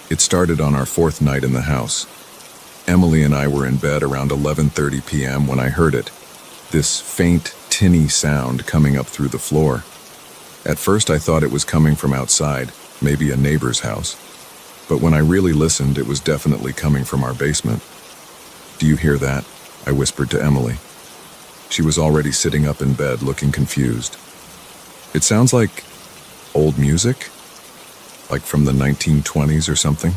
[SPEAKER 1] It started on our 4th night in the house. Emily and I were in bed around 11:30 p.m. when I heard it. This faint, tinny sound coming up through the floor. At first I thought it was coming from outside, maybe a neighbor's house. But when I really listened, it was definitely coming from our basement. "Do you hear that?" I whispered to Emily. She was already sitting up in bed, looking confused. "It sounds like old music? Like from the 1920s or something?"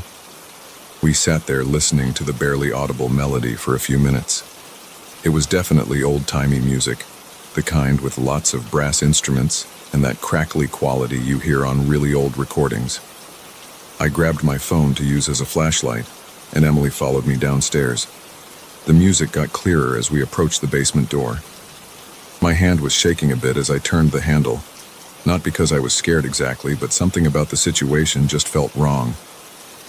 [SPEAKER 1] We sat there listening to the barely audible melody for a few minutes. It was definitely old-timey music, the kind with lots of brass instruments and that crackly quality you hear on really old recordings. I grabbed my phone to use as a flashlight, and Emily followed me downstairs. The music got clearer as we approached the basement door. My hand was shaking a bit as I turned the handle, not because I was scared exactly, but something about the situation just felt wrong.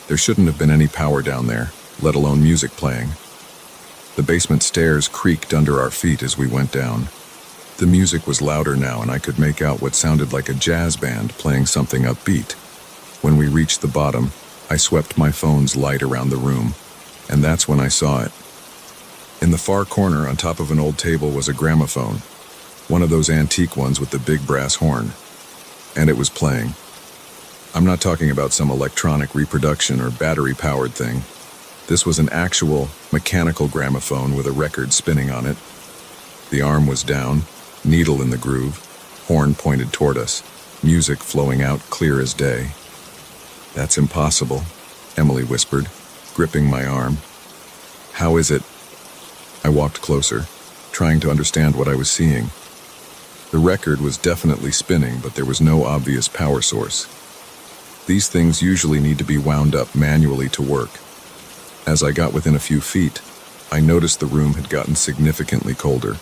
[SPEAKER 1] There shouldn't have been any power down there, let alone music playing. The basement stairs creaked under our feet as we went down. The music was louder now, and I could make out what sounded like a jazz band playing something upbeat. When we reached the bottom, I swept my phone's light around the room, and that's when I saw it. In the far corner on top of an old table was a gramophone, one of those antique ones with the big brass horn, and it was playing. I'm not talking about some electronic reproduction or battery-powered thing. This was an actual, mechanical gramophone with a record spinning on it. The arm was down, needle in the groove, horn pointed toward us, music flowing out clear as day. "That's impossible," Emily whispered, gripping my arm. "How is it?" I walked closer, trying to understand what I was seeing. The record was definitely spinning, but there was no obvious power source. These things usually need to be wound up manually to work. As I got within a few feet, I noticed the room had gotten significantly colder.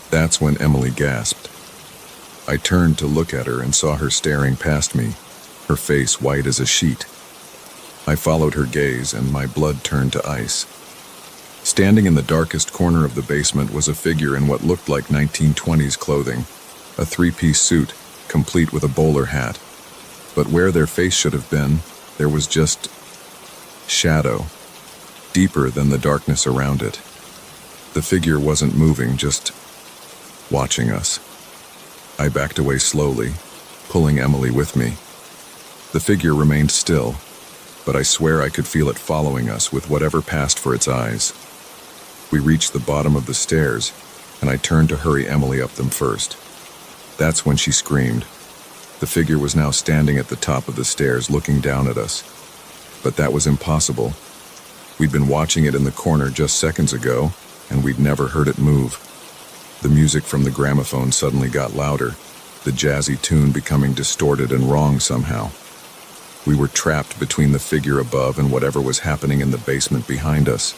[SPEAKER 1] That's when Emily gasped. I turned to look at her and saw her staring past me, her face white as a sheet. I followed her gaze and my blood turned to ice. Standing in the darkest corner of the basement was a figure in what looked like 1920s clothing, a 3-piece suit, complete with a bowler hat. But where their face should have been, there was just shadow, deeper than the darkness around it. The figure wasn't moving, just watching us. I backed away slowly, pulling Emily with me. The figure remained still, but I swear I could feel it following us with whatever passed for its eyes. We reached the bottom of the stairs, and I turned to hurry Emily up them first. That's when she screamed. The figure was now standing at the top of the stairs looking down at us. But that was impossible. We'd been watching it in the corner just seconds ago, and we'd never heard it move. The music from the gramophone suddenly got louder, the jazzy tune becoming distorted and wrong somehow. We were trapped between the figure above and whatever was happening in the basement behind us.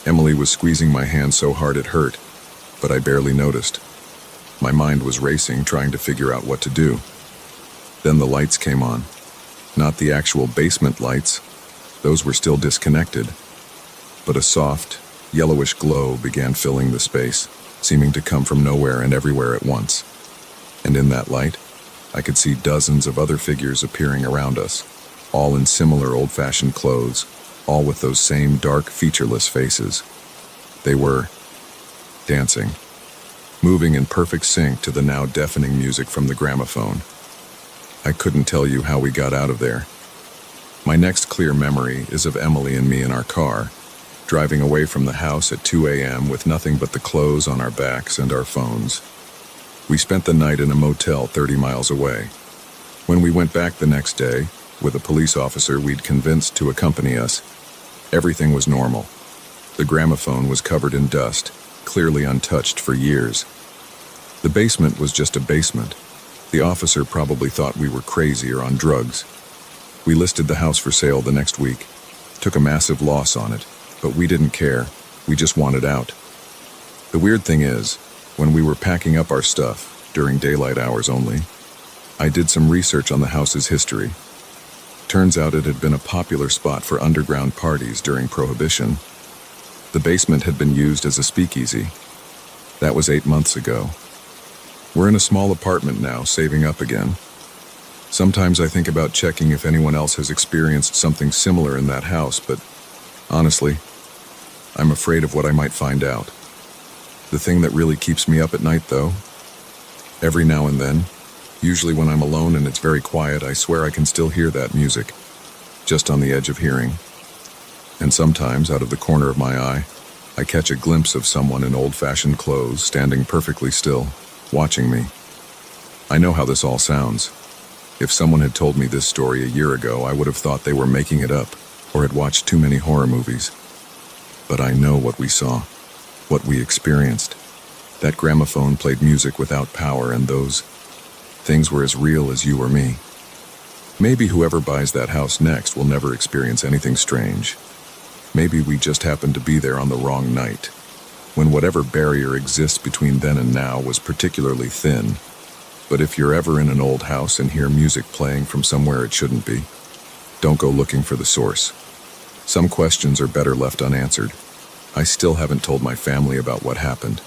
[SPEAKER 1] Emily was squeezing my hand so hard it hurt, but I barely noticed. My mind was racing, trying to figure out what to do. Then the lights came on. Not the actual basement lights. Those were still disconnected. But a soft, yellowish glow began filling the space, seeming to come from nowhere and everywhere at once. And in that light, I could see dozens of other figures appearing around us, all in similar old-fashioned clothes, all with those same dark, featureless faces. They were dancing, moving in perfect sync to the now deafening music from the gramophone. I couldn't tell you how we got out of there. My next clear memory is of Emily and me in our car, driving away from the house at 2 a.m. with nothing but the clothes on our backs and our phones. We spent the night in a motel 30 miles away. When we went back the next day, with a police officer we'd convinced to accompany us, everything was normal. The gramophone was covered in dust, clearly untouched for years. The basement was just a basement. The officer probably thought we were crazy or on drugs. We listed the house for sale the next week, took a massive loss on it, but we didn't care. We just wanted out. The weird thing is, when we were packing up our stuff, during daylight hours only, I did some research on the house's history. Turns out it had been a popular spot for underground parties during Prohibition. The basement had been used as a speakeasy. That was 8 months ago. We're in a small apartment now, saving up again. Sometimes I think about checking if anyone else has experienced something similar in that house, but honestly, I'm afraid of what I might find out. The thing that really keeps me up at night, though, every now and then, usually when I'm alone and it's very quiet, I swear I can still hear that music, just on the edge of hearing. And sometimes, out of the corner of my eye, I catch a glimpse of someone in old-fashioned clothes standing perfectly still, watching me. I know how this all sounds. If someone had told me this story a year ago, I would have thought they were making it up, or had watched too many horror movies. But I know what we saw, what we experienced. That gramophone played music without power, and those things were as real as you or me. Maybe whoever buys that house next will never experience anything strange. Maybe we just happened to be there on the wrong night, when whatever barrier exists between then and now was particularly thin. But if you're ever in an old house and hear music playing from somewhere it shouldn't be, don't go looking for the source. Some questions are better left unanswered. I still haven't told my family about what happened.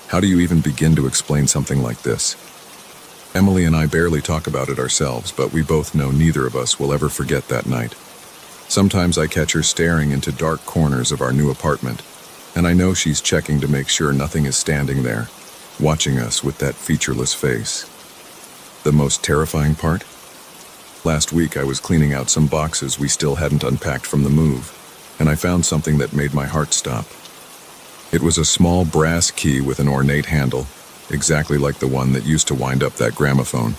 [SPEAKER 1] How do you even begin to explain something like this? Emily and I barely talk about it ourselves, but we both know neither of us will ever forget that night. Sometimes I catch her staring into dark corners of our new apartment, and I know she's checking to make sure nothing is standing there, watching us with that featureless face. The most terrifying part? Last week I was cleaning out some boxes we still hadn't unpacked from the move, and I found something that made my heart stop. It was a small brass key with an ornate handle, exactly like the one that used to wind up that gramophone.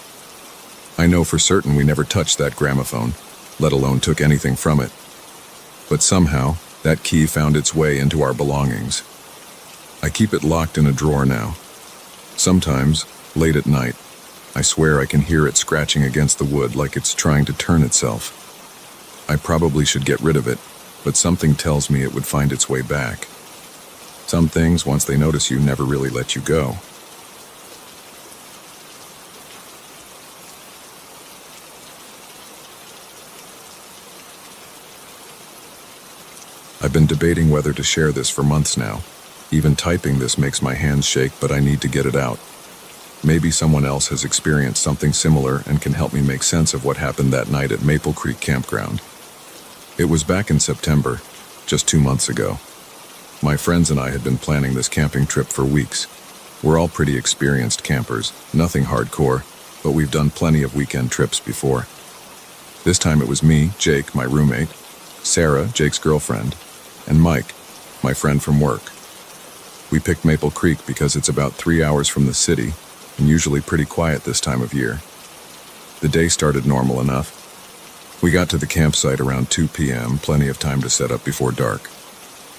[SPEAKER 1] I know for certain we never touched that gramophone, let alone took anything from it. But somehow, that key found its way into our belongings. I keep it locked in a drawer now. Sometimes, late at night, I swear I can hear it scratching against the wood like it's trying to turn itself. I probably should get rid of it, but something tells me it would find its way back. Some things, once they notice you, never really let you go. I've been debating whether to share this for months now. Even typing this makes my hands shake, but I need to get it out. Maybe someone else has experienced something similar and can help me make sense of what happened that night at Maple Creek Campground. It was back in September, just 2 months ago. My friends and I had been planning this camping trip for weeks. We're all pretty experienced campers, nothing hardcore, but we've done plenty of weekend trips before. This time it was me, Jake, my roommate, Sarah, Jake's girlfriend, and Mike, my friend from work. We picked Maple Creek because it's about 3 hours from the city and usually pretty quiet this time of year. The day started normal enough. We got to the campsite around 2 p.m., plenty of time to set up before dark.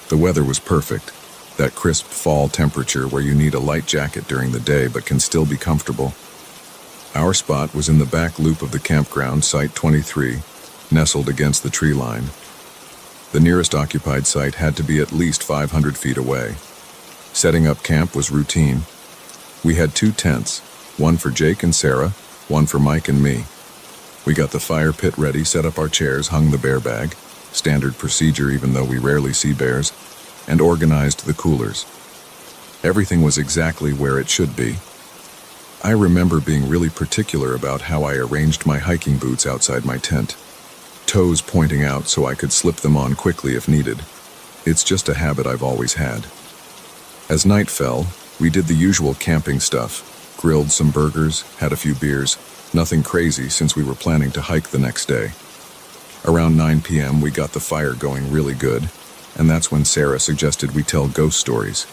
[SPEAKER 1] The weather was perfect, that crisp fall temperature where you need a light jacket during the day but can still be comfortable. Our spot was in the back loop of the campground, Site 23, nestled against the tree line. The nearest occupied site had to be at least 500 feet away. Setting up camp was routine. We had 2 tents, one for Jake and Sarah, one for Mike and me. We got the fire pit ready, set up our chairs, hung the bear bag, standard procedure even though we rarely see bears, and organized the coolers. Everything was exactly where it should be. I remember being really particular about how I arranged my hiking boots outside my tent, toes pointing out so I could slip them on quickly if needed. It's just a habit I've always had. As night fell, we did the usual camping stuff, grilled some burgers, had a few beers, nothing crazy since we were planning to hike the next day. Around 9 p.m. we got the fire going really good, and that's when Sarah suggested we tell ghost stories.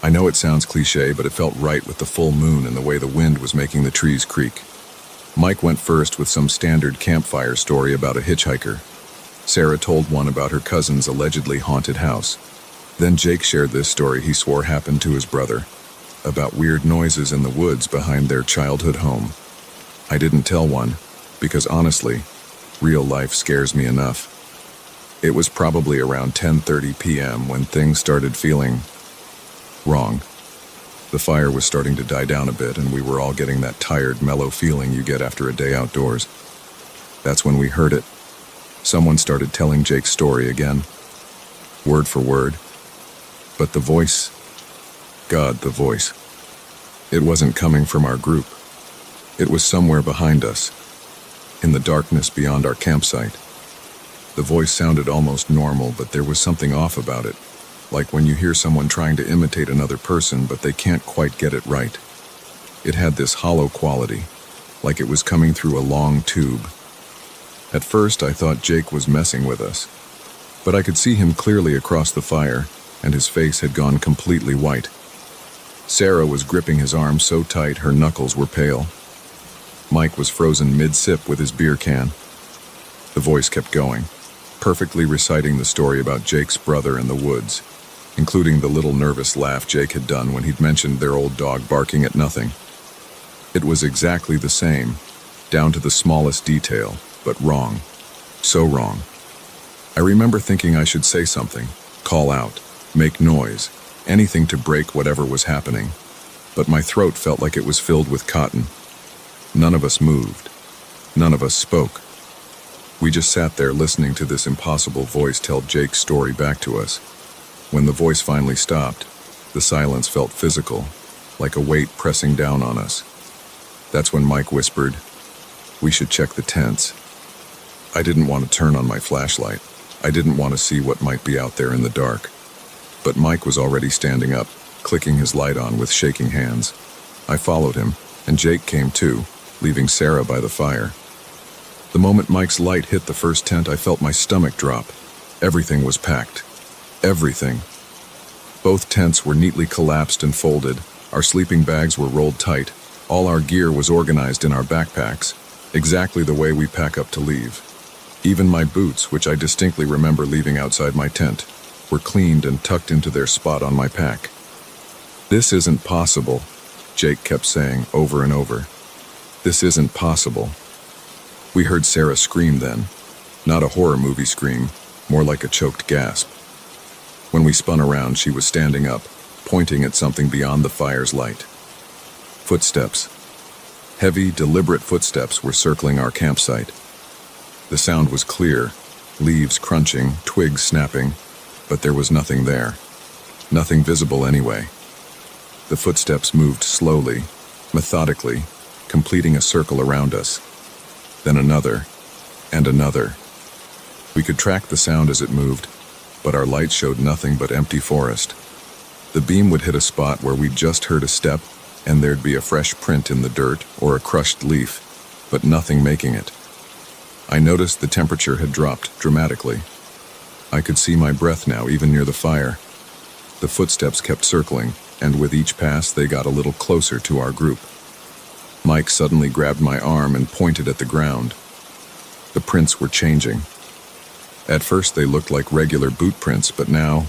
[SPEAKER 1] I know it sounds cliche, but it felt right with the full moon and the way the wind was making the trees creak. Mike went first with some standard campfire story about a hitchhiker. Sarah told one about her cousin's allegedly haunted house. Then Jake shared this story he swore happened to his brother, about weird noises in the woods behind their childhood home. I didn't tell one, because honestly, real life scares me enough. It was probably around 10:30 p.m. when things started feeling wrong. The fire was starting to die down a bit, and we were all getting that tired, mellow feeling you get after a day outdoors. That's when we heard it. Someone started telling Jake's story again, word for word. But the voice, God, the voice. It wasn't coming from our group. It was somewhere behind us, in the darkness beyond our campsite. The voice sounded almost normal, but there was something off about it, like when you hear someone trying to imitate another person, but they can't quite get it right. It had this hollow quality, like it was coming through a long tube. At first, I thought Jake was messing with us, but I could see him clearly across the fire, and his face had gone completely white. Sarah was gripping his arm so tight her knuckles were pale. Mike was frozen mid-sip with his beer can. The voice kept going, perfectly reciting the story about Jake's brother in the woods, including the little nervous laugh Jake had done when he'd mentioned their old dog barking at nothing. It was exactly the same, down to the smallest detail, but wrong. So wrong. I remember thinking I should say something, call out, make noise, anything to break whatever was happening, but my throat felt like it was filled with cotton. None of us moved. None of us spoke. We just sat there listening to this impossible voice tell Jake's story back to us. When the voice finally stopped, the silence felt physical, like a weight pressing down on us. That's when Mike whispered, "We should check the tents." I didn't want to turn on my flashlight. I didn't want to see what might be out there in the dark. But Mike was already standing up, clicking his light on with shaking hands. I followed him, and Jake came too, leaving Sarah by the fire. The moment Mike's light hit the first tent, I felt my stomach drop. Everything was packed. Everything. Both tents were neatly collapsed and folded. Our sleeping bags were rolled tight. All our gear was organized in our backpacks, exactly the way we pack up to leave. Even my boots, which I distinctly remember leaving outside my tent, were cleaned and tucked into their spot on my pack. "This isn't possible," Jake kept saying over and over. "This isn't possible." We heard Sarah scream then. Not a horror movie scream, more like a choked gasp. When we spun around, she was standing up, pointing at something beyond the fire's light. Footsteps. Heavy, deliberate footsteps were circling our campsite. The sound was clear, leaves crunching, twigs snapping, but there was nothing there. Nothing visible anyway. The footsteps moved slowly, methodically, completing a circle around us. Then another, and another. We could track the sound as it moved, but our light showed nothing but empty forest. The beam would hit a spot where we'd just heard a step, and there'd be a fresh print in the dirt or a crushed leaf, but nothing making it. I noticed the temperature had dropped dramatically. I could see my breath now, even near the fire. The footsteps kept circling, and with each pass they got a little closer to our group. Mike suddenly grabbed my arm and pointed at the ground. The prints were changing. At first they looked like regular boot prints, but now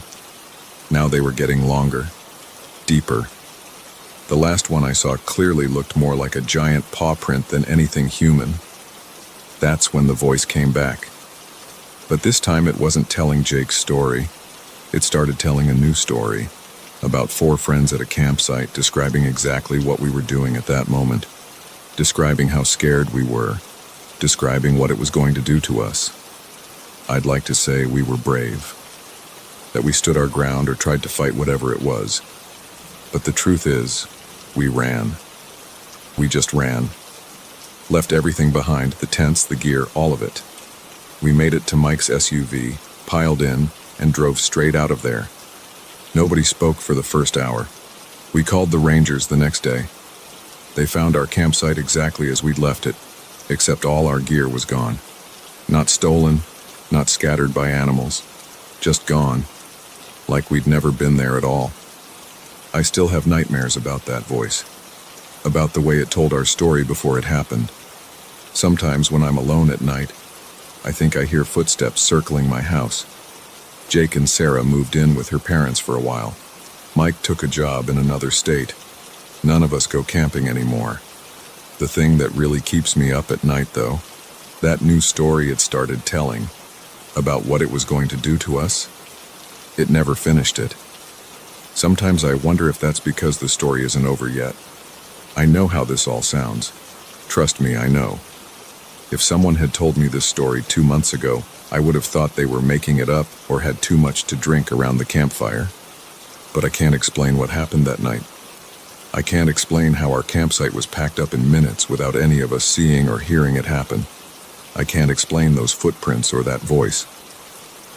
[SPEAKER 1] they were getting longer, deeper. The last one I saw clearly looked more like a giant paw print than anything human. That's when the voice came back. But this time it wasn't telling Jake's story. It started telling a new story about 4 friends at a campsite, describing exactly what we were doing at that moment, describing how scared we were, describing what it was going to do to us. I'd like to say we were brave, that we stood our ground or tried to fight whatever it was. But the truth is, we ran. We just ran. Left everything behind, the tents, the gear, all of it. We made it to Mike's SUV, piled in, and drove straight out of there. Nobody spoke for the first hour. We called the rangers the next day. They found our campsite exactly as we'd left it, except all our gear was gone. Not stolen, not scattered by animals, just gone, like we'd never been there at all. I still have nightmares about that voice, about the way it told our story before it happened. Sometimes when I'm alone at night, I think I hear footsteps circling my house. Jake and Sarah moved in with her parents for a while. Mike took a job in another state. None of us go camping anymore. The thing that really keeps me up at night, though, that new story it started telling, about what it was going to do to us, it never finished it. Sometimes I wonder if that's because the story isn't over yet. I know how this all sounds. Trust me, I know. If someone had told me this story 2 months ago, I would have thought they were making it up or had too much to drink around the campfire. But I can't explain what happened that night. I can't explain how our campsite was packed up in minutes without any of us seeing or hearing it happen. I can't explain those footprints or that voice.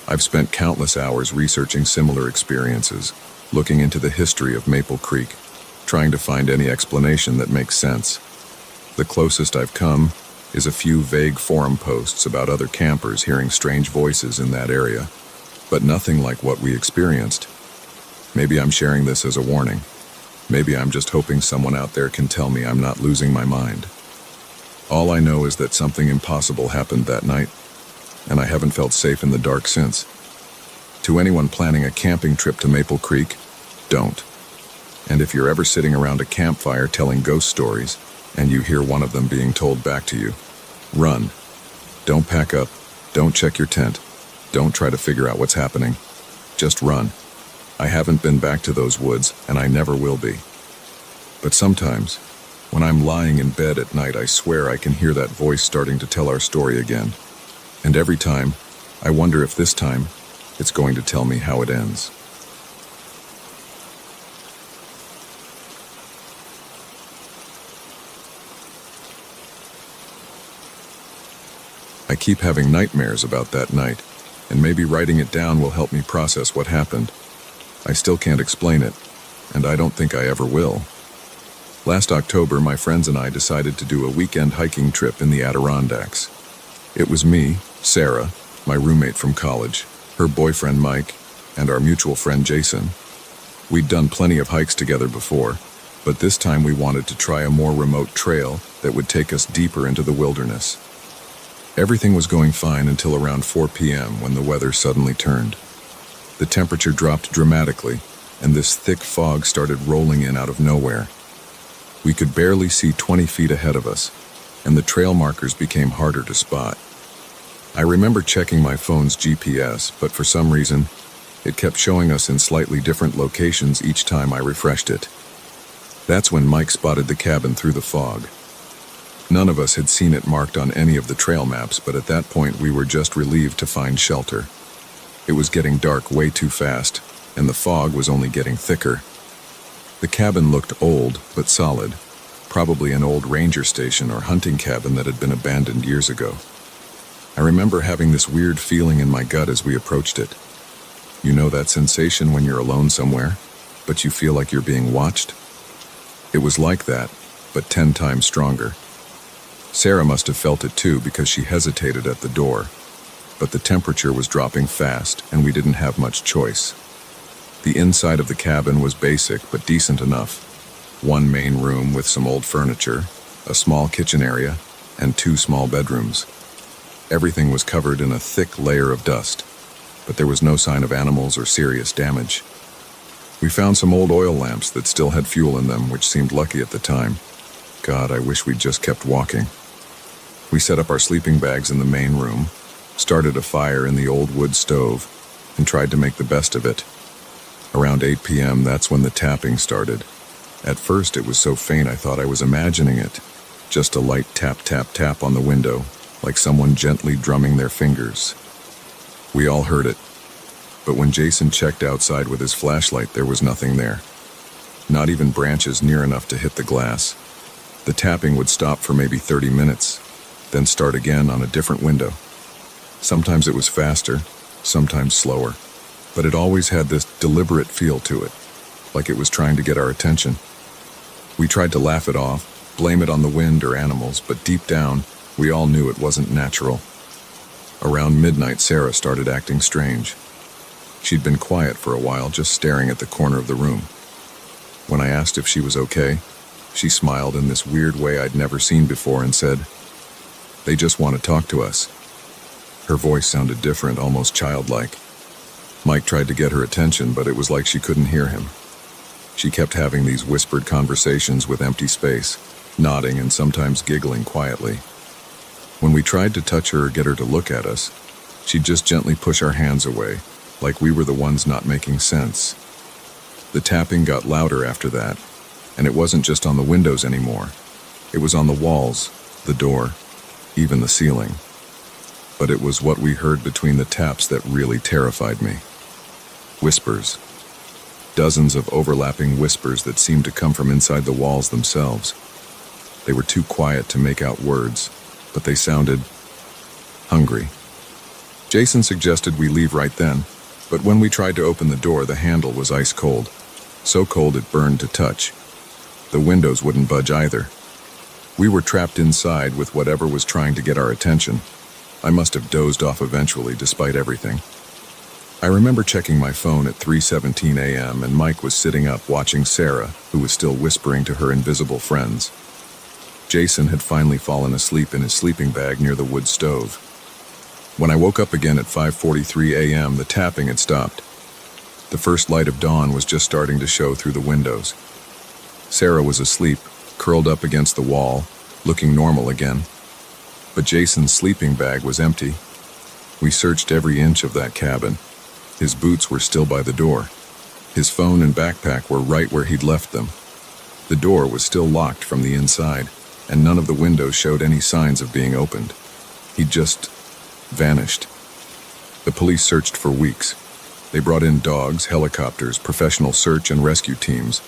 [SPEAKER 1] I've spent countless hours researching similar experiences, looking into the history of Maple Creek, trying to find any explanation that makes sense. The closest I've come is a few vague forum posts about other campers hearing strange voices in that area, but nothing like what we experienced. Maybe I'm sharing this as a warning. Maybe I'm just hoping someone out there can tell me I'm not losing my mind. All I know is that something impossible happened that night, and I haven't felt safe in the dark since. To anyone planning a camping trip to Maple Creek, don't. And if you're ever sitting around a campfire telling ghost stories, and you hear one of them being told back to you, run. Don't pack up. Don't check your tent. Don't try to figure out what's happening. Just run. I haven't been back to those woods, and I never will be. But sometimes, when I'm lying in bed at night, I swear I can hear that voice starting to tell our story again. And every time, I wonder if this time, it's going to tell me how it ends. I keep having nightmares about that night, and maybe writing it down will help me process what happened. I still can't explain it, and I don't think I ever will. Last October, my friends and I decided to do a weekend hiking trip in the Adirondacks. It was me, Sarah, my roommate from college, her boyfriend Mike, and our mutual friend Jason. We'd done plenty of hikes together before, but this time we wanted to try a more remote trail that would take us deeper into the wilderness. Everything was going fine until around 4 p.m. when the weather suddenly turned. The temperature dropped dramatically, and this thick fog started rolling in out of nowhere. We could barely see 20 feet ahead of us, and the trail markers became harder to spot. I remember checking my phone's GPS, but for some reason, it kept showing us in slightly different locations each time I refreshed it. That's when Mike spotted the cabin through the fog. None of us had seen it marked on any of the trail maps, but at that point we were just relieved to find shelter. It was getting dark way too fast, and the fog was only getting thicker. The cabin looked old, but solid, probably an old ranger station or hunting cabin that had been abandoned years ago. I remember having this weird feeling in my gut as we approached it. You know that sensation when you're alone somewhere, but you feel like you're being watched? It was like that, but 10 times stronger. Sarah must have felt it too because she hesitated at the door, but the temperature was dropping fast and we didn't have much choice. The inside of the cabin was basic but decent enough. One main room with some old furniture, a small kitchen area, and 2 small bedrooms. Everything was covered in a thick layer of dust, but there was no sign of animals or serious damage. We found some old oil lamps that still had fuel in them, which seemed lucky at the time. God, I wish we'd just kept walking. We set up our sleeping bags in the main room, started a fire in the old wood stove, and tried to make the best of it. Around 8 p.m., that's when the tapping started. At first, it was so faint I thought I was imagining it. Just a light tap, tap, tap on the window, like someone gently drumming their fingers. We all heard it. But when Jason checked outside with his flashlight, there was nothing there. Not even branches near enough to hit the glass. The tapping would stop for maybe 30 minutes, then start again on a different window. Sometimes it was faster, sometimes slower, but it always had this deliberate feel to it, like it was trying to get our attention. We tried to laugh it off, blame it on the wind or animals, but deep down, we all knew it wasn't natural. Around midnight, Sarah started acting strange. She'd been quiet for a while, just staring at the corner of the room. When I asked if she was okay, she smiled in this weird way I'd never seen before and said, "They just want to talk to us." Her voice sounded different, almost childlike. Mike tried to get her attention, but it was like she couldn't hear him. She kept having these whispered conversations with empty space, nodding and sometimes giggling quietly. When we tried to touch her or get her to look at us, she'd just gently push our hands away, like we were the ones not making sense. The tapping got louder after that, and it wasn't just on the windows anymore. It was on the walls, the door, even the ceiling. But it was what we heard between the taps that really terrified me. Whispers. Dozens of overlapping whispers that seemed to come from inside the walls themselves. They were too quiet to make out words, but they sounded hungry. Jason suggested we leave right then, but when we tried to open the door, the handle was ice cold. So cold it burned to touch. The windows wouldn't budge either. We were trapped inside with whatever was trying to get our attention. I must have dozed off eventually, despite everything. I remember checking my phone at 3:17 a.m. and Mike was sitting up watching Sarah, who was still whispering to her invisible friends. Jason had finally fallen asleep in his sleeping bag near the wood stove. When I woke up again at 5:43 a.m., the tapping had stopped. The first light of dawn was just starting to show through the windows. Sarah was asleep, curled up against the wall, looking normal again. But Jason's sleeping bag was empty. We searched every inch of that cabin. His boots were still by the door. His phone and backpack were right where he'd left them. The door was still locked from the inside, and none of the windows showed any signs of being opened. He'd just vanished. The police searched for weeks. They brought in dogs, helicopters, professional search and rescue teams.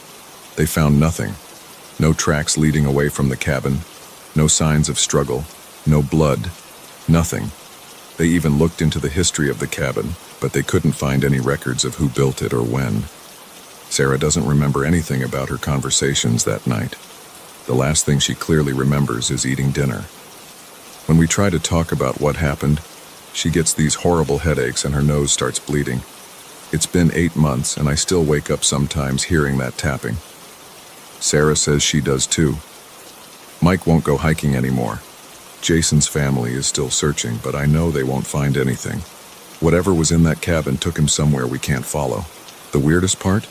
[SPEAKER 1] They found nothing. No tracks leading away from the cabin. No signs of struggle. No blood. Nothing. They even looked into the history of the cabin, but they couldn't find any records of who built it or when. Sarah doesn't remember anything about her conversations that night. The last thing she clearly remembers is eating dinner. When we try to talk about what happened, she gets these horrible headaches and her nose starts bleeding. It's been 8 months and I still wake up sometimes hearing that tapping. Sarah says she does too. Mike won't go hiking anymore. Jason's family is still searching, but I know they won't find anything. Whatever was in that cabin took him somewhere we can't follow. The weirdest part?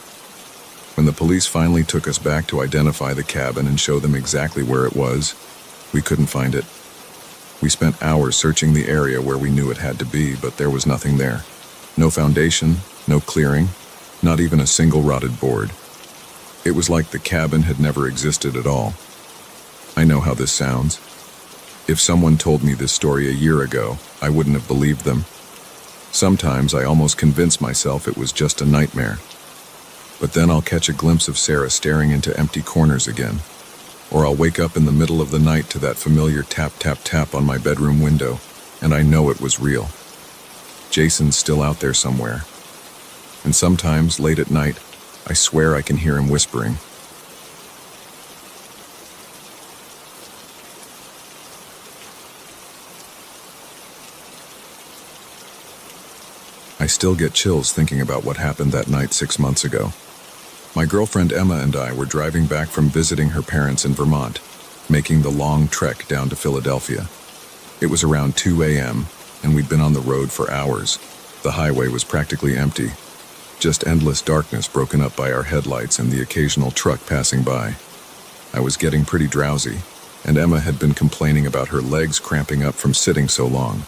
[SPEAKER 1] When the police finally took us back to identify the cabin and show them exactly where it was, we couldn't find it. We spent hours searching the area where we knew it had to be, but there was nothing there. No foundation, no clearing, not even a single rotted board. It was like the cabin had never existed at all. I know how this sounds. If someone told me this story a year ago, I wouldn't have believed them. Sometimes I almost convince myself it was just a nightmare. But then I'll catch a glimpse of Sarah staring into empty corners again. Or I'll wake up in the middle of the night to that familiar tap, tap, tap on my bedroom window, and I know it was real. Jason's still out there somewhere. And sometimes, late at night, I swear I can hear him whispering. I I still get chills thinking about what happened that night 6 months ago. My girlfriend Emma and I were driving back from visiting her parents in Vermont, making the long trek down to Philadelphia. It was around 2 a.m., and we'd been on the road for hours. The highway was practically empty, just endless darkness broken up by our headlights and the occasional truck passing by. I was getting pretty drowsy, and Emma had been complaining about her legs cramping up from sitting so long.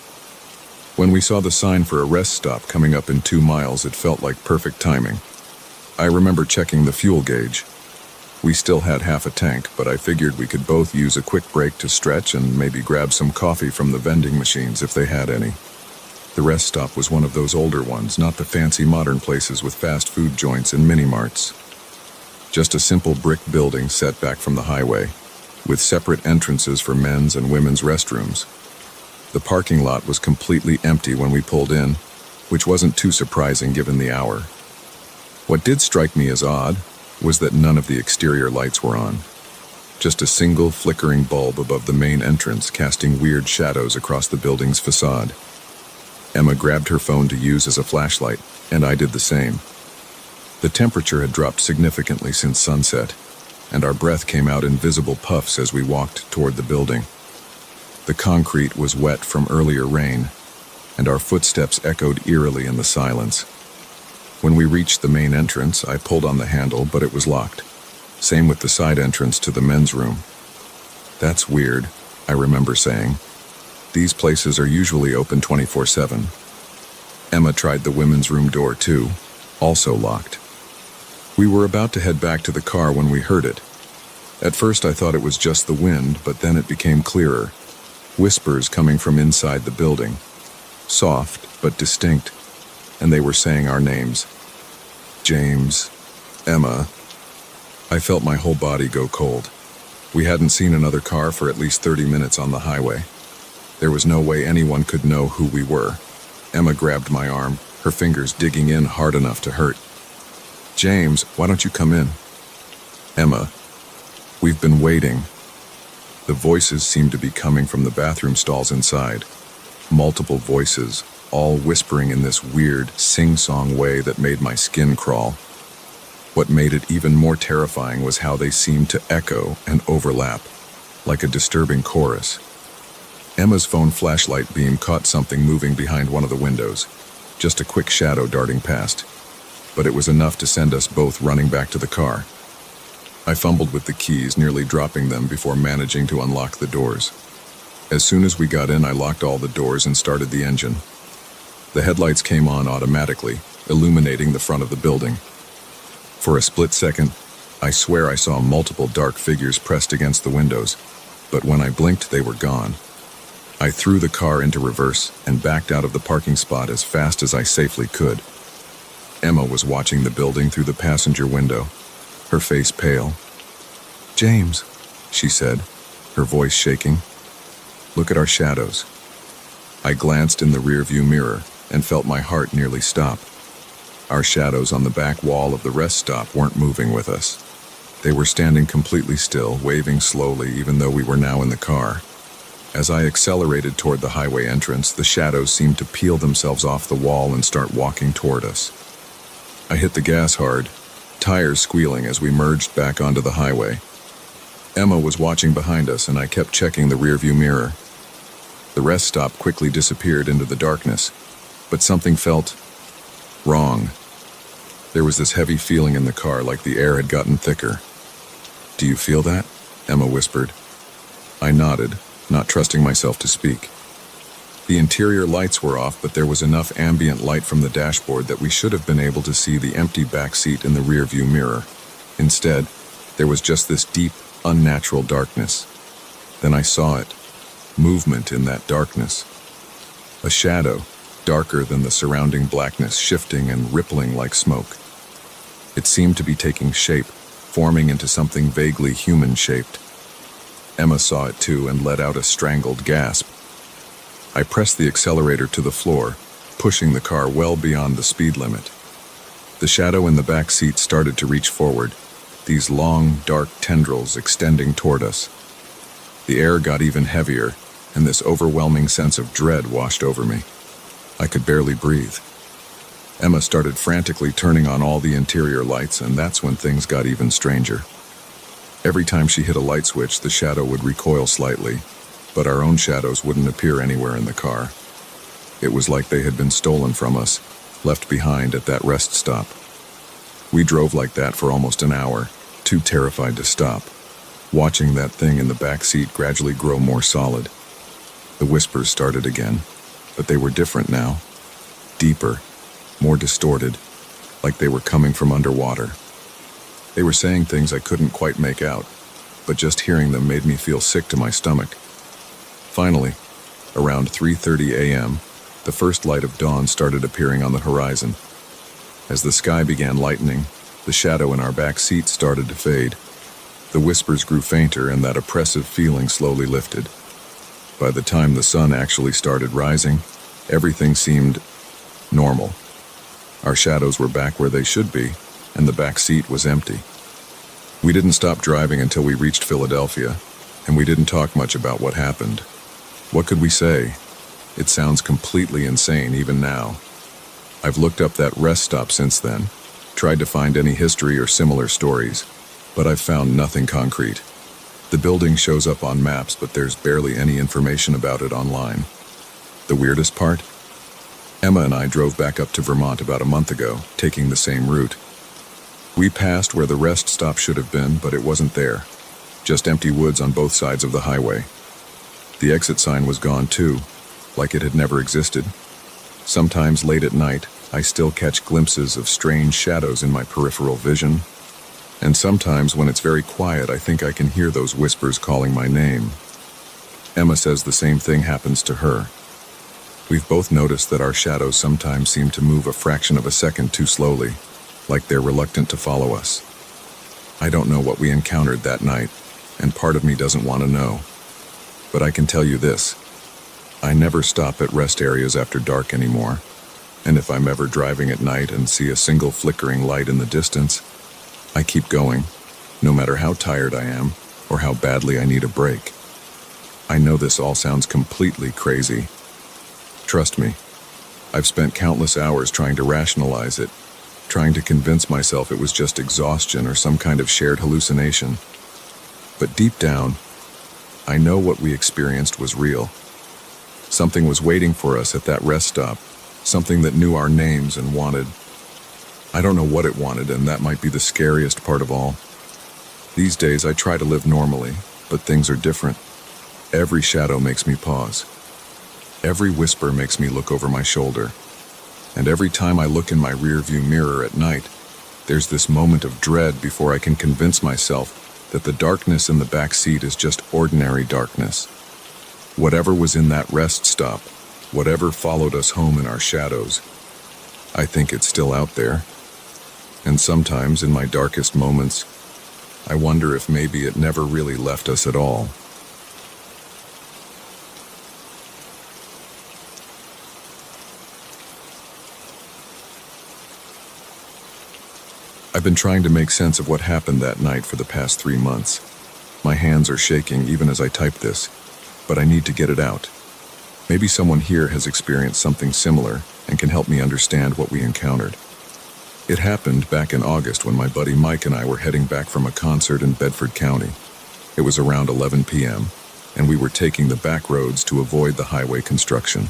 [SPEAKER 1] When we saw the sign for a rest stop coming up in 2 miles, it felt like perfect timing. I remember checking the fuel gauge. We still had half a tank, but I figured we could both use a quick break to stretch and maybe grab some coffee from the vending machines if they had any. The rest stop was one of those older ones, not the fancy modern places with fast food joints and mini-marts. Just a simple brick building set back from the highway, with separate entrances for men's and women's restrooms. The parking lot was completely empty when we pulled in, which wasn't too surprising given the hour. What did strike me as odd was that none of the exterior lights were on. Just a single flickering bulb above the main entrance casting weird shadows across the building's facade. Emma grabbed her phone to use as a flashlight, and I did the same. The temperature had dropped significantly since sunset, and our breath came out in visible puffs as we walked toward the building. The concrete was wet from earlier rain, and our footsteps echoed eerily in the silence. When we reached the main entrance, I pulled on the handle, but it was locked. Same with the side entrance to the men's room. "That's weird," I remember saying. "These places are usually open 24/7. Emma tried the women's room door too, also locked. We were about to head back to the car when we heard it. At first I thought it was just the wind, but then it became clearer. Whispers coming from inside the building. Soft, but distinct. And they were saying our names. James, Emma. I felt my whole body go cold. We hadn't seen another car for at least 30 minutes on the highway. There was no way anyone could know who we were. Emma grabbed my arm, her fingers digging in hard enough to hurt. "James, why don't you come in?" "Emma, we've been waiting." The voices seemed to be coming from the bathroom stalls inside. Multiple voices, all whispering in this weird, sing-song way that made my skin crawl. What made it even more terrifying was how they seemed to echo and overlap, like a disturbing chorus. Emma's phone flashlight beam caught something moving behind one of the windows, just a quick shadow darting past. But it was enough to send us both running back to the car. I fumbled with the keys, nearly dropping them before managing to unlock the doors. As soon as we got in, I locked all the doors and started the engine. The headlights came on automatically, illuminating the front of the building. For a split second, I swear I saw multiple dark figures pressed against the windows, but when I blinked, they were gone. I threw the car into reverse and backed out of the parking spot as fast as I safely could. Emma was watching the building through the passenger window, her face pale. "James," she said, her voice shaking. "Look at our shadows." I glanced in the rearview mirror and felt my heart nearly stop. Our shadows on the back wall of the rest stop weren't moving with us. They were standing completely still, waving slowly even though we were now in the car. As I accelerated toward the highway entrance, the shadows seemed to peel themselves off the wall and start walking toward us. I hit the gas hard, tires squealing as we merged back onto the highway. Emma was watching behind us, and I kept checking the rearview mirror. The rest stop quickly disappeared into the darkness, but something felt wrong. There was this heavy feeling in the car, like the air had gotten thicker. "Do you feel that?" Emma whispered. I nodded, not trusting myself to speak. The interior lights were off, but there was enough ambient light from the dashboard that we should have been able to see the empty back seat in the rearview mirror. Instead, there was just this deep, unnatural darkness. Then I saw it. Movement in that darkness. A shadow, darker than the surrounding blackness, shifting and rippling like smoke. It seemed to be taking shape, forming into something vaguely human-shaped. Emma saw it too and let out a strangled gasp. I pressed the accelerator to the floor, pushing the car well beyond the speed limit. The shadow in the back seat started to reach forward, these long, dark tendrils extending toward us. The air got even heavier, and this overwhelming sense of dread washed over me. I could barely breathe. Emma started frantically turning on all the interior lights, and that's when things got even stranger. Every time she hit a light switch, the shadow would recoil slightly, but our own shadows wouldn't appear anywhere in the car. It was like they had been stolen from us, left behind at that rest stop. We drove like that for almost an hour, too terrified to stop, watching that thing in the back seat gradually grow more solid. The whispers started again, but they were different now. Deeper, more distorted, like they were coming from underwater. They were saying things I couldn't quite make out, but just hearing them made me feel sick to my stomach. Finally, around 3:30 a.m., the first light of dawn started appearing on the horizon. As the sky began lightening, the shadow in our back seat started to fade. The whispers grew fainter, and that oppressive feeling slowly lifted. By the time the sun actually started rising, everything seemed normal. Our shadows were back where they should be, and the back seat was empty. We didn't stop driving until we reached Philadelphia, and we didn't talk much about what happened. What could we say? It sounds completely insane even now. I've looked up that rest stop since then, tried to find any history or similar stories, but I've found nothing concrete. The building shows up on maps, but there's barely any information about it online. The weirdest part? Emma and I drove back up to Vermont about a month ago, taking the same route. We passed where the rest stop should have been, but it wasn't there. Just empty woods on both sides of the highway. The exit sign was gone too, like it had never existed. Sometimes late at night, I still catch glimpses of strange shadows in my peripheral vision. And sometimes when it's very quiet, I think I can hear those whispers calling my name. Emma says the same thing happens to her. We've both noticed that our shadows sometimes seem to move a fraction of a second too slowly, like they're reluctant to follow us. I don't know what we encountered that night, and part of me doesn't want to know. But I can tell you this. I never stop at rest areas after dark anymore, and if I'm ever driving at night and see a single flickering light in the distance, I keep going, no matter how tired I am or how badly I need a break. I know this all sounds completely crazy. Trust me, I've spent countless hours trying to rationalize it, trying to convince myself it was just exhaustion or some kind of shared hallucination. But deep down, I know what we experienced was real. Something was waiting for us at that rest stop, something that knew our names and wanted. I don't know what it wanted, and that might be the scariest part of all. These days I try to live normally, but things are different. Every shadow makes me pause. Every whisper makes me look over my shoulder. And every time I look in my rearview mirror at night, there's this moment of dread before I can convince myself that the darkness in the back seat is just ordinary darkness. Whatever was in that rest stop, whatever followed us home in our shadows, I think it's still out there. And sometimes in my darkest moments, I wonder if maybe it never really left us at all. I've been trying to make sense of what happened that night for the past 3 months. My hands are shaking even as I type this, but I need to get it out. Maybe someone here has experienced something similar and can help me understand what we encountered. It happened back in August when my buddy Mike and I were heading back from a concert in Bedford County. It was around 11 p.m., and we were taking the back roads to avoid the highway construction.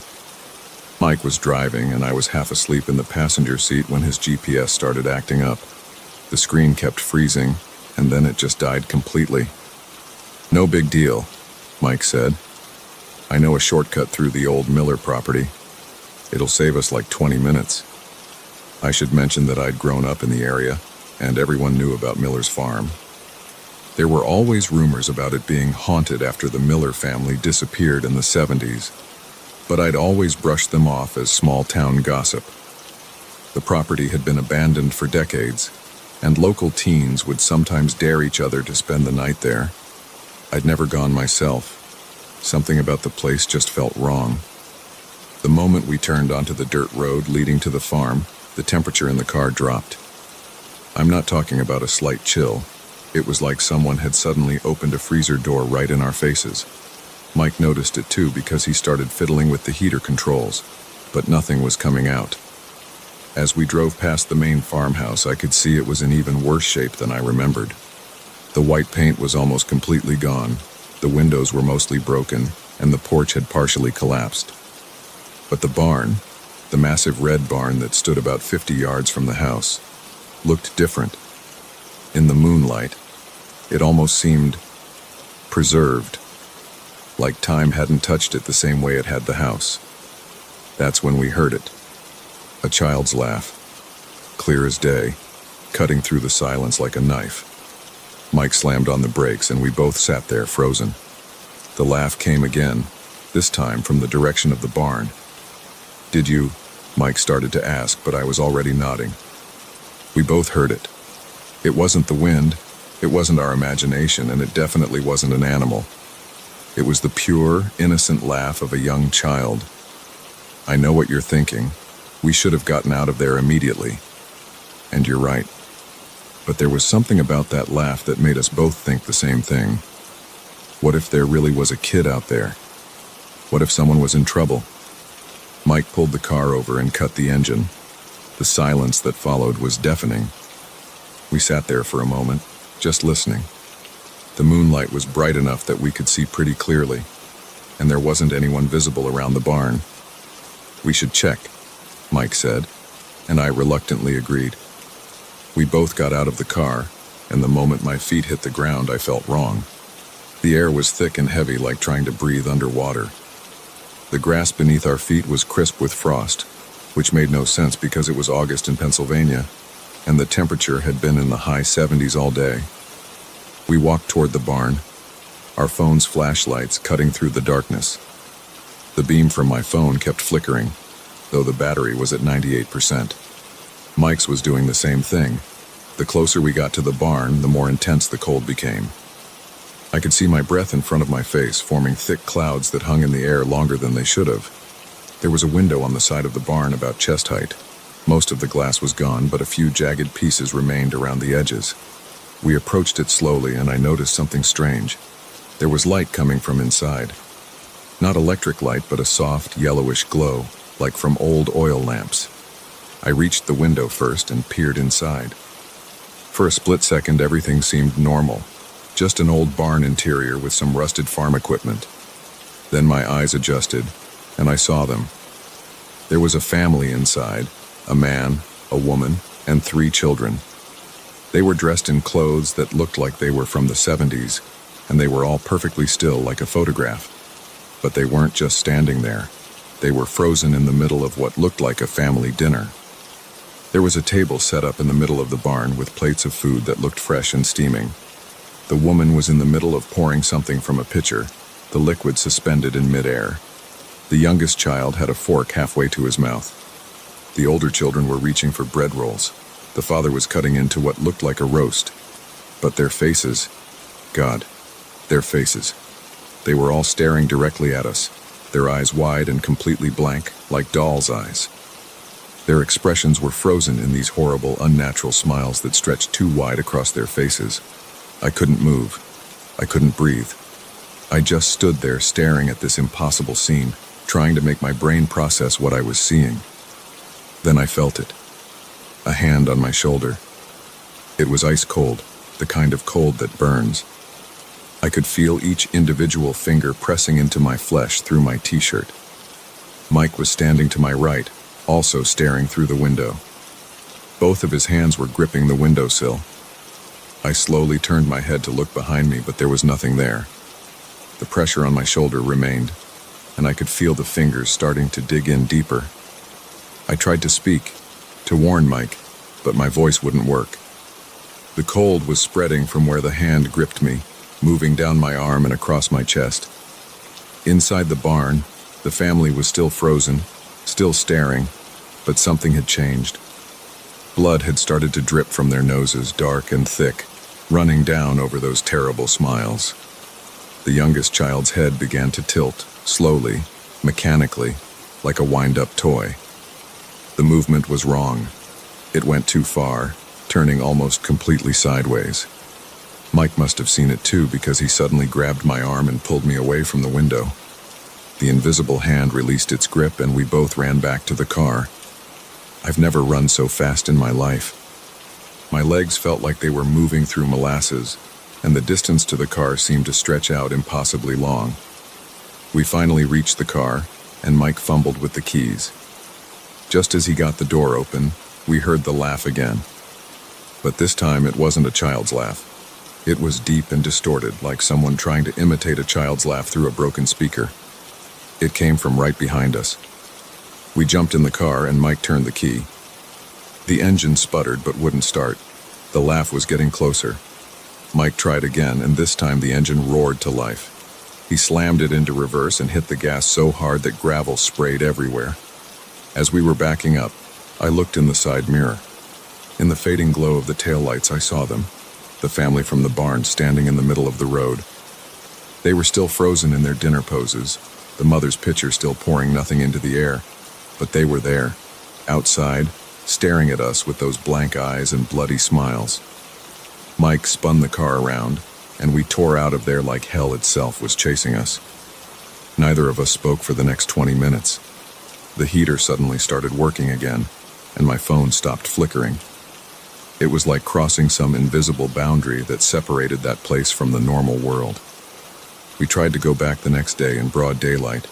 [SPEAKER 1] Mike was driving, and I was half asleep in the passenger seat when his GPS started acting up. The screen kept freezing, and then it just died completely. "No big deal," Mike said. "I know a shortcut through the old Miller property. It'll save us like 20 minutes. I should mention that I'd grown up in the area, and everyone knew about Miller's farm. There were always rumors about it being haunted after the Miller family disappeared in the 70s, but I'd always brushed them off as small-town gossip. The property had been abandoned for decades, and local teens would sometimes dare each other to spend the night there. I'd never gone myself. Something about the place just felt wrong. The moment we turned onto the dirt road leading to the farm, the temperature in the car dropped. I'm not talking about a slight chill. It was like someone had suddenly opened a freezer door right in our faces. Mike noticed it too because he started fiddling with the heater controls, but nothing was coming out. As we drove past the main farmhouse, I could see it was in even worse shape than I remembered. The white paint was almost completely gone, the windows were mostly broken, and the porch had partially collapsed. But the barn, the massive red barn that stood about 50 yards from the house, looked different. In the moonlight, it almost seemed preserved, like time hadn't touched it the same way it had the house. That's when we heard it. A child's laugh, clear as day, cutting through the silence like a knife. Mike slammed on the brakes and we both sat there frozen. The laugh came again, this time from the direction of the barn. "Did you?" Mike started to ask, but I was already nodding. We both heard it. It wasn't the wind, it wasn't our imagination, and it definitely wasn't an animal. It was the pure, innocent laugh of a young child. I know what you're thinking. We should have gotten out of there immediately. And you're right. But there was something about that laugh that made us both think the same thing. What if there really was a kid out there? What if someone was in trouble? Mike pulled the car over and cut the engine. The silence that followed was deafening. We sat there for a moment, just listening. The moonlight was bright enough that we could see pretty clearly, and there wasn't anyone visible around the barn. "We should check," Mike said, and I reluctantly agreed. We both got out of the car, and the moment my feet hit the ground, I felt wrong. The air was thick and heavy, like trying to breathe underwater. The grass beneath our feet was crisp with frost, which made no sense because it was August in Pennsylvania, and the temperature had been in the high 70s all day. We walked toward the barn, our phone's flashlights cutting through the darkness. The beam from my phone kept flickering, though the battery was at 98%. Mike's was doing the same thing. The closer we got to the barn, the more intense the cold became. I could see my breath in front of my face, forming thick clouds that hung in the air longer than they should have. There was a window on the side of the barn about chest height. Most of the glass was gone, but a few jagged pieces remained around the edges. We approached it slowly, and I noticed something strange. There was light coming from inside. Not electric light, but a soft, yellowish glow, like from old oil lamps. I reached the window first and peered inside. For a split second, everything seemed normal. Just an old barn interior with some rusted farm equipment. Then my eyes adjusted, and I saw them. There was a family inside, a man, a woman, and 3 children. They were dressed in clothes that looked like they were from the 70s, and they were all perfectly still like a photograph. But they weren't just standing there. They were frozen in the middle of what looked like a family dinner. There was a table set up in the middle of the barn with plates of food that looked fresh and steaming. The woman was in the middle of pouring something from a pitcher, the liquid suspended in midair. The youngest child had a fork halfway to his mouth. The older children were reaching for bread rolls. The father was cutting into what looked like a roast. But their faces, God, their faces. They were all staring directly at us, their eyes wide and completely blank, like dolls' eyes. Their expressions were frozen in these horrible, unnatural smiles that stretched too wide across their faces. I couldn't move. I couldn't breathe. I just stood there staring at this impossible scene, trying to make my brain process what I was seeing. Then I felt it. A hand on my shoulder. It was ice cold, the kind of cold that burns. I could feel each individual finger pressing into my flesh through my t-shirt. Mike was standing to my right, also staring through the window. Both of his hands were gripping the windowsill. I slowly turned my head to look behind me, but there was nothing there. The pressure on my shoulder remained, and I could feel the fingers starting to dig in deeper. I tried to speak, to warn Mike, but my voice wouldn't work. The cold was spreading from where the hand gripped me, moving down my arm and across my chest. Inside the barn, the family was still frozen, still staring, but something had changed. Blood had started to drip from their noses, dark and thick, running down over those terrible smiles. The youngest child's head began to tilt, slowly, mechanically, like a wind-up toy. The movement was wrong. It went too far, turning almost completely sideways. Mike must have seen it too, because he suddenly grabbed my arm and pulled me away from the window. The invisible hand released its grip and we both ran back to the car. I've never run so fast in my life. My legs felt like they were moving through molasses, and the distance to the car seemed to stretch out impossibly long. We finally reached the car, and Mike fumbled with the keys. Just as he got the door open, we heard the laugh again. But this time it wasn't a child's laugh. It was deep and distorted, like someone trying to imitate a child's laugh through a broken speaker. It came from right behind us. We jumped in the car and Mike turned the key. The engine sputtered but wouldn't start. The laugh was getting closer. Mike tried again, and this time the engine roared to life. He slammed it into reverse and hit the gas so hard that gravel sprayed everywhere. As we were backing up, I looked in the side mirror. In the fading glow of the taillights, I saw them, the family from the barn standing in the middle of the road. They were still frozen in their dinner poses, the mother's pitcher still pouring nothing into the air, but they were there, outside, staring at us with those blank eyes and bloody smiles. Mike spun the car around, and we tore out of there like hell itself was chasing us. Neither of us spoke for the next 20 minutes. The heater suddenly started working again, and my phone stopped flickering. It was like crossing some invisible boundary that separated that place from the normal world. We tried to go back the next day in broad daylight.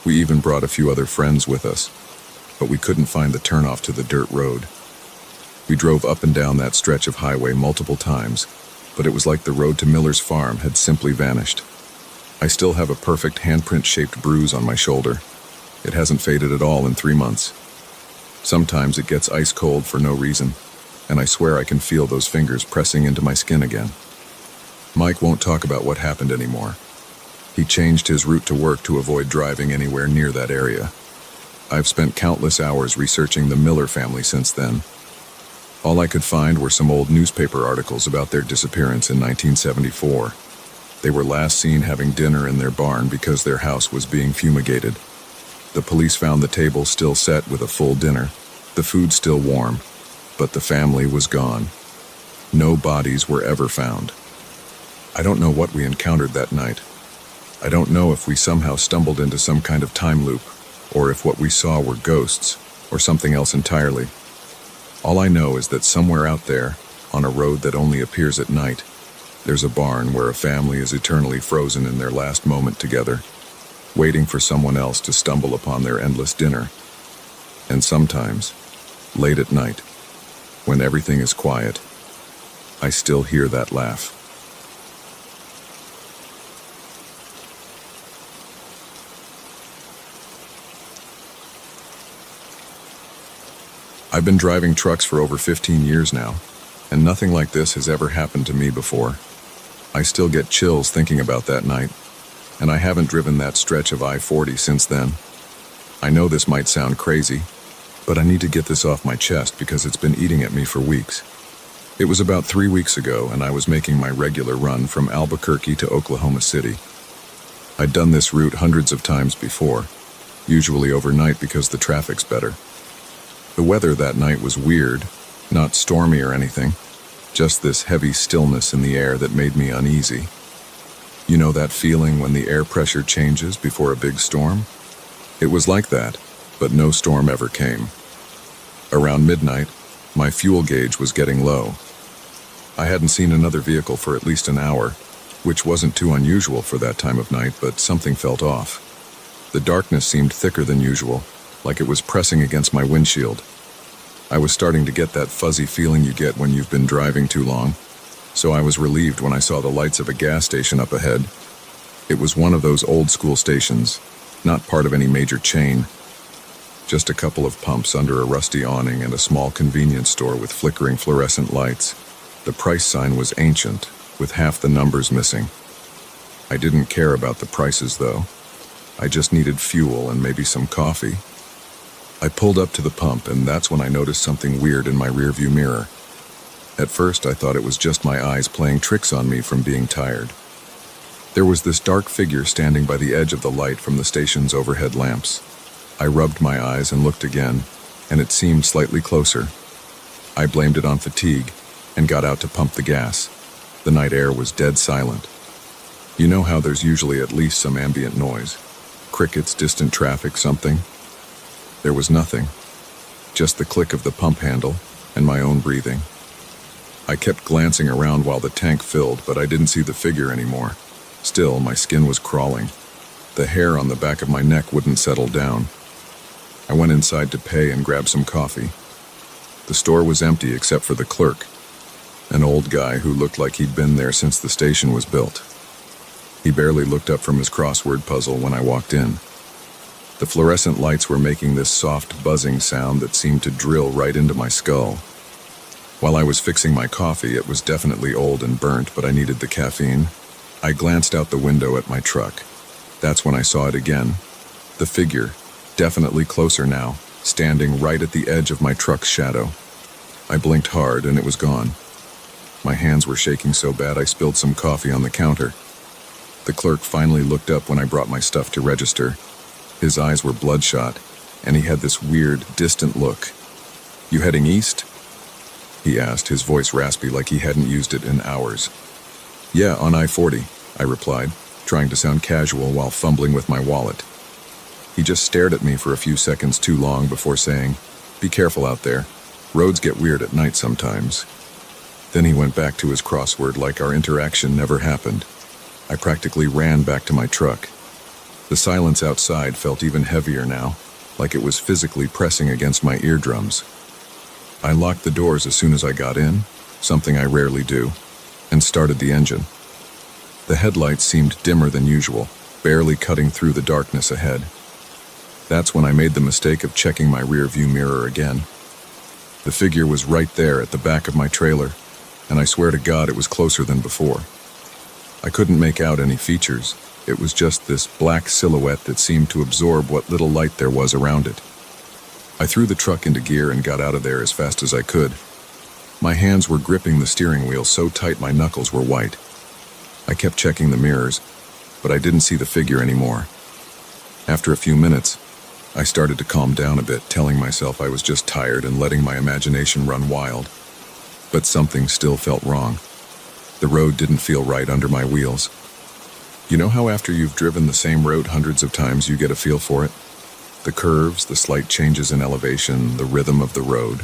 [SPEAKER 1] We even brought a few other friends with us, but we couldn't find the turnoff to the dirt road. We drove up and down that stretch of highway multiple times, but it was like the road to Miller's farm had simply vanished. I still have a perfect handprint-shaped bruise on my shoulder. It hasn't faded at all in 3 months. Sometimes it gets ice cold for no reason, and I swear I can feel those fingers pressing into my skin again. Mike won't talk about what happened anymore. He changed his route to work to avoid driving anywhere near that area. I've spent countless hours researching the Miller family since then. All I could find were some old newspaper articles about their disappearance in 1974. They were last seen having dinner in their barn because their house was being fumigated. The police found the table still set with a full dinner, the food still warm, but the family was gone. No bodies were ever found. I don't know what we encountered that night. I don't know if we somehow stumbled into some kind of time loop, or if what we saw were ghosts, or something else entirely. All I know is that somewhere out there, on a road that only appears at night, there's a barn where a family is eternally frozen in their last moment together, waiting for someone else to stumble upon their endless dinner. And sometimes, late at night, when everything is quiet, I still hear that laugh. I've been driving trucks for over 15 years now, and nothing like this has ever happened to me before. I still get chills thinking about that night, and I haven't driven that stretch of I-40 since then. I know this might sound crazy, but I need to get this off my chest because it's been eating at me for weeks. It was about 3 weeks ago, and I was making my regular run from Albuquerque to Oklahoma City. I'd done this route hundreds of times before, usually overnight because the traffic's better. The weather that night was weird, not stormy or anything, just this heavy stillness in the air that made me uneasy. You know that feeling when the air pressure changes before a big storm? It was like that, but no storm ever came. Around midnight, my fuel gauge was getting low. I hadn't seen another vehicle for at least an hour, which wasn't too unusual for that time of night, but something felt off. The darkness seemed thicker than usual, like it was pressing against my windshield. I was starting to get that fuzzy feeling you get when you've been driving too long, so I was relieved when I saw the lights of a gas station up ahead. It was one of those old-school stations, not part of any major chain. Just a couple of pumps under a rusty awning and a small convenience store with flickering fluorescent lights. The price sign was ancient, with half the numbers missing. I didn't care about the prices, though. I just needed fuel and maybe some coffee. I pulled up to the pump, and that's when I noticed something weird in my rearview mirror. At first, I thought it was just my eyes playing tricks on me from being tired. There was this dark figure standing by the edge of the light from the station's overhead lamps. I rubbed my eyes and looked again, and it seemed slightly closer. I blamed it on fatigue and got out to pump the gas. The night air was dead silent. You know how there's usually at least some ambient noise? Crickets, distant traffic, something? There was nothing. just the click of the pump handle and my own breathing. I kept glancing around while the tank filled, but I didn't see the figure anymore. Still, my skin was crawling. The hair on the back of my neck wouldn't settle down. I went inside to pay and grab some coffee. The store was empty except for the clerk, an old guy who looked like he'd been there since the station was built. He barely looked up from his crossword puzzle when I walked in. The fluorescent lights were making this soft buzzing sound that seemed to drill right into my skull. While I was fixing my coffee, it was definitely old and burnt, but I needed the caffeine. I glanced out the window at my truck. That's when I saw it again. The figure, definitely closer now, standing right at the edge of my truck's shadow. I blinked hard and it was gone. My hands were shaking so bad I spilled some coffee on the counter. The clerk finally looked up when I brought my stuff to register. His eyes were bloodshot, and he had this weird, distant look. "You heading east?" he asked, his voice raspy like he hadn't used it in hours. "Yeah, on I-40, I replied, trying to sound casual while fumbling with my wallet. He just stared at me for a few seconds too long before saying, "Be careful out there. Roads get weird at night sometimes." Then he went back to his crossword like our interaction never happened. I practically ran back to my truck. The silence outside felt even heavier now, like it was physically pressing against my eardrums. I locked the doors as soon as I got in, something I rarely do, and started the engine. The headlights seemed dimmer than usual, barely cutting through the darkness ahead. That's when I made the mistake of checking my rear-view mirror again. The figure was right there at the back of my trailer, and I swear to God it was closer than before. I couldn't make out any features. It was just this black silhouette that seemed to absorb what little light there was around it. I threw the truck into gear and got out of there as fast as I could. My hands were gripping the steering wheel so tight my knuckles were white. I kept checking the mirrors, but I didn't see the figure anymore. After a few minutes, I started to calm down a bit, telling myself I was just tired and letting my imagination run wild. But something still felt wrong. The road didn't feel right under my wheels. You know how after you've driven the same road hundreds of times you get a feel for it? The curves, the slight changes in elevation, the rhythm of the road.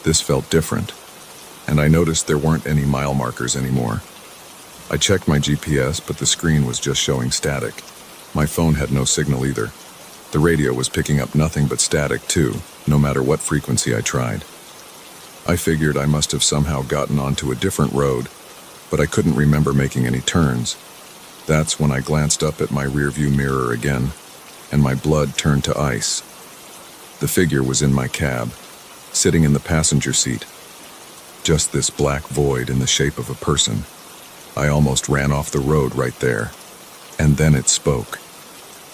[SPEAKER 1] This felt different, and I noticed there weren't any mile markers anymore. I checked my GPS, but the screen was just showing static. My phone had no signal either. The radio was picking up nothing but static too, no matter what frequency I tried. I figured I must have somehow gotten onto a different road, but I couldn't remember making any turns. That's when I glanced up at my rearview mirror again, and my blood turned to ice. The figure was in my cab, sitting in the passenger seat. Just this black void in the shape of a person. I almost ran off the road right there. And then it spoke.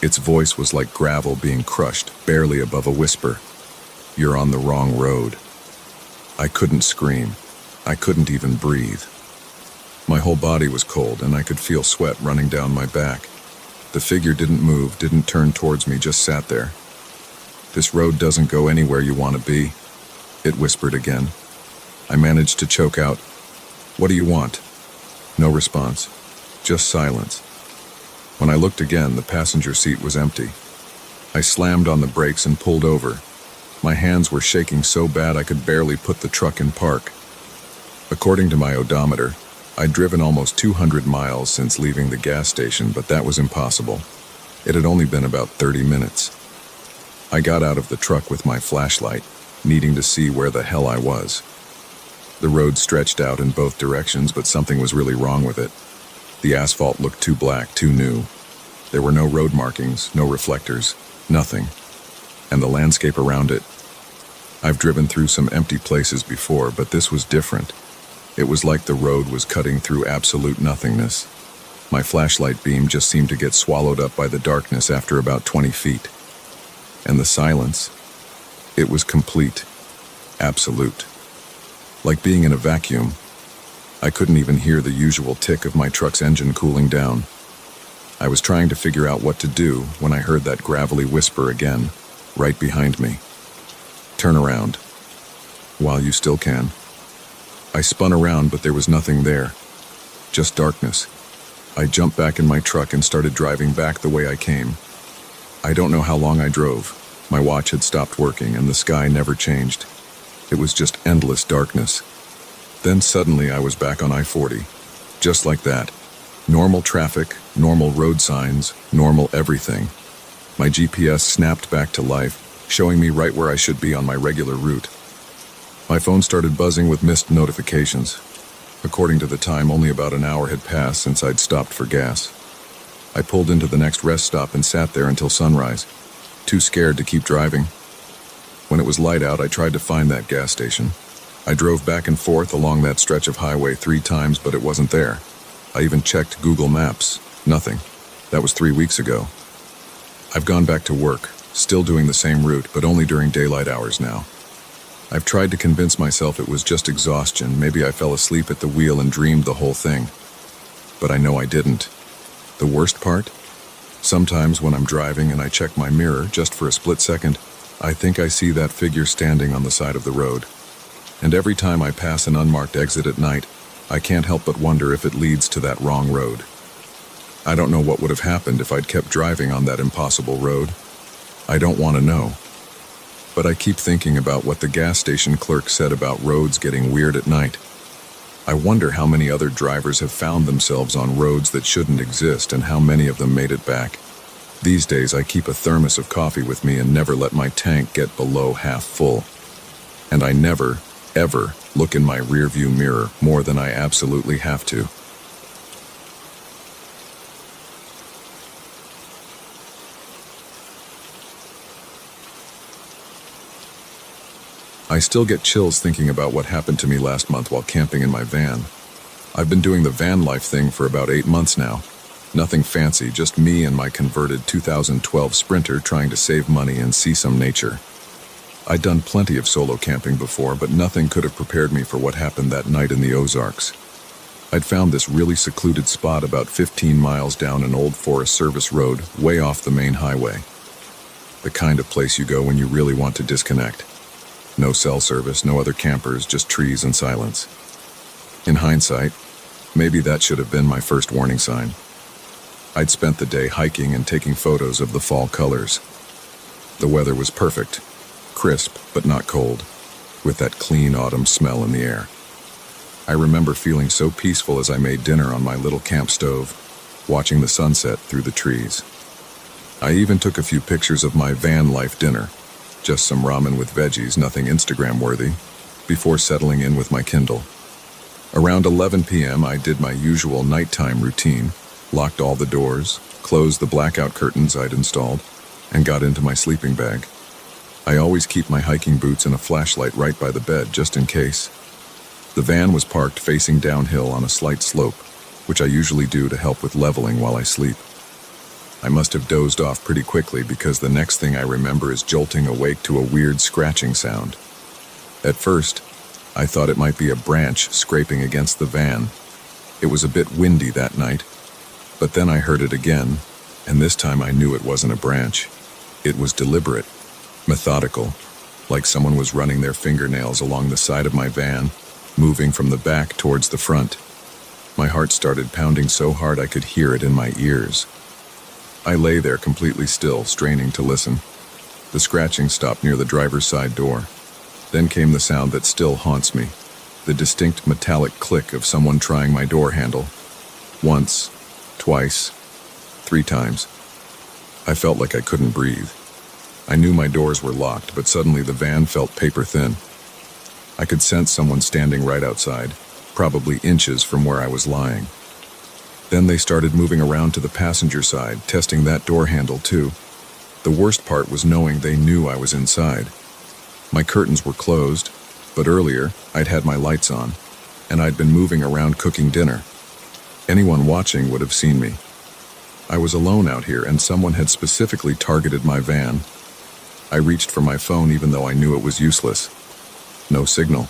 [SPEAKER 1] Its voice was like gravel being crushed, barely above a whisper. "You're on the wrong road." I couldn't scream. I couldn't even breathe. My whole body was cold, and I could feel sweat running down my back. The figure didn't move, didn't turn towards me, just sat there. "This road doesn't go anywhere you want to be," it whispered again. I managed to choke out, "What do you want?" No response, just silence. When I looked again, the passenger seat was empty. I slammed on the brakes and pulled over. My hands were shaking so bad I could barely put the truck in park. According to my odometer, I'd driven almost 200 miles since leaving the gas station, but that was impossible. It had only been about 30 minutes. I got out of the truck with my flashlight, needing to see where the hell I was. The road stretched out in both directions, but something was really wrong with it. The asphalt looked too black, too new. There were no road markings, no reflectors, nothing. And the landscape around it. I've driven through some empty places before, but this was different. It was like the road was cutting through absolute nothingness. My flashlight beam just seemed to get swallowed up by the darkness after about 20 feet. And the silence, it was complete, absolute. Like being in a vacuum. I couldn't even hear the usual tick of my truck's engine cooling down. I was trying to figure out what to do when I heard that gravelly whisper again, right behind me. "Turn around. While you still can." I spun around, but there was nothing there. Just darkness. I jumped back in my truck and started driving back the way I came. I don't know how long I drove. My watch had stopped working and the sky never changed. It was just endless darkness. Then suddenly I was back on I-40. Just like that. Normal traffic, normal road signs, normal everything. My GPS snapped back to life, showing me right where I should be on my regular route. My phone started buzzing with missed notifications. According to the time, only about an hour had passed since I'd stopped for gas. I pulled into the next rest stop and sat there until sunrise, too scared to keep driving. When it was light out, I tried to find that gas station. I drove back and forth along that stretch of highway 3 times, but it wasn't there. I even checked Google Maps. Nothing. That was 3 weeks ago. I've gone back to work, still doing the same route, but only during daylight hours now. I've tried to convince myself it was just exhaustion. Maybe I fell asleep at the wheel and dreamed the whole thing. But I know I didn't. The worst part? Sometimes when I'm driving and I check my mirror just for a split second, I think I see that figure standing on the side of the road. And every time I pass an unmarked exit at night, I can't help but wonder if it leads to that wrong road. I don't know what would have happened if I'd kept driving on that impossible road. I don't want to know. But I keep thinking about what the gas station clerk said about roads getting weird at night. I wonder how many other drivers have found themselves on roads that shouldn't exist and how many of them made it back. These days I keep a thermos of coffee with me and never let my tank get below half full. And I never, ever look in my rearview mirror more than I absolutely have to. I still get chills thinking about what happened to me last month while camping in my van. I've been doing the van life thing for about 8 months now. Nothing fancy, just me and my converted 2012 Sprinter trying to save money and see some nature. I'd done plenty of solo camping before, but nothing could have prepared me for what happened that night in the Ozarks. I'd found this really secluded spot about 15 miles down an old Forest Service road, way off the main highway. The kind of place you go when you really want to disconnect. No cell service, no other campers, just trees and silence. In hindsight, maybe that should have been my first warning sign. I'd spent the day hiking and taking photos of the fall colors. The weather was perfect, crisp but not cold, with that clean autumn smell in the air. I remember feeling so peaceful as I made dinner on my little camp stove, watching the sunset through the trees. I even took a few pictures of my van life dinner, just some ramen with veggies, nothing Instagram worthy, before settling in with my Kindle. Around 11 p.m. I did my usual nighttime routine, locked all the doors, closed the blackout curtains I'd installed, and got into my sleeping bag. I always keep my hiking boots and a flashlight right by the bed, just in case. The van was parked facing downhill on a slight slope, which I usually do to help with leveling while I sleep. I must have dozed off pretty quickly because the next thing I remember is jolting awake to a weird scratching sound. At first, I thought it might be a branch scraping against the van. It was a bit windy that night, but then I heard it again, and this time I knew it wasn't a branch. It was deliberate, methodical, like someone was running their fingernails along the side of my van, moving from the back towards the front. My heart started pounding so hard I could hear it in my ears. I lay there completely still, straining to listen. The scratching stopped near the driver's side door. Then came the sound that still haunts me, the distinct metallic click of someone trying my door handle. Once, twice, 3 times. I felt like I couldn't breathe. I knew my doors were locked, but suddenly the van felt paper thin. I could sense someone standing right outside, probably inches from where I was lying. Then they started moving around to the passenger side, testing that door handle too. The worst part was knowing they knew I was inside. My curtains were closed, but earlier I'd had my lights on, and I'd been moving around cooking dinner. Anyone watching would have seen me. I was alone out here, and someone had specifically targeted my van. I reached for my phone even though I knew it was useless. No signal.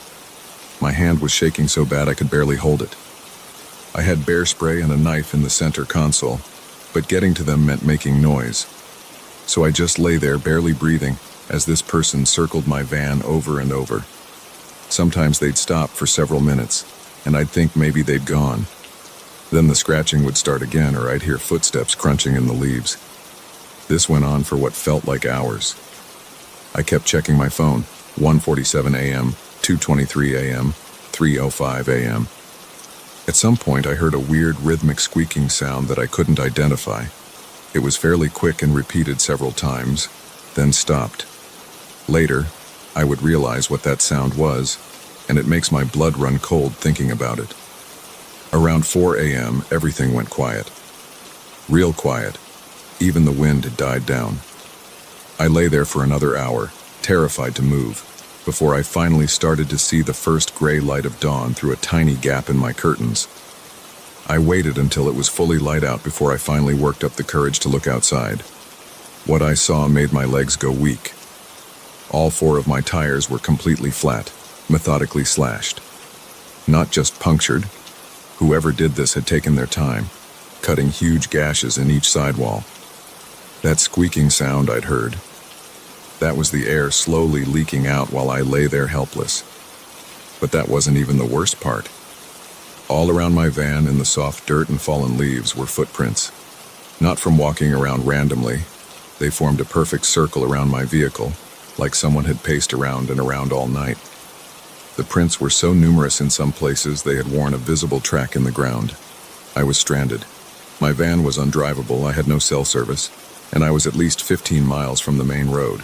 [SPEAKER 1] My hand was shaking so bad I could barely hold it. I had bear spray and a knife in the center console, but getting to them meant making noise. So I just lay there barely breathing as this person circled my van over and over. Sometimes they'd stop for several minutes, and I'd think maybe they'd gone. Then the scratching would start again, or I'd hear footsteps crunching in the leaves. This went on for what felt like hours. I kept checking my phone. 1:47 a.m., 2:23 a.m., 3:05 a.m. At some point, I heard a weird rhythmic squeaking sound that I couldn't identify. It was fairly quick and repeated several times, then stopped. Later, I would realize what that sound was, and it makes my blood run cold thinking about it. Around 4 a.m., everything went quiet. Real quiet. Even the wind had died down. I lay there for another hour, terrified to move, before I finally started to see the first gray light of dawn through a tiny gap in my curtains. I waited until it was fully light out before I finally worked up the courage to look outside. What I saw made my legs go weak. All 4 of my tires were completely flat, methodically slashed. Not just punctured. Whoever did this had taken their time, cutting huge gashes in each sidewall. That squeaking sound I'd heard, that was the air slowly leaking out while I lay there helpless. But that wasn't even the worst part. All around my van in the soft dirt and fallen leaves were footprints. Not from walking around randomly. They formed a perfect circle around my vehicle, like someone had paced around and around all night. The prints were so numerous in some places they had worn a visible track in the ground. I was stranded. My van was undrivable, I had no cell service, and I was at least 15 miles from the main road.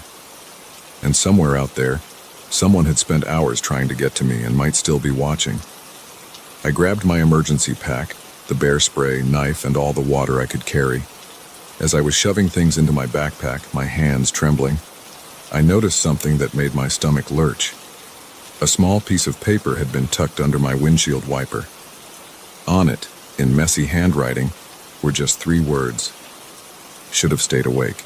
[SPEAKER 1] And somewhere out there, someone had spent hours trying to get to me and might still be watching. I grabbed my emergency pack, the bear spray, knife, and all the water I could carry. As I was shoving things into my backpack, my hands trembling, I noticed something that made my stomach lurch. A small piece of paper had been tucked under my windshield wiper. On it, in messy handwriting, were just 3 words. Should have stayed awake.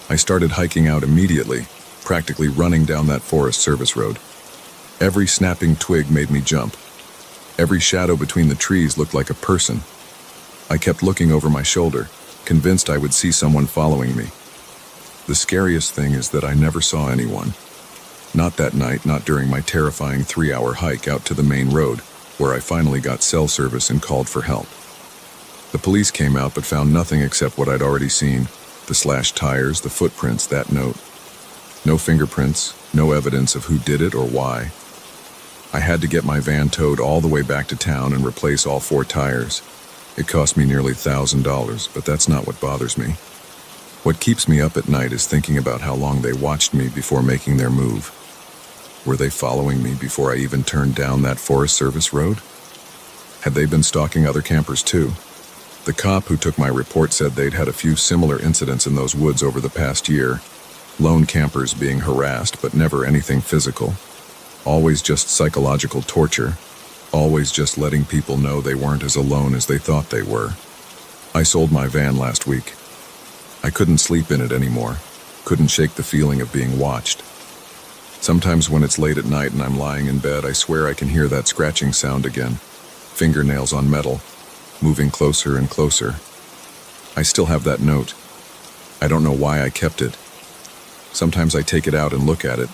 [SPEAKER 1] I started hiking out immediately, practically running down that Forest Service road. Every snapping twig made me jump. Every shadow between the trees looked like a person. I kept looking over my shoulder, convinced I would see someone following me. The scariest thing is that I never saw anyone. Not that night, not during my terrifying 3-hour hike out to the main road, where I finally got cell service and called for help. The police came out but found nothing except what I'd already seen: the slashed tires, the footprints, that note. No fingerprints, no evidence of who did it or why. I had to get my van towed all the way back to town and replace all 4 tires. It cost me nearly $1,000, but that's not what bothers me. What keeps me up at night is thinking about how long they watched me before making their move. Were they following me before I even turned down that Forest Service road? Had they been stalking other campers too? The cop who took my report said they'd had a few similar incidents in those woods over the past year. Lone campers being harassed, but never anything physical. Always just psychological torture. Always just letting people know they weren't as alone as they thought they were. I sold my van last week. I couldn't sleep in it anymore. Couldn't shake the feeling of being watched. Sometimes when it's late at night and I'm lying in bed, I swear I can hear that scratching sound again. Fingernails on metal, moving closer and closer. I still have that note. I don't know why I kept it. Sometimes I take it out and look at it,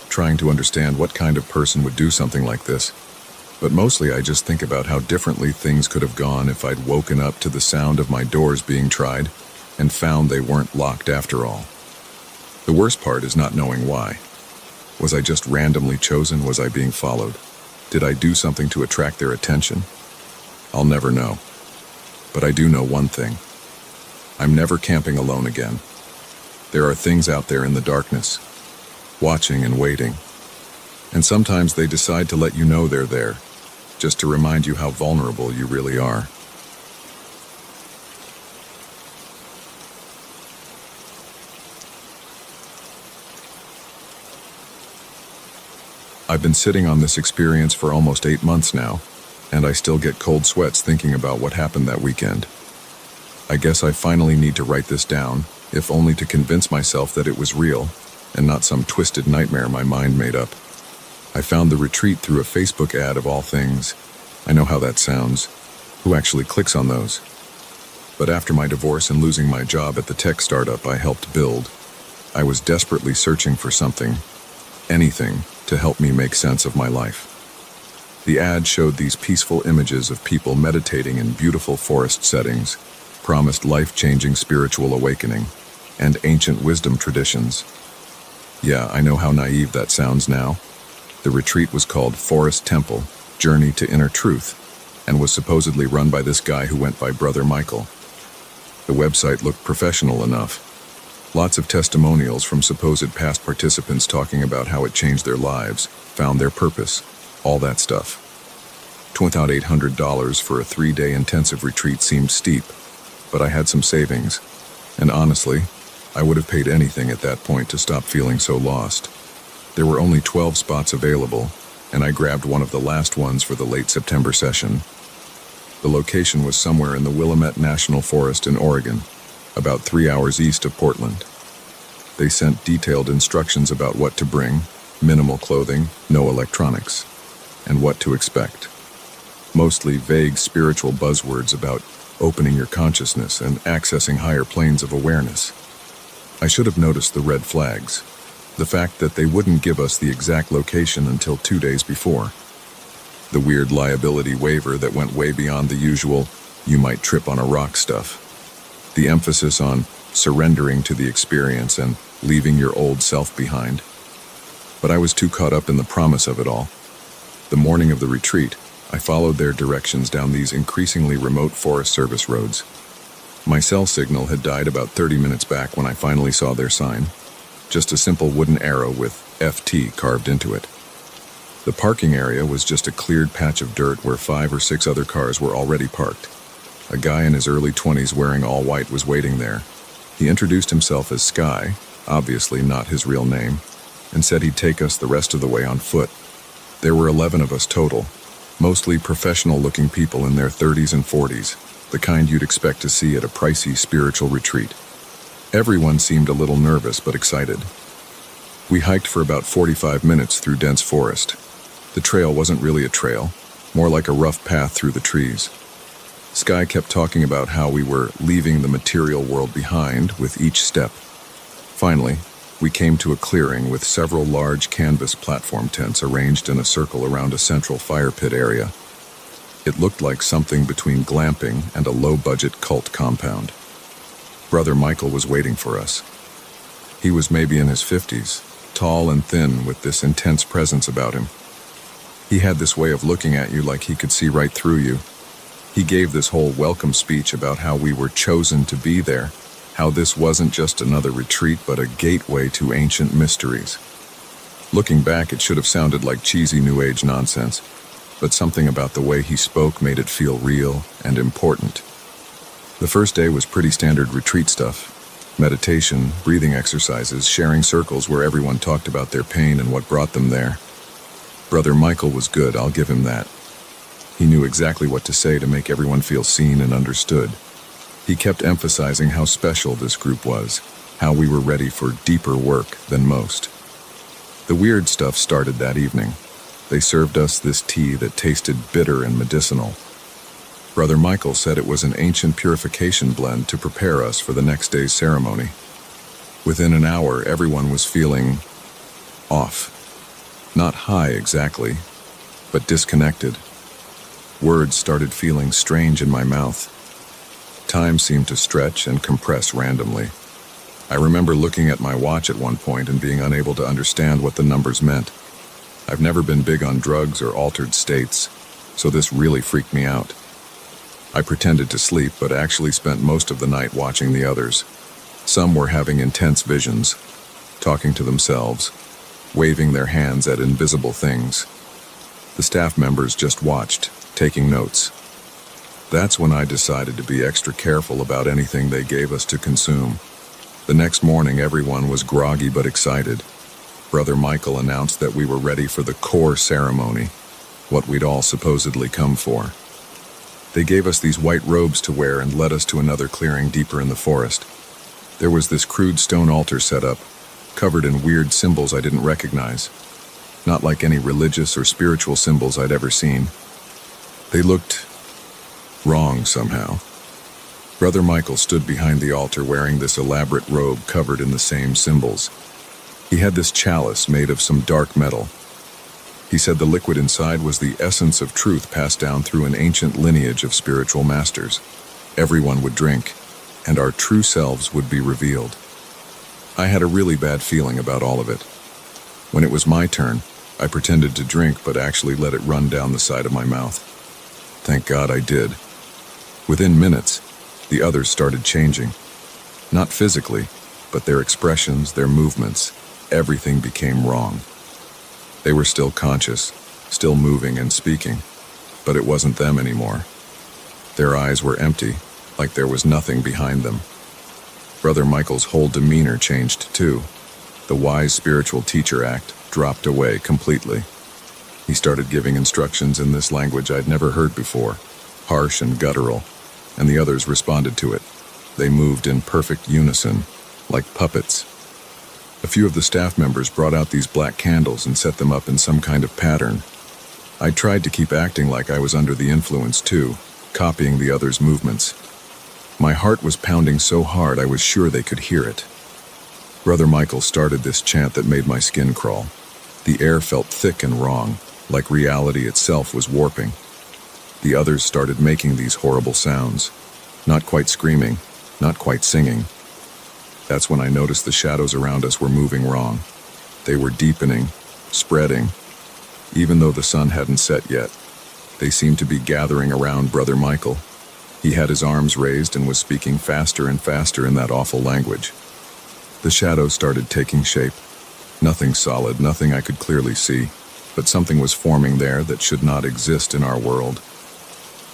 [SPEAKER 1] trying to understand what kind of person would do something like this. But mostly I just think about how differently things could have gone if I'd woken up to the sound of my doors being tried and found they weren't locked after all. The worst part is not knowing why. Was I just randomly chosen? Was I being followed? Did I do something to attract their attention? I'll never know. But I do know one thing. I'm never camping alone again. There are things out there in the darkness, watching and waiting. And sometimes they decide to let you know they're there, just to remind you how vulnerable you really are. I've been sitting on this experience for almost 8 months now, and I still get cold sweats thinking about what happened that weekend. I guess I finally need to write this down, if only to convince myself that it was real, and not some twisted nightmare my mind made up. I found the retreat through a Facebook ad of all things. I know how that sounds. Who actually clicks on those? But after my divorce and losing my job at the tech startup I helped build, I was desperately searching for something, anything, to help me make sense of my life. The ad showed these peaceful images of people meditating in beautiful forest settings, promised life-changing spiritual awakening, and ancient wisdom traditions. Yeah, I know how naive that sounds now. The retreat was called Forest Temple, Journey to Inner Truth, and was supposedly run by this guy who went by Brother Michael. The website looked professional enough. Lots of testimonials from supposed past participants talking about how it changed their lives, found their purpose, all that stuff. $2,800 for a 3-day intensive retreat seemed steep, but I had some savings, and honestly, I would have paid anything at that point to stop feeling so lost. There were only 12 spots available, and I grabbed one of the last ones for the late September session. The location was somewhere in the Willamette National Forest in Oregon, about 3 hours east of Portland. They sent detailed instructions about what to bring, minimal clothing, no electronics, and what to expect. Mostly vague spiritual buzzwords about opening your consciousness and accessing higher planes of awareness. I should have noticed the red flags. The fact that they wouldn't give us the exact location until 2 days before. The weird liability waiver that went way beyond the usual, you might trip on a rock stuff. The emphasis on surrendering to the experience and leaving your old self behind. But I was too caught up in the promise of it all. The morning of the retreat, I followed their directions down these increasingly remote Forest Service roads. My cell signal had died about 30 minutes back when I finally saw their sign. Just a simple wooden arrow with FT carved into it. The parking area was just a cleared patch of dirt where 5 or 6 other cars were already parked. A guy in his early 20s wearing all white was waiting there. He introduced himself as Sky, obviously not his real name, and said he'd take us the rest of the way on foot. There were 11 of us total, mostly professional-looking people in their 30s and 40s, the kind you'd expect to see at a pricey spiritual retreat. Everyone seemed a little nervous but excited. We hiked for about 45 minutes through dense forest. The trail wasn't really a trail, more like a rough path through the trees. Sky kept talking about how we were leaving the material world behind with each step. Finally, we came to a clearing with several large canvas platform tents arranged in a circle around a central fire pit area. It looked like something between glamping and a low-budget cult compound. Brother Michael was waiting for us. He was maybe in his 50s, tall and thin with this intense presence about him. He had this way of looking at you like he could see right through you. He gave this whole welcome speech about how we were chosen to be there, how this wasn't just another retreat but a gateway to ancient mysteries. Looking back, it should have sounded like cheesy New Age nonsense, but something about the way he spoke made it feel real and important. The first day was pretty standard retreat stuff. Meditation, breathing exercises, sharing circles where everyone talked about their pain and what brought them there. Brother Michael was good, I'll give him that. He knew exactly what to say to make everyone feel seen and understood. He kept emphasizing how special this group was, how we were ready for deeper work than most. The weird stuff started that evening. They served us this tea that tasted bitter and medicinal. Brother Michael said it was an ancient purification blend to prepare us for the next day's ceremony. Within an hour, everyone was feeling off. Not high exactly, but disconnected. Words started feeling strange in my mouth. Time seemed to stretch and compress randomly. I remember looking at my watch at one point and being unable to understand what the numbers meant. I've never been big on drugs or altered states, so this really freaked me out. I pretended to sleep, but actually spent most of the night watching the others. Some were having intense visions, talking to themselves, waving their hands at invisible things. The staff members just watched, taking notes. That's when I decided to be extra careful about anything they gave us to consume. The next morning, everyone was groggy but excited. Brother Michael announced that we were ready for the core ceremony, what we'd all supposedly come for. They gave us these white robes to wear and led us to another clearing deeper in the forest. There was this crude stone altar set up, covered in weird symbols I didn't recognize. Not like any religious or spiritual symbols I'd ever seen. They looked wrong somehow. Brother Michael stood behind the altar wearing this elaborate robe covered in the same symbols. He had this chalice made of some dark metal. He said the liquid inside was the essence of truth passed down through an ancient lineage of spiritual masters. Everyone would drink, and our true selves would be revealed. I had a really bad feeling about all of it. When it was my turn, I pretended to drink but actually let it run down the side of my mouth. Thank God I did. Within minutes, the others started changing. Not physically, but their expressions, their movements, everything became wrong. They were still conscious, still moving and speaking, but it wasn't them anymore. Their eyes were empty, like there was nothing behind them. Brother Michael's whole demeanor changed too. The wise spiritual teacher act dropped away completely. He started giving instructions in this language I'd never heard before, harsh and guttural, and the others responded to it. They moved in perfect unison, like puppets. A few of the staff members brought out these black candles and set them up in some kind of pattern. I tried to keep acting like I was under the influence too, copying the others' movements. My heart was pounding so hard I was sure they could hear it. Brother Michael started this chant that made my skin crawl. The air felt thick and wrong, like reality itself was warping. The others started making these horrible sounds, not quite screaming, not quite singing. That's when I noticed the shadows around us were moving wrong. They were deepening, spreading. Even though the sun hadn't set yet, they seemed to be gathering around Brother Michael. He had his arms raised and was speaking faster and faster in that awful language. The shadows started taking shape. Nothing solid, nothing I could clearly see, but something was forming there that should not exist in our world.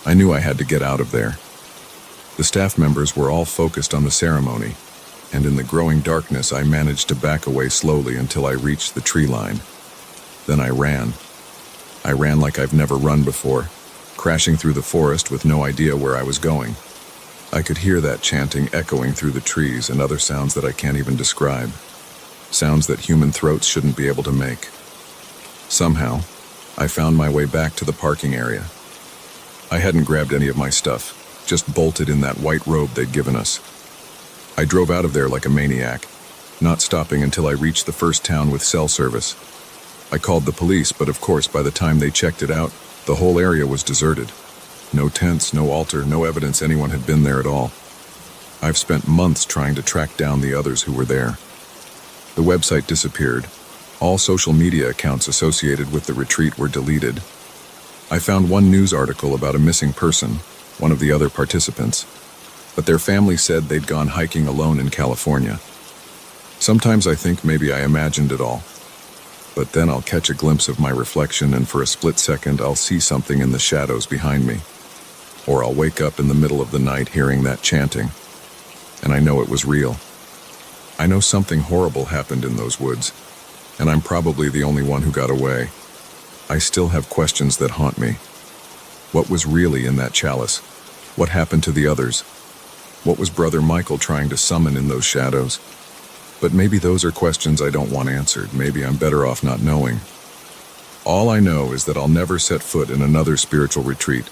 [SPEAKER 1] I knew I had to get out of there. The staff members were all focused on the ceremony, and in the growing darkness I managed to back away slowly until I reached the tree line. Then I ran. I ran like I've never run before, crashing through the forest with no idea where I was going. I could hear that chanting echoing through the trees and other sounds that I can't even describe. Sounds that human throats shouldn't be able to make. Somehow, I found my way back to the parking area. I hadn't grabbed any of my stuff, just bolted in that white robe they'd given us. I drove out of there like a maniac, not stopping until I reached the first town with cell service. I called the police, but of course by the time they checked it out, the whole area was deserted. No tents, no altar, no evidence anyone had been there at all. I've spent months trying to track down the others who were there. The website disappeared. All social media accounts associated with the retreat were deleted. I found one news article about a missing person, one of the other participants, but their family said they'd gone hiking alone in California. Sometimes I think maybe I imagined it all. But then I'll catch a glimpse of my reflection and for a split second I'll see something in the shadows behind me. Or I'll wake up in the middle of the night hearing that chanting, and I know it was real. I know something horrible happened in those woods, and I'm probably the only one who got away. I still have questions that haunt me. What was really in that chalice? What happened to the others? What was Brother Michael trying to summon in those shadows? But maybe those are questions I don't want answered. Maybe I'm better off not knowing. All I know is that I'll never set foot in another spiritual retreat,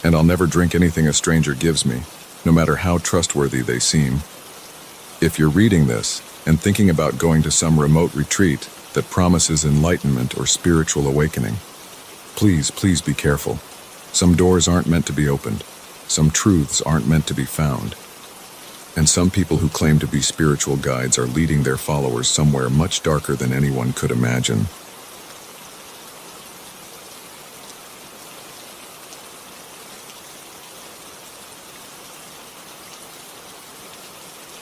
[SPEAKER 1] and I'll never drink anything a stranger gives me, no matter how trustworthy they seem. If you're reading this and thinking about going to some remote retreat that promises enlightenment or spiritual awakening, please be careful. Some doors aren't meant to be opened. Some truths aren't meant to be found. And some people who claim to be spiritual guides are leading their followers somewhere much darker than anyone could imagine.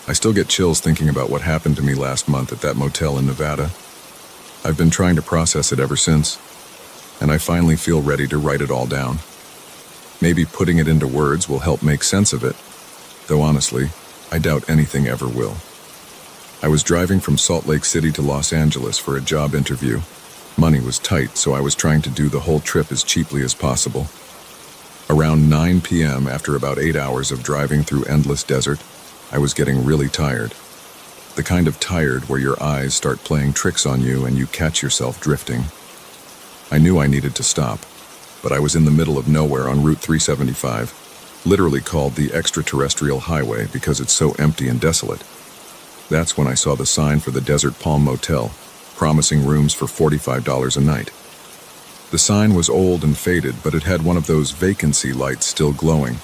[SPEAKER 1] I still get chills thinking about what happened to me last month at that motel in Nevada. I've been trying to process it ever since, and I finally feel ready to write it all down. Maybe putting it into words will help make sense of it, though honestly, I doubt anything ever will. I was driving from Salt Lake City to Los Angeles for a job interview. Money was tight, so I was trying to do the whole trip as cheaply as possible. Around 9 p.m., after about 8 hours of driving through endless desert, I was getting really tired. The kind of tired where your eyes start playing tricks on you and you catch yourself drifting. I knew I needed to stop, but I was in the middle of nowhere on Route 375, literally called the extraterrestrial highway because it's so empty and desolate. That's when I saw the sign for the Desert Palm Motel, promising rooms for $45 a night. The sign was old and faded, but it had one of those vacancy lights still glowing.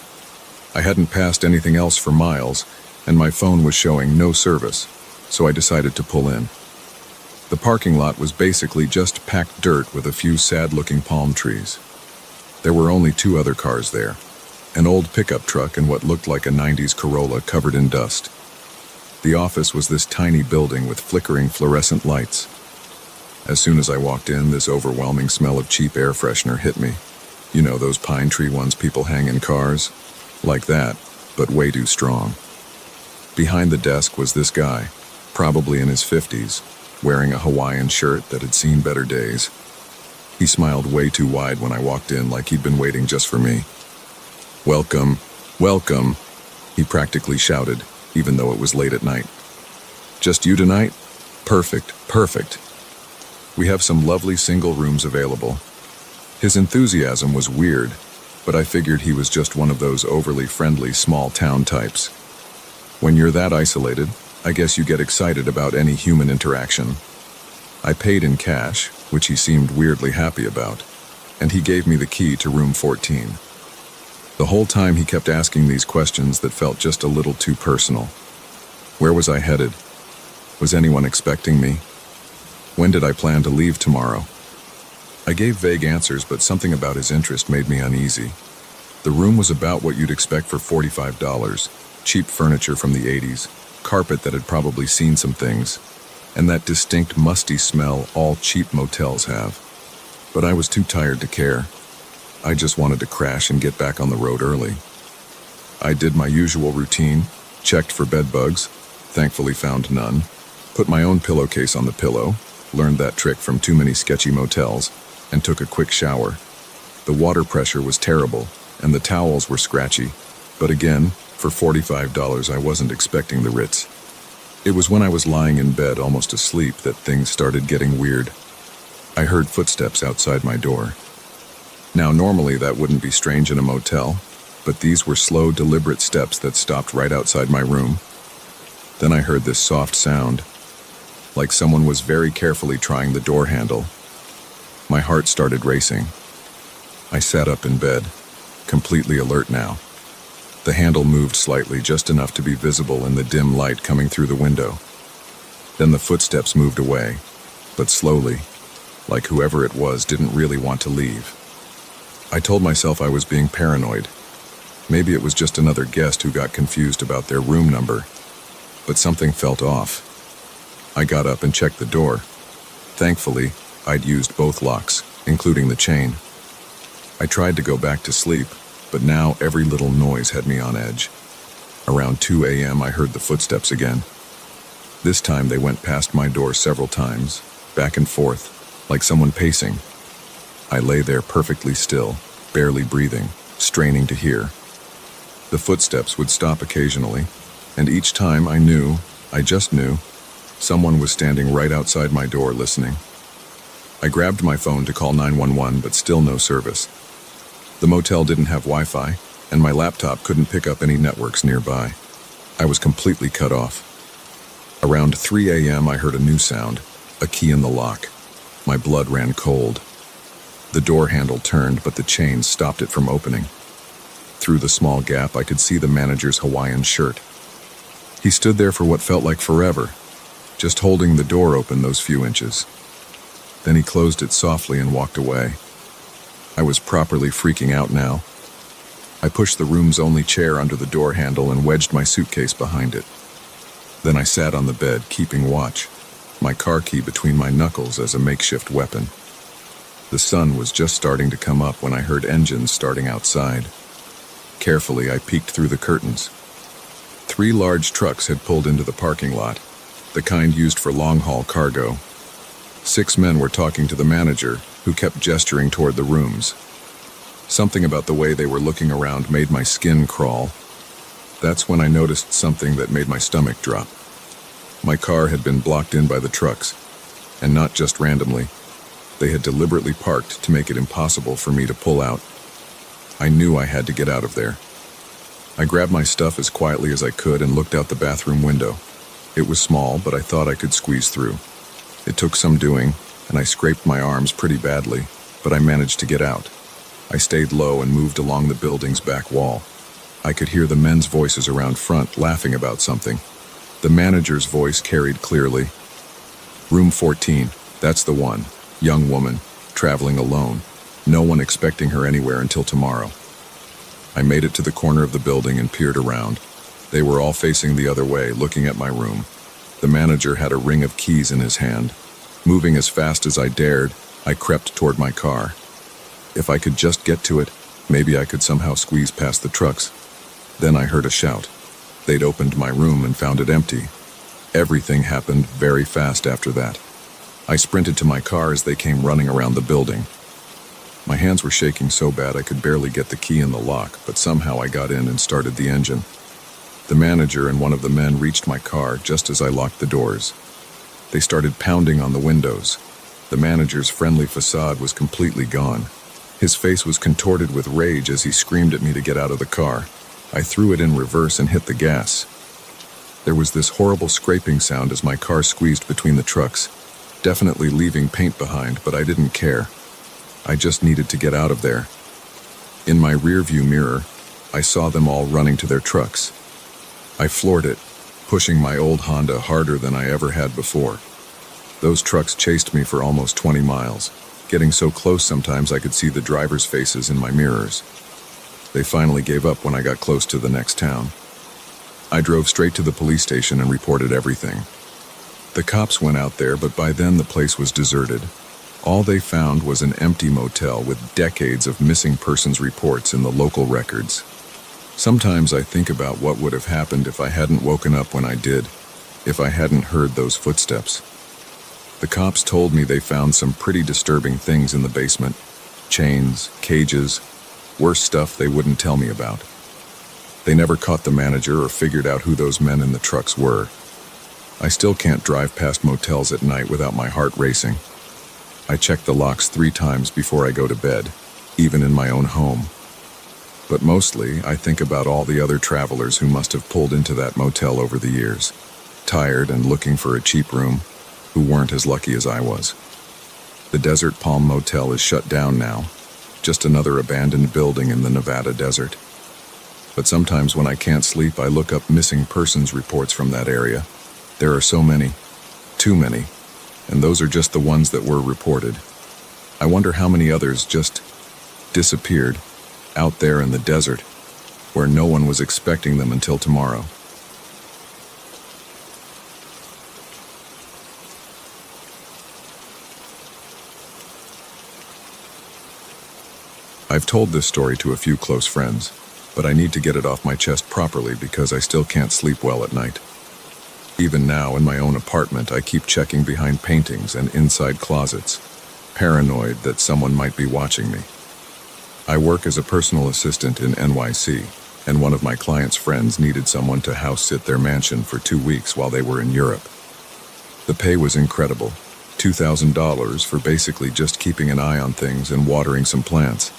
[SPEAKER 1] I hadn't passed anything else for miles, and my phone was showing no service, so I decided to pull in. The parking lot was basically just packed dirt with a few sad-looking palm trees. There were only two other cars there, an old pickup truck and what looked like a 90s Corolla covered in dust. The office was this tiny building with flickering fluorescent lights. As soon as I walked in, this overwhelming smell of cheap air freshener hit me. You know, those pine tree ones people hang in cars? Like that, but way too strong. Behind the desk was this guy, probably in his 50s, wearing a Hawaiian shirt that had seen better days. He smiled way too wide when I walked in, like he'd been waiting just for me. "Welcome, welcome," he practically shouted, even though it was late at night. "Just you tonight? Perfect, perfect. We have some lovely single rooms available." His enthusiasm was weird, but I figured he was just one of those overly friendly small-town types. When you're that isolated, I guess you get excited about any human interaction. I paid in cash, which he seemed weirdly happy about, and he gave me the key to room 14. The whole time he kept asking these questions that felt just a little too personal. Where was I headed? Was anyone expecting me? When did I plan to leave tomorrow? I gave vague answers, but something about his interest made me uneasy. The room was about what you'd expect for $45, cheap furniture from the 80s, carpet that had probably seen some things, and that distinct musty smell all cheap motels have. But I was too tired to care. I just wanted to crash and get back on the road early. I did my usual routine, checked for bed bugs, thankfully found none, put my own pillowcase on the pillow, learned that trick from too many sketchy motels, and took a quick shower. The water pressure was terrible, and the towels were scratchy, but again, for $45 I wasn't expecting the Ritz. It was when I was lying in bed almost asleep that things started getting weird. I heard footsteps outside my door. Now normally that wouldn't be strange in a motel, but these were slow, deliberate steps that stopped right outside my room. Then I heard this soft sound, like someone was very carefully trying the door handle. My heart started racing. I sat up in bed, completely alert now. The handle moved slightly, just enough to be visible in the dim light coming through the window. Then the footsteps moved away, but slowly, like whoever it was didn't really want to leave. I told myself I was being paranoid. Maybe it was just another guest who got confused about their room number. But something felt off. I got up and checked the door. Thankfully, I'd used both locks, including the chain. I tried to go back to sleep, but now every little noise had me on edge. Around 2 a.m. I heard the footsteps again. This time they went past my door several times, back and forth, like someone pacing. I lay there perfectly still, barely breathing, straining to hear. The footsteps would stop occasionally, and each time I just knew, someone was standing right outside my door listening. I grabbed my phone to call 911, but still no service. The motel didn't have Wi-Fi, and my laptop couldn't pick up any networks nearby. I was completely cut off. Around 3 a.m. I heard a new sound, a key in the lock. My blood ran cold. The door handle turned, but the chain stopped it from opening. Through the small gap, I could see the manager's Hawaiian shirt. He stood there for what felt like forever, just holding the door open those few inches. Then he closed it softly and walked away. I was properly freaking out now. I pushed the room's only chair under the door handle and wedged my suitcase behind it. Then I sat on the bed, keeping watch, my car key between my knuckles as a makeshift weapon. The sun was just starting to come up when I heard engines starting outside. Carefully, I peeked through the curtains. 3 large trucks had pulled into the parking lot, the kind used for long-haul cargo. 6 men were talking to the manager, who kept gesturing toward the rooms. Something about the way they were looking around made my skin crawl. That's when I noticed something that made my stomach drop. My car had been blocked in by the trucks, and not just randomly. They had deliberately parked to make it impossible for me to pull out. I knew I had to get out of there. I grabbed my stuff as quietly as I could and looked out the bathroom window. It was small, but I thought I could squeeze through. It took some doing, and I scraped my arms pretty badly, but I managed to get out. I stayed low and moved along the building's back wall. I could hear the men's voices around front laughing about something. The manager's voice carried clearly. Room 14, that's the one. Young woman, traveling alone. No one expecting her anywhere until tomorrow. I made it to the corner of the building and peered around. They were all facing the other way, looking at my room. The manager had a ring of keys in his hand. Moving as fast as I dared, I crept toward my car. If I could just get to it, maybe I could somehow squeeze past the trucks. Then I heard a shout. They'd opened my room and found it empty. Everything happened very fast after that. I sprinted to my car as they came running around the building. My hands were shaking so bad I could barely get the key in the lock, but somehow I got in and started the engine. The manager and one of the men reached my car just as I locked the doors. They started pounding on the windows. The manager's friendly facade was completely gone. His face was contorted with rage as he screamed at me to get out of the car. I threw it in reverse and hit the gas. There was this horrible scraping sound as my car squeezed between the trucks, definitely leaving paint behind, but I didn't care. I just needed to get out of there. In my rearview mirror, I saw them all running to their trucks. I floored it, pushing my old Honda harder than I ever had before. Those trucks chased me for almost 20 miles, getting so close sometimes I could see the drivers' faces in my mirrors. They finally gave up when I got close to the next town. I drove straight to the police station and reported everything. The cops went out there, but by then the place was deserted. All they found was an empty motel with decades of missing persons reports in the local records. Sometimes I think about what would have happened if I hadn't woken up when I did, if I hadn't heard those footsteps. The cops told me they found some pretty disturbing things in the basement. Chains, cages, worse stuff they wouldn't tell me about. They never caught the manager or figured out who those men in the trucks were. I still can't drive past motels at night without my heart racing. I check the locks 3 times before I go to bed, even in my own home. But mostly, I think about all the other travelers who must have pulled into that motel over the years, tired and looking for a cheap room, who weren't as lucky as I was. The Desert Palm Motel is shut down now, just another abandoned building in the Nevada desert. But sometimes when I can't sleep, I look up missing persons reports from that area. There are so many, too many. And those are just the ones that were reported. I wonder how many others just disappeared out there in the desert, where no one was expecting them until tomorrow. I've told this story to a few close friends, but I need to get it off my chest properly because I still can't sleep well at night. Even now, in my own apartment, I keep checking behind paintings and inside closets, paranoid that someone might be watching me. I work as a personal assistant in NYC, and one of my client's friends needed someone to house-sit their mansion for 2 weeks while they were in Europe. The pay was incredible, $2,000 for basically just keeping an eye on things and watering some plants.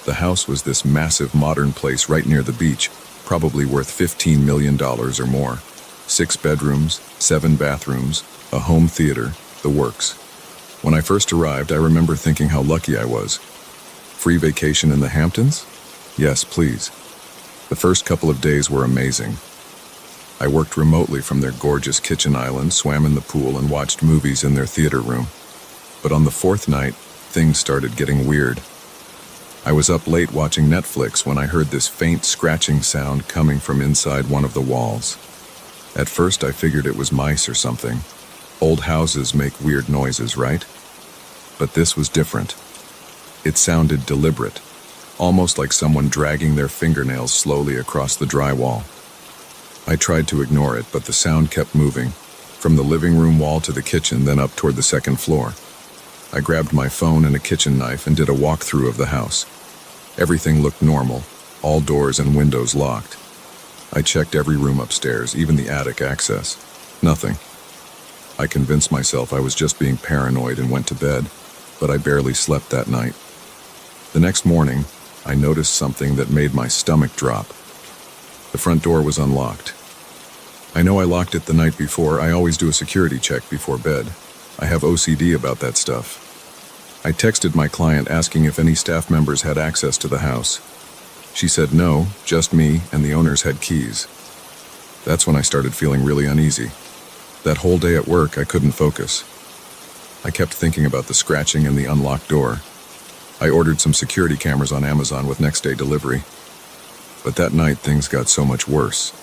[SPEAKER 1] The house was this massive modern place right near the beach, probably worth $15 million or more. 6 bedrooms, 7 bathrooms, a home theater, the works. When I first arrived, I remember thinking how lucky I was. Free vacation in the Hamptons? Yes, please. The first couple of days were amazing. I worked remotely from their gorgeous kitchen island, swam in the pool, and watched movies in their theater room. But on the 4th night, things started getting weird. I was up late watching Netflix when I heard this faint scratching sound coming from inside one of the walls. At first, I figured it was mice or something. Old houses make weird noises, right? But this was different. It sounded deliberate, almost like someone dragging their fingernails slowly across the drywall. I tried to ignore it, but the sound kept moving, from the living room wall to the kitchen, then up toward the 2nd floor. I grabbed my phone and a kitchen knife and did a walkthrough of the house. Everything looked normal, all doors and windows locked. I checked every room upstairs, even the attic access. Nothing. I convinced myself I was just being paranoid and went to bed, but I barely slept that night. The next morning, I noticed something that made my stomach drop. The front door was unlocked. I know I locked it the night before. I always do a security check before bed. I have OCD about that stuff. I texted my client asking if any staff members had access to the house. She said no, just me, and the owners had keys. That's when I started feeling really uneasy. That whole day at work, I couldn't focus. I kept thinking about the scratching and the unlocked door. I ordered some security cameras on Amazon with next-day delivery. But that night, things got so much worse.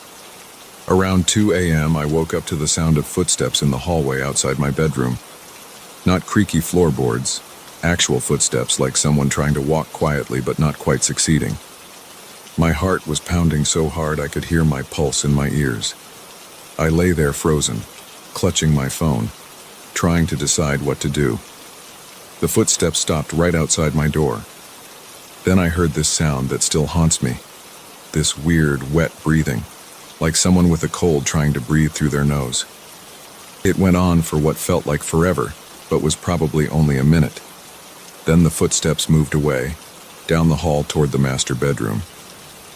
[SPEAKER 1] Around 2 a.m., I woke up to the sound of footsteps in the hallway outside my bedroom. Not creaky floorboards, actual footsteps like someone trying to walk quietly but not quite succeeding. My heart was pounding so hard I could hear my pulse in my ears. I lay there frozen, clutching my phone, trying to decide what to do. The footsteps stopped right outside my door. Then I heard this sound that still haunts me. This weird, wet breathing, like someone with a cold trying to breathe through their nose. It went on for what felt like forever, but was probably only a minute. Then the footsteps moved away, down the hall toward the master bedroom.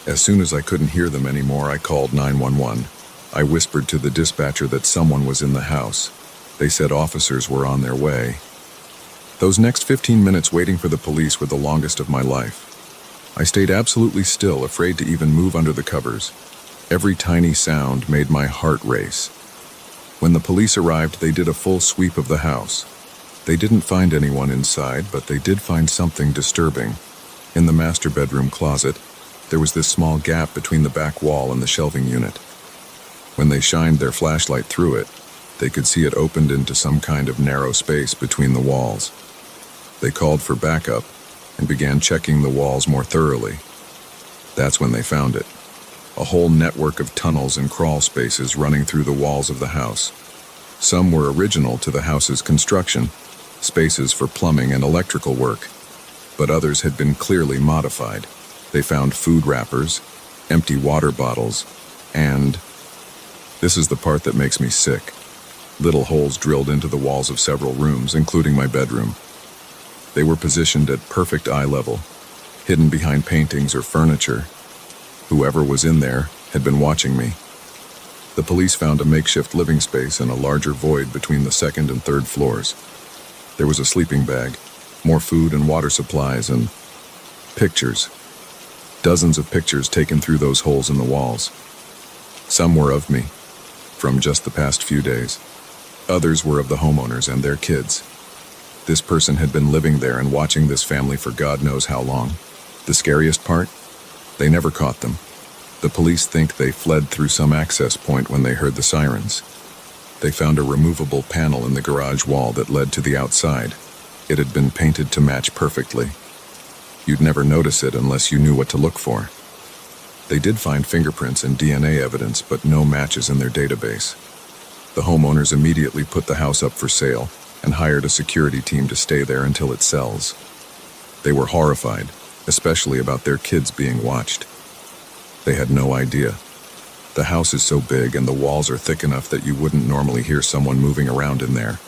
[SPEAKER 1] As soon as I couldn't hear them anymore, I called 911. I whispered to the dispatcher that someone was in the house. They said officers were on their way. Those next 15 minutes waiting for the police were the longest of my life. I stayed absolutely still, afraid to even move under the covers. Every tiny sound made my heart race. When the police arrived, they did a full sweep of the house. They didn't find anyone inside, but they did find something disturbing. In the master bedroom closet, there was this small gap between the back wall and the shelving unit. When they shined their flashlight through it, they could see it opened into some kind of narrow space between the walls. They called for backup and began checking the walls more thoroughly. That's when they found it. A whole network of tunnels and crawl spaces running through the walls of the house. Some were original to the house's construction, spaces for plumbing and electrical work, but others had been clearly modified. They found food wrappers, empty water bottles, and this is the part that makes me sick. Little holes drilled into the walls of several rooms, including my bedroom. They were positioned at perfect eye level, hidden behind paintings or furniture. Whoever was in there had been watching me. The police found a makeshift living space in a larger void between the second and third floors. There was a sleeping bag, more food and water supplies, and pictures. Dozens of pictures taken through those holes in the walls. Some were of me, from just the past few days. Others were of the homeowners and their kids. This person had been living there and watching this family for God knows how long. The scariest part? They never caught them. The police think they fled through some access point when they heard the sirens. They found a removable panel in the garage wall that led to the outside. It had been painted to match perfectly. You'd never notice it unless you knew what to look for. They did find fingerprints and DNA evidence, but no matches in their database. The homeowners immediately put the house up for sale and hired a security team to stay there until it sells. They were horrified, especially about their kids being watched. They had no idea. The house is so big and the walls are thick enough that you wouldn't normally hear someone moving around in there.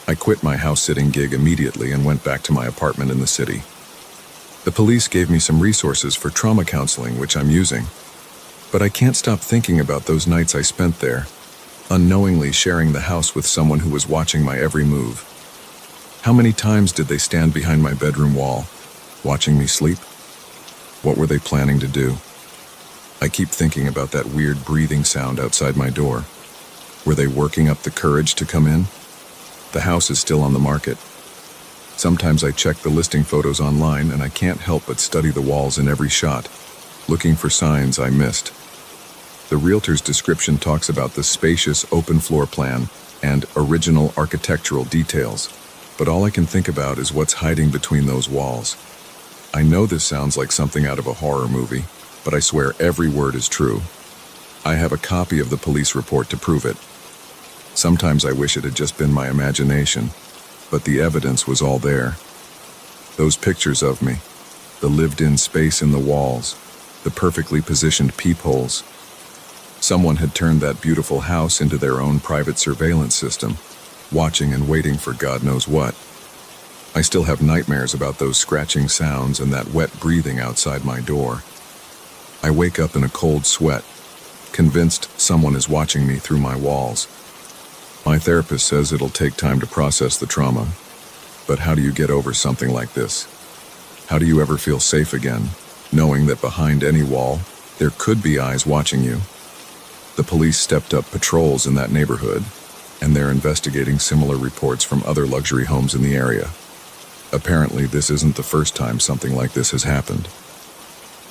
[SPEAKER 1] I quit my house-sitting gig immediately and went back to my apartment in the city. The police gave me some resources for trauma counseling, which I'm using. But I can't stop thinking about those nights I spent there, unknowingly sharing the house with someone who was watching my every move. How many times did they stand behind my bedroom wall, watching me sleep? What were they planning to do? I keep thinking about that weird breathing sound outside my door. Were they working up the courage to come in? The house is still on the market. Sometimes I check the listing photos online and I can't help but study the walls in every shot, looking for signs I missed. The realtor's description talks about the spacious open floor plan and original architectural details, but all I can think about is what's hiding between those walls. I know this sounds like something out of a horror movie, but I swear every word is true. I have a copy of the police report to prove it. Sometimes I wish it had just been my imagination, but the evidence was all there. Those pictures of me, the lived-in space in the walls, the perfectly positioned peepholes. Someone had turned that beautiful house into their own private surveillance system, watching and waiting for God knows what. I still have nightmares about those scratching sounds and that wet breathing outside my door. I wake up in a cold sweat, convinced someone is watching me through my walls. My therapist says it'll take time to process the trauma, but how do you get over something like this? How do you ever feel safe again, knowing that behind any wall, there could be eyes watching you? The police stepped up patrols in that neighborhood, and they're investigating similar reports from other luxury homes in the area. Apparently, this isn't the first time something like this has happened.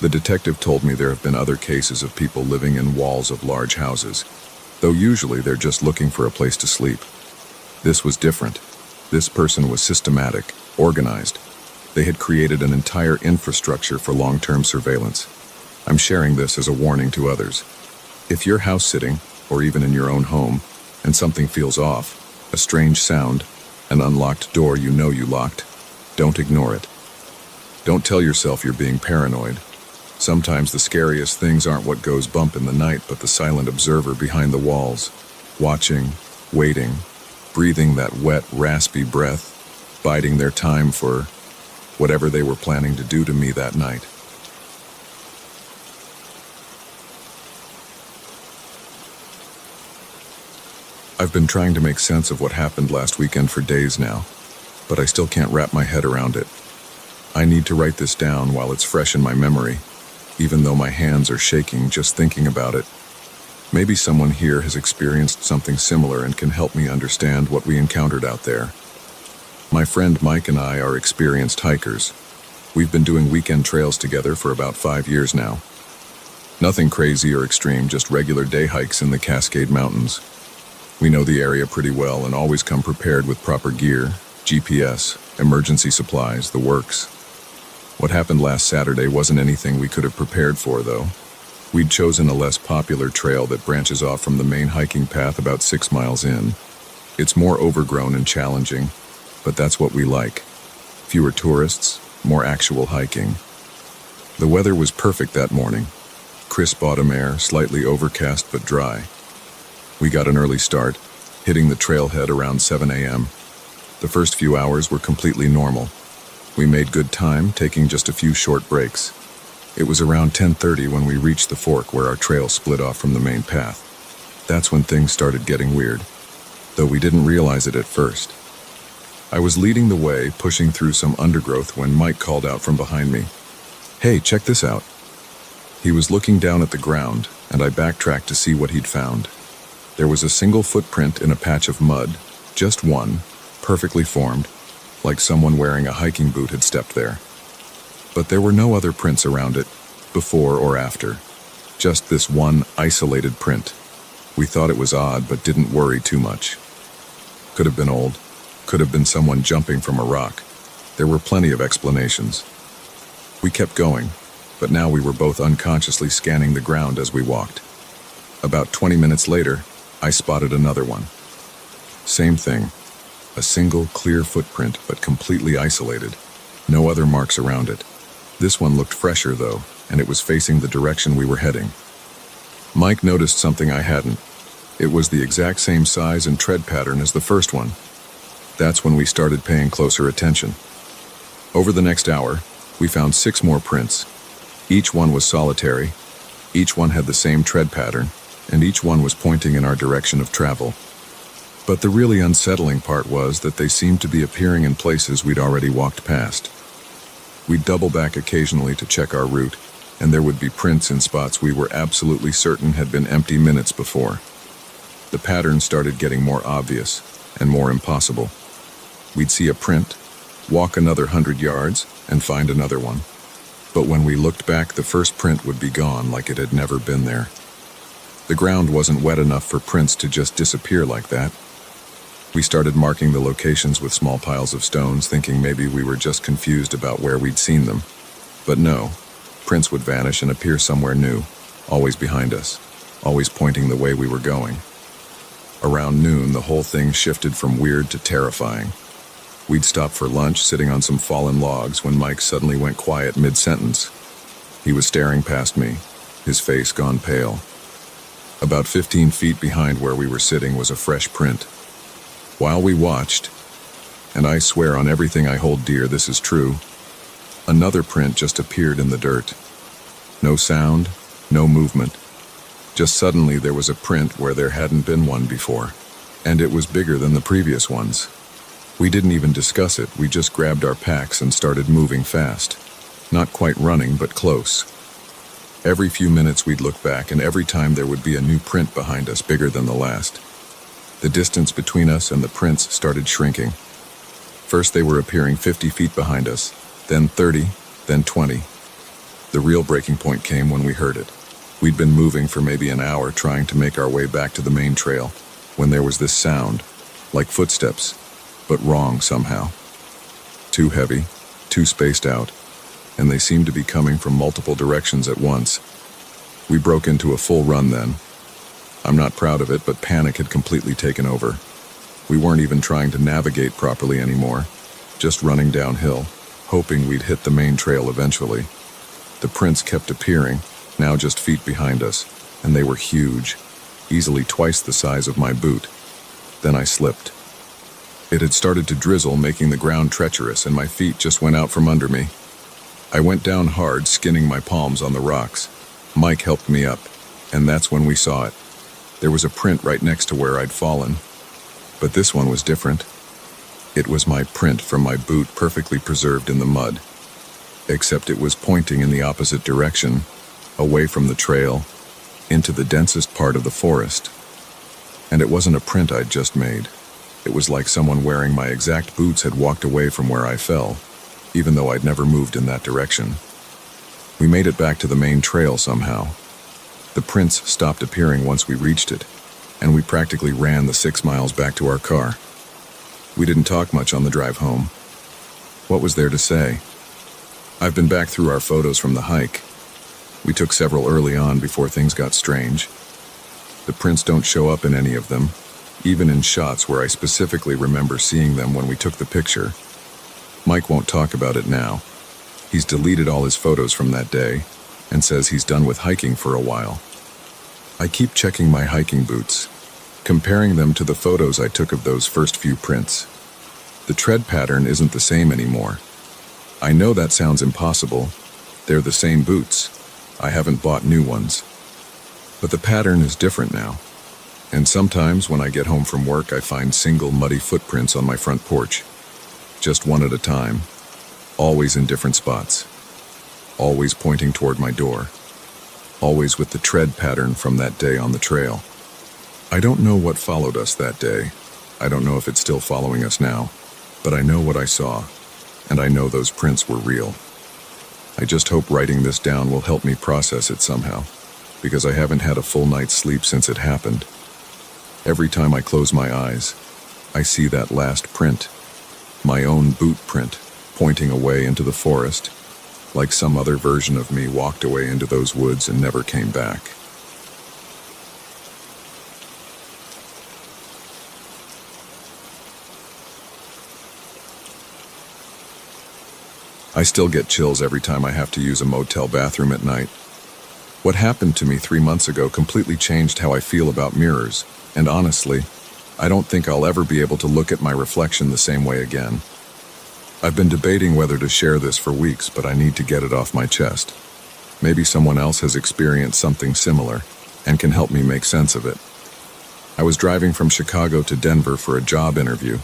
[SPEAKER 1] The detective told me there have been other cases of people living in walls of large houses, though usually they're just looking for a place to sleep. This was different. This person was systematic, organized. They had created an entire infrastructure for long-term surveillance. I'm sharing this as a warning to others. If you're house sitting, or even in your own home, and something feels off, a strange sound, an unlocked door you know you locked, don't ignore it. Don't tell yourself you're being paranoid. Sometimes the scariest things aren't what goes bump in the night, but the silent observer behind the walls, watching, waiting, breathing that wet, raspy breath, biding their time for whatever they were planning to do to me that night. I've been trying to make sense of what happened last weekend for days now, but I still can't wrap my head around it. I need to write this down while it's fresh in my memory, even though my hands are shaking just thinking about it. Maybe someone here has experienced something similar and can help me understand what we encountered out there. My friend Mike and I are experienced hikers. We've been doing weekend trails together for about 5 years now. Nothing crazy or extreme, just regular day hikes in the Cascade Mountains. We know the area pretty well and always come prepared with proper gear, GPS, emergency supplies, the works. What happened last Saturday wasn't anything we could have prepared for, though. We'd chosen a less popular trail that branches off from the main hiking path about 6 miles in. It's more overgrown and challenging, but that's what we like. Fewer tourists, more actual hiking. The weather was perfect that morning. Crisp autumn air, slightly overcast but dry. We got an early start, hitting the trailhead around 7 a.m. The first few hours were completely normal. We made good time, taking just a few short breaks. It was around 10:30 when we reached the fork where our trail split off from the main path. That's when things started getting weird, though we didn't realize it at first. I was leading the way, pushing through some undergrowth when Mike called out from behind me. "Hey, check this out." He was looking down at the ground, and I backtracked to see what he'd found. There was a single footprint in a patch of mud, just one, perfectly formed, like someone wearing a hiking boot had stepped there. But there were no other prints around it, before or after. Just this one isolated print. We thought it was odd, but didn't worry too much. Could have been old. Could have been someone jumping from a rock. There were plenty of explanations. We kept going, but now we were both unconsciously scanning the ground as we walked. About 20 minutes later, I spotted another one. Same thing. A single, clear footprint, but completely isolated. No other marks around it. This one looked fresher, though, and it was facing the direction we were heading. Mike noticed something I hadn't. It was the exact same size and tread pattern as the first one. That's when we started paying closer attention. Over the next hour, we found 6 more prints. Each one was solitary, each one had the same tread pattern, and each one was pointing in our direction of travel. But the really unsettling part was that they seemed to be appearing in places we'd already walked past. We'd double back occasionally to check our route, and there would be prints in spots we were absolutely certain had been empty minutes before. The pattern started getting more obvious and more impossible. We'd see a print, walk another 100 yards, and find another one. But when we looked back, the first print would be gone like it had never been there. The ground wasn't wet enough for prints to just disappear like that. We started marking the locations with small piles of stones, thinking maybe we were just confused about where we'd seen them. But no, prints would vanish and appear somewhere new, always behind us, always pointing the way we were going. Around noon, the whole thing shifted from weird to terrifying. We'd stopped for lunch, sitting on some fallen logs, when Mike suddenly went quiet mid-sentence. He was staring past me, his face gone pale. About 15 feet behind where we were sitting was a fresh print. While we watched, and I swear on everything I hold dear this is true, another print just appeared in the dirt. No sound, no movement. Just suddenly there was a print where there hadn't been one before, and it was bigger than the previous ones. We didn't even discuss it, we just grabbed our packs and started moving fast. Not quite running, but close. Every few minutes we'd look back, and every time there would be a new print behind us bigger than the last. The distance between us and the prints started shrinking. First they were appearing 50 feet behind us, then 30, then 20. The real breaking point came when we heard it. We'd been moving for maybe an hour trying to make our way back to the main trail, when there was this sound, like footsteps, but wrong somehow. Too heavy, too spaced out, and they seemed to be coming from multiple directions at once. We broke into a full run then. I'm not proud of it, but panic had completely taken over. We weren't even trying to navigate properly anymore, just running downhill, hoping we'd hit the main trail eventually. The prints kept appearing, now just feet behind us, and they were huge, easily twice the size of my boot. Then I slipped. It had started to drizzle, making the ground treacherous, and my feet just went out from under me. I went down hard, skinning my palms on the rocks. Mike helped me up, and that's when we saw it. There was a print right next to where I'd fallen, but this one was different. It was my print from my boot, perfectly preserved in the mud, except it was pointing in the opposite direction, away from the trail, into the densest part of the forest. And it wasn't a print I'd just made. It was like someone wearing my exact boots had walked away from where I fell, even though I'd never moved in that direction. We made it back to the main trail somehow. The prints stopped appearing once we reached it, and we practically ran the 6 miles back to our car. We didn't talk much on the drive home. What was there to say? I've been back through our photos from the hike. We took several early on before things got strange. The prints don't show up in any of them, even in shots where I specifically remember seeing them when we took the picture. Mike won't talk about it now. He's deleted all his photos from that day and says he's done with hiking for a while. I keep checking my hiking boots, comparing them to the photos I took of those first few prints. The tread pattern isn't the same anymore. I know that sounds impossible. They're the same boots. I haven't bought new ones. But the pattern is different now. And sometimes when I get home from work, I find single muddy footprints on my front porch. Just one at a time, always in different spots, always pointing toward my door, always with the tread pattern from that day on the trail. I don't know what followed us that day. I don't know if it's still following us now, but I know what I saw, and I know those prints were real. I just hope writing this down will help me process it somehow, because I haven't had a full night's sleep since it happened. Every time I close my eyes, I see that last print, my own boot print, pointing away into the forest, like some other version of me walked away into those woods and never came back. I still get chills every time I have to use a motel bathroom at night. What happened to me 3 months ago completely changed how I feel about mirrors, and honestly, I don't think I'll ever be able to look at my reflection the same way again. I've been debating whether to share this for weeks, but I need to get it off my chest. Maybe someone else has experienced something similar and can help me make sense of it. I was driving from Chicago to Denver for a job interview.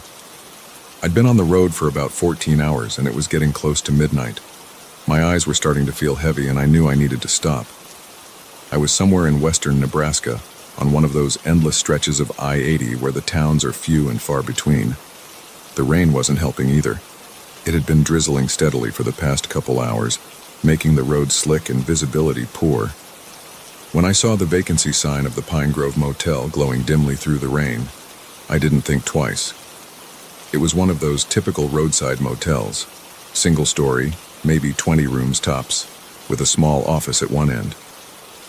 [SPEAKER 1] I'd been on the road for about 14 hours and it was getting close to midnight. My eyes were starting to feel heavy and I knew I needed to stop. I was somewhere in western Nebraska, on one of those endless stretches of I-80 where the towns are few and far between. The rain wasn't helping either. It had been drizzling steadily for the past couple hours, making the road slick and visibility poor. When I saw the vacancy sign of the Pine Grove Motel glowing dimly through the rain, I didn't think twice. It was one of those typical roadside motels, single-story, maybe 20 rooms tops, with a small office at one end.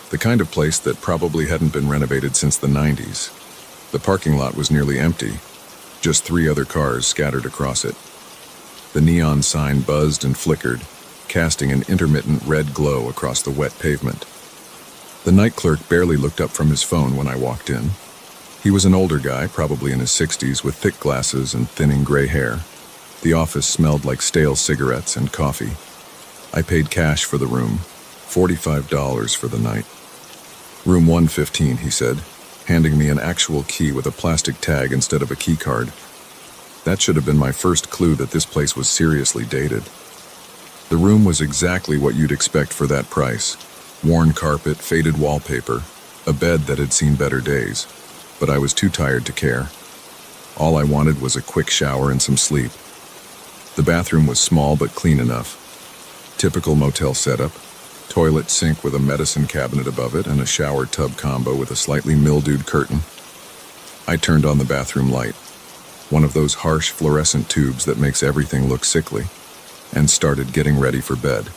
[SPEAKER 1] The kind of place that probably hadn't been renovated since the 90s. The parking lot was nearly empty, just 3 other cars scattered across it. The neon sign buzzed and flickered, casting an intermittent red glow across the wet pavement. The night clerk barely looked up from his phone when I walked in. He was an older guy, probably in his 60s, with thick glasses and thinning gray hair. The office smelled like stale cigarettes and coffee. I paid cash for the room, $45 for the night. Room 115, he said, handing me an actual key with a plastic tag instead of a key card. That should have been my first clue that this place was seriously dated. The room was exactly what you'd expect for that price. Worn carpet, faded wallpaper, a bed that had seen better days, but I was too tired to care. All I wanted was a quick shower and some sleep. The bathroom was small but clean enough. Typical motel setup, toilet sink with a medicine cabinet above it and a shower tub combo with a slightly mildewed curtain. I turned on the bathroom light, one of those harsh fluorescent tubes that makes everything look sickly, and started getting ready for bed.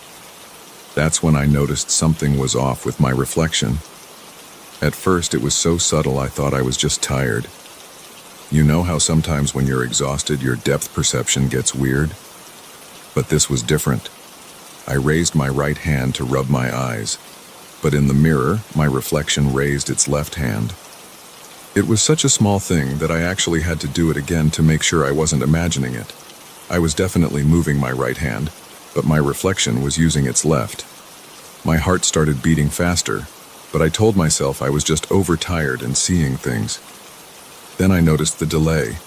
[SPEAKER 1] That's when I noticed something was off with my reflection. At first, it was so subtle I thought I was just tired. You know how sometimes when you're exhausted, your depth perception gets weird? But this was different. I raised my right hand to rub my eyes, but in the mirror, my reflection raised its left hand. It was such a small thing that I actually had to do it again to make sure I wasn't imagining it. I was definitely moving my right hand, but my reflection was using its left. My heart started beating faster, but I told myself I was just overtired and seeing things. Then I noticed the delay.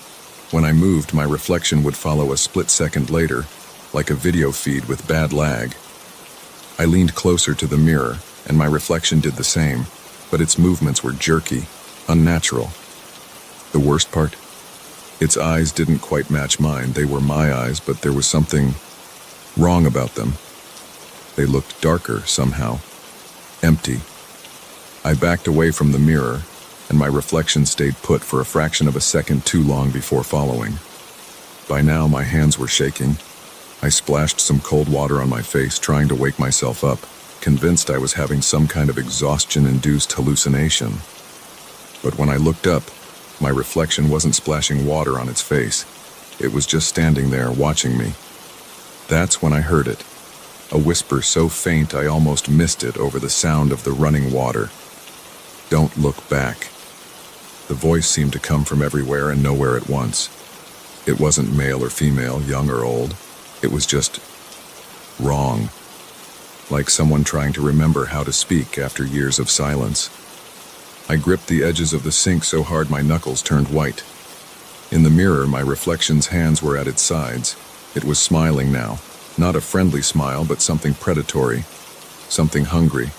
[SPEAKER 1] When I moved, my reflection would follow a split second later, like a video feed with bad lag. I leaned closer to the mirror, and my reflection did the same, but its movements were jerky, unnatural. The worst part? Its eyes didn't quite match mine. They were my eyes, but there was something wrong about them. They looked darker somehow, empty. I backed away from the mirror, and my reflection stayed put for a fraction of a second too long before following. By now, my hands were shaking. I splashed some cold water on my face, trying to wake myself up, convinced I was having some kind of exhaustion-induced hallucination. But when I looked up, my reflection wasn't splashing water on its face. It was just standing there, watching me. That's when I heard it. A whisper so faint I almost missed it over the sound of the running water. "Don't look back." The voice seemed to come from everywhere and nowhere at once. It wasn't male or female, young or old. It was just wrong. Like someone trying to remember how to speak after years of silence. I gripped the edges of the sink so hard my knuckles turned white. In the mirror, my reflection's hands were at its sides. It was smiling now. Not a friendly smile, but something predatory. Something hungry.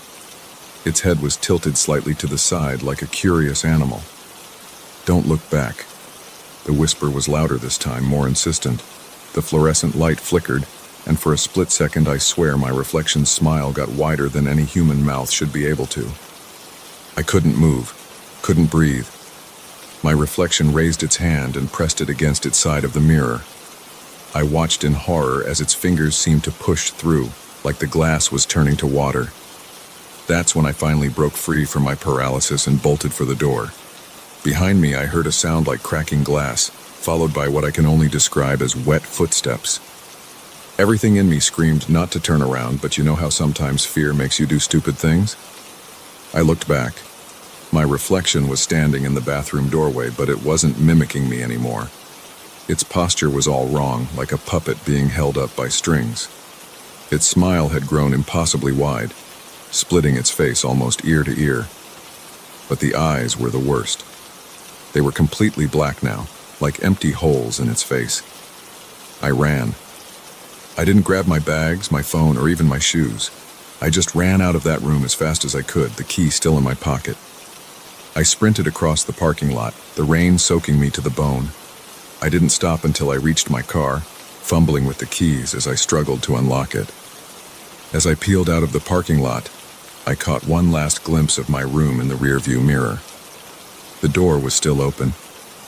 [SPEAKER 1] Its head was tilted slightly to the side like a curious animal. "Don't look back." The whisper was louder this time, more insistent. The fluorescent light flickered, and for a split second I swear my reflection's smile got wider than any human mouth should be able to. I couldn't move, couldn't breathe. My reflection raised its hand and pressed it against its side of the mirror. I watched in horror as its fingers seemed to push through, like the glass was turning to water. That's when I finally broke free from my paralysis and bolted for the door. Behind me, I heard a sound like cracking glass, followed by what I can only describe as wet footsteps. Everything in me screamed not to turn around, but you know how sometimes fear makes you do stupid things? I looked back. My reflection was standing in the bathroom doorway, but it wasn't mimicking me anymore. Its posture was all wrong, like a puppet being held up by strings. Its smile had grown impossibly wide, splitting its face almost ear to ear. But the eyes were the worst. They were completely black now, like empty holes in its face. I ran. I didn't grab my bags, my phone, or even my shoes. I just ran out of that room as fast as I could, the key still in my pocket. I sprinted across the parking lot, the rain soaking me to the bone. I didn't stop until I reached my car, fumbling with the keys as I struggled to unlock it. As I peeled out of the parking lot, I caught one last glimpse of my room in the rearview mirror. The door was still open,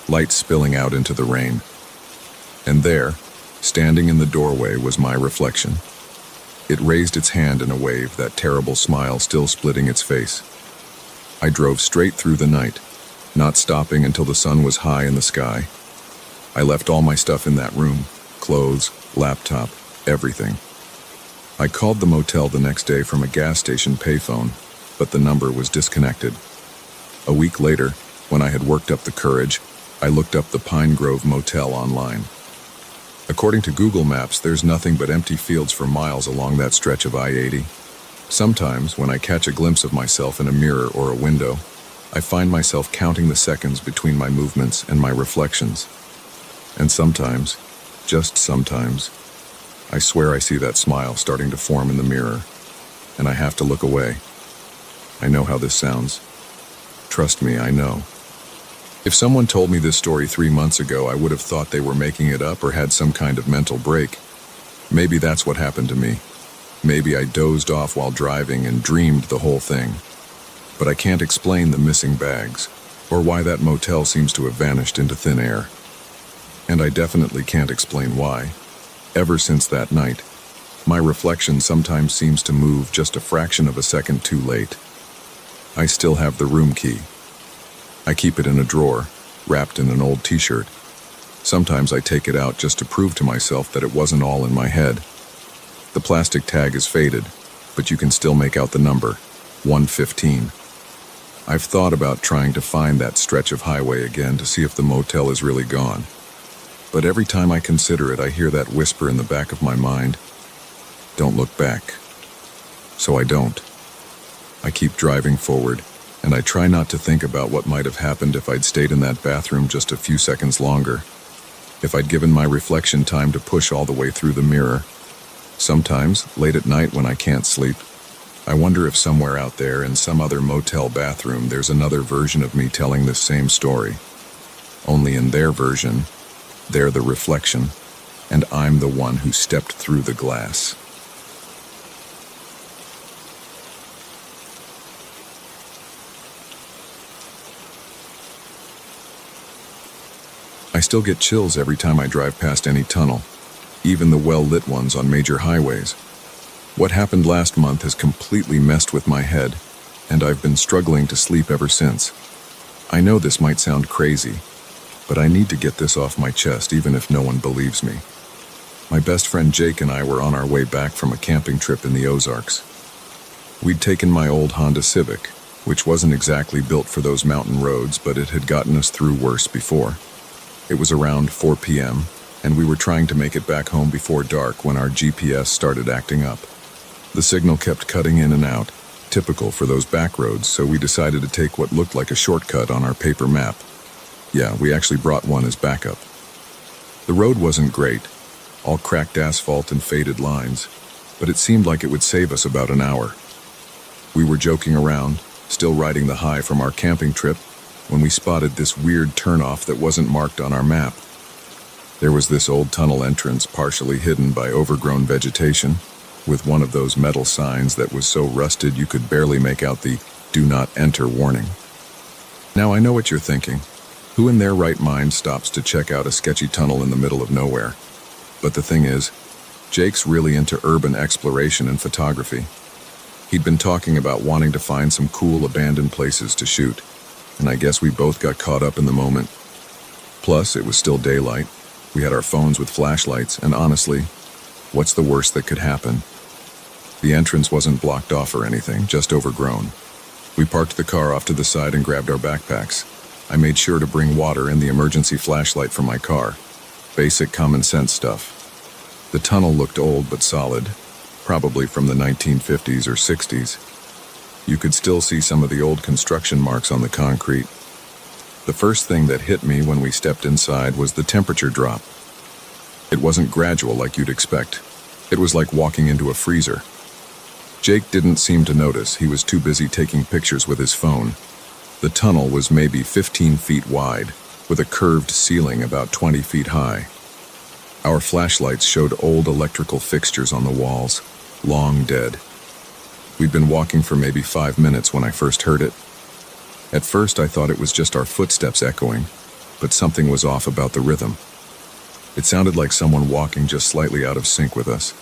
[SPEAKER 1] light spilling out into the rain. And there, standing in the doorway, was my reflection. It raised its hand in a wave, that terrible smile still splitting its face. I drove straight through the night, not stopping until the sun was high in the sky. I left all my stuff in that room, clothes, laptop, everything. I called the motel the next day from a gas station payphone, but the number was disconnected. A week later, when I had worked up the courage, I looked up the Pine Grove Motel online. According to Google Maps, there's nothing but empty fields for miles along that stretch of I-80. Sometimes, when I catch a glimpse of myself in a mirror or a window, I find myself counting the seconds between my movements and my reflections. And sometimes, just sometimes, I swear I see that smile starting to form in the mirror, and I have to look away. I know how this sounds. Trust me, I know. If someone told me this story 3 months ago, I would have thought they were making it up or had some kind of mental break. Maybe that's what happened to me. Maybe I dozed off while driving and dreamed the whole thing. But I can't explain the missing bags, or why that motel seems to have vanished into thin air. And I definitely can't explain why. Ever since that night, my reflection sometimes seems to move just a fraction of a second too late. I still have the room key. I keep it in a drawer, wrapped in an old t-shirt. Sometimes I take it out just to prove to myself that it wasn't all in my head. The plastic tag is faded, but you can still make out the number, 115. I've thought about trying to find that stretch of highway again to see if the motel is really gone. But every time I consider it, I hear that whisper in the back of my mind, "Don't look back." So I don't. I keep driving forward, and I try not to think about what might have happened if I'd stayed in that bathroom just a few seconds longer. If I'd given my reflection time to push all the way through the mirror. Sometimes, late at night when I can't sleep, I wonder if somewhere out there in some other motel bathroom there's another version of me telling this same story. Only in their version, they're the reflection, and I'm the one who stepped through the glass. I still get chills every time I drive past any tunnel, even the well-lit ones on major highways. What happened last month has completely messed with my head, and I've been struggling to sleep ever since. I know this might sound crazy, but I need to get this off my chest even if no one believes me. My best friend Jake and I were on our way back from a camping trip in the Ozarks. We'd taken my old Honda Civic, which wasn't exactly built for those mountain roads, but it had gotten us through worse before. It was around 4 p.m., and we were trying to make it back home before dark when our GPS started acting up. The signal kept cutting in and out, typical for those back roads, so we decided to take what looked like a shortcut on our paper map. Yeah, we actually brought one as backup. The road wasn't great, all cracked asphalt and faded lines, but it seemed like it would save us about an hour. We were joking around, still riding the high from our camping trip, when we spotted this weird turnoff that wasn't marked on our map. There was this old tunnel entrance partially hidden by overgrown vegetation, with one of those metal signs that was so rusted you could barely make out the "Do Not Enter" warning. Now I know what you're thinking. Who in their right mind stops to check out a sketchy tunnel in the middle of nowhere? But the thing is, Jake's really into urban exploration and photography. He'd been talking about wanting to find some cool abandoned places to shoot, and I guess we both got caught up in the moment. Plus, it was still daylight. We had our phones with flashlights, and honestly, what's the worst that could happen? The entrance wasn't blocked off or anything, just overgrown. We parked the car off to the side and grabbed our backpacks. I made sure to bring water and the emergency flashlight from my car. Basic common sense stuff. The tunnel looked old but solid, probably from the 1950s or 60s. You could still see some of the old construction marks on the concrete. The first thing that hit me when we stepped inside was the temperature drop. It wasn't gradual like you'd expect. It was like walking into a freezer. Jake didn't seem to notice. He was too busy taking pictures with his phone. The tunnel was maybe 15 feet wide, with a curved ceiling about 20 feet high. Our flashlights showed old electrical fixtures on the walls, long dead. We'd been walking for maybe 5 minutes when I first heard it. At first I thought it was just our footsteps echoing, but something was off about the rhythm. It sounded like someone walking just slightly out of sync with us.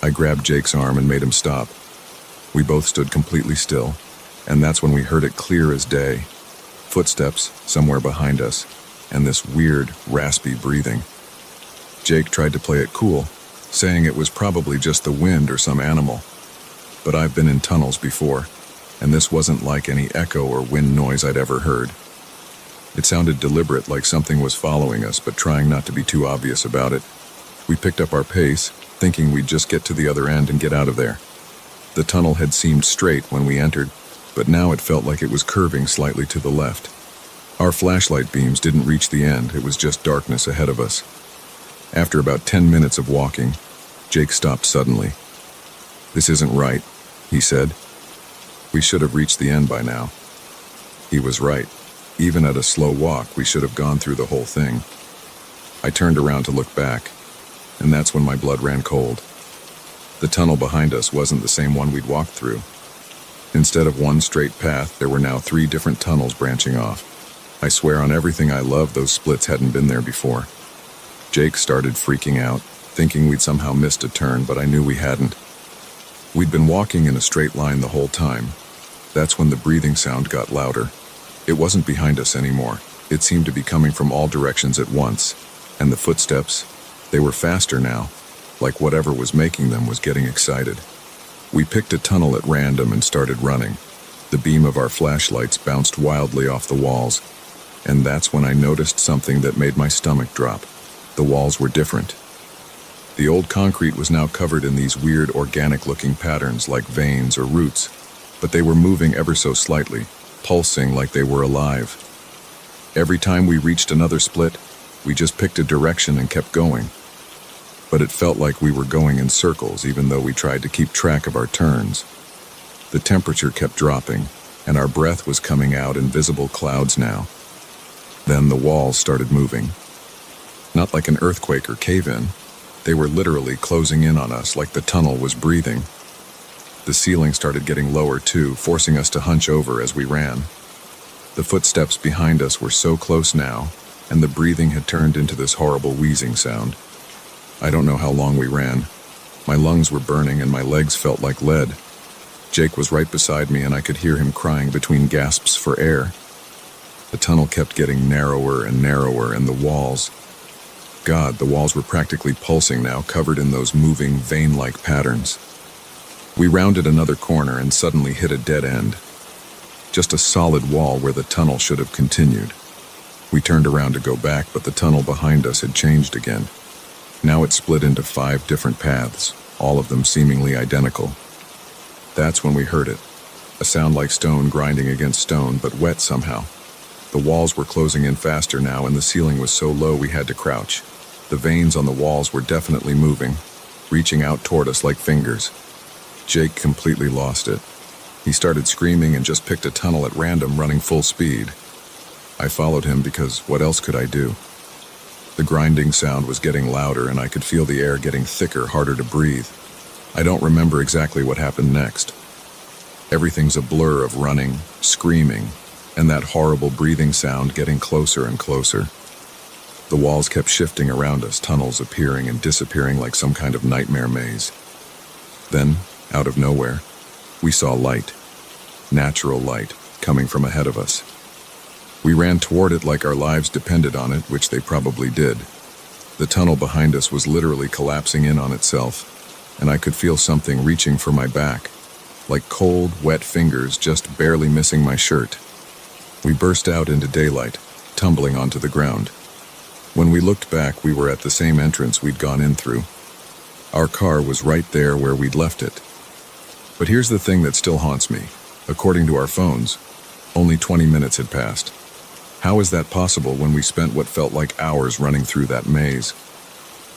[SPEAKER 1] I grabbed Jake's arm and made him stop. We both stood completely still, and that's when we heard it clear as day. Footsteps somewhere behind us, and this weird, raspy breathing. Jake tried to play it cool, saying it was probably just the wind or some animal. But I've been in tunnels before, and this wasn't like any echo or wind noise I'd ever heard. It sounded deliberate, like something was following us, but trying not to be too obvious about it. We picked up our pace, thinking we'd just get to the other end and get out of there. The tunnel had seemed straight when we entered, but now it felt like it was curving slightly to the left. Our flashlight beams didn't reach the end, it was just darkness ahead of us. After about 10 minutes of walking, Jake stopped suddenly. "This isn't right," he said. We should have reached the end by now. He was right. Even at a slow walk, we should have gone through the whole thing. I turned around to look back, and that's when my blood ran cold. The tunnel behind us wasn't the same one we'd walked through. Instead of one straight path, there were now 3 different tunnels branching off. I swear on everything I love, those splits hadn't been there before. Jake started freaking out, thinking we'd somehow missed a turn, but I knew we hadn't. We'd been walking in a straight line the whole time. That's when the breathing sound got louder. It wasn't behind us anymore. It seemed to be coming from all directions at once. And the footsteps, they were faster now, like whatever was making them was getting excited. We picked a tunnel at random and started running. The beam of our flashlights bounced wildly off the walls, and that's when I noticed something that made my stomach drop. The walls were different. The old concrete was now covered in these weird organic-looking patterns like veins or roots, but they were moving ever so slightly, pulsing like they were alive. Every time we reached another split, we just picked a direction and kept going. But it felt like we were going in circles even though we tried to keep track of our turns. The temperature kept dropping, and our breath was coming out in visible clouds now. Then the walls started moving. Not like an earthquake or cave-in. They were literally closing in on us like the tunnel was breathing. The ceiling started getting lower too, forcing us to hunch over as we ran. The footsteps behind us were so close now, and the breathing had turned into this horrible wheezing sound. I don't know how long we ran. My lungs were burning and my legs felt like lead. Jake was right beside me and I could hear him crying between gasps for air. The tunnel kept getting narrower and narrower, and the walls were practically pulsing now, covered in those moving, vein-like patterns. We rounded another corner and suddenly hit a dead end. Just a solid wall where the tunnel should have continued. We turned around to go back, but the tunnel behind us had changed again. Now it split into 5 different paths, all of them seemingly identical. That's when we heard it. A sound like stone grinding against stone, but wet somehow. The walls were closing in faster now, and the ceiling was so low we had to crouch. The veins on the walls were definitely moving, reaching out toward us like fingers. Jake completely lost it. He started screaming and just picked a tunnel at random, running full speed. I followed him because what else could I do? The grinding sound was getting louder, and I could feel the air getting thicker, harder to breathe. I don't remember exactly what happened next. Everything's a blur of running, screaming, and that horrible breathing sound getting closer and closer. The walls kept shifting around us, tunnels appearing and disappearing like some kind of nightmare maze. Then, out of nowhere, we saw light. Natural light, coming from ahead of us. We ran toward it like our lives depended on it, which they probably did. The tunnel behind us was literally collapsing in on itself, and I could feel something reaching for my back, like cold, wet fingers just barely missing my shirt. We burst out into daylight, tumbling onto the ground. When we looked back, we were at the same entrance we'd gone in through. Our car was right there where we'd left it. But here's the thing that still haunts me. According to our phones, only 20 minutes had passed. How is that possible when we spent what felt like hours running through that maze?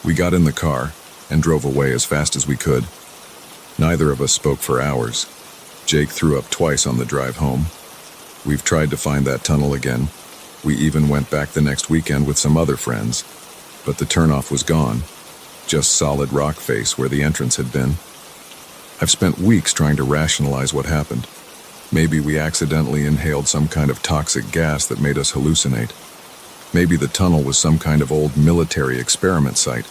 [SPEAKER 1] We got in the car and drove away as fast as we could. Neither of us spoke for hours. Jake threw up twice on the drive home. We've tried to find that tunnel again. We even went back the next weekend with some other friends, but the turnoff was gone. Just solid rock face where the entrance had been. I've spent weeks trying to rationalize what happened. Maybe we accidentally inhaled some kind of toxic gas that made us hallucinate. Maybe the tunnel was some kind of old military experiment site.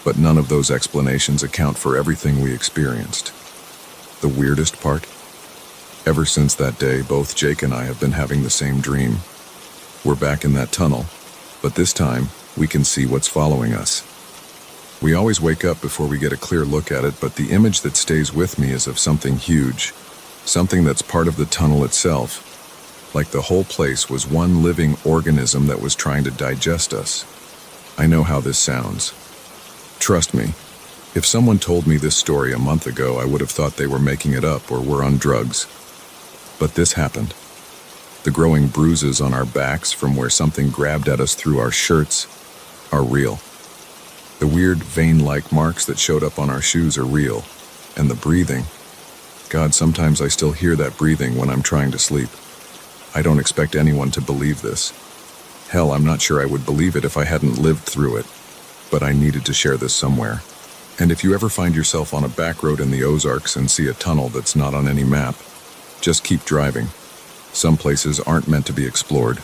[SPEAKER 1] But none of those explanations account for everything we experienced. The weirdest part? Ever since that day, both Jake and I have been having the same dream. We're back in that tunnel, but this time, we can see what's following us. We always wake up before we get a clear look at it, but the image that stays with me is of something huge, something that's part of the tunnel itself, like the whole place was one living organism that was trying to digest us. I know how this sounds. Trust me, if someone told me this story a month ago, I would have thought they were making it up or were on drugs. But this happened. The growing bruises on our backs from where something grabbed at us through our shirts are real. The weird vein-like marks that showed up on our shoes are real. And the breathing, God, sometimes I still hear that breathing when I'm trying to sleep. I don't expect anyone to believe this. Hell, I'm not sure I would believe it if I hadn't lived through it, but I needed to share this somewhere. And if you ever find yourself on a back road in the Ozarks and see a tunnel that's not on any map, just keep driving. Some places aren't meant to be explored.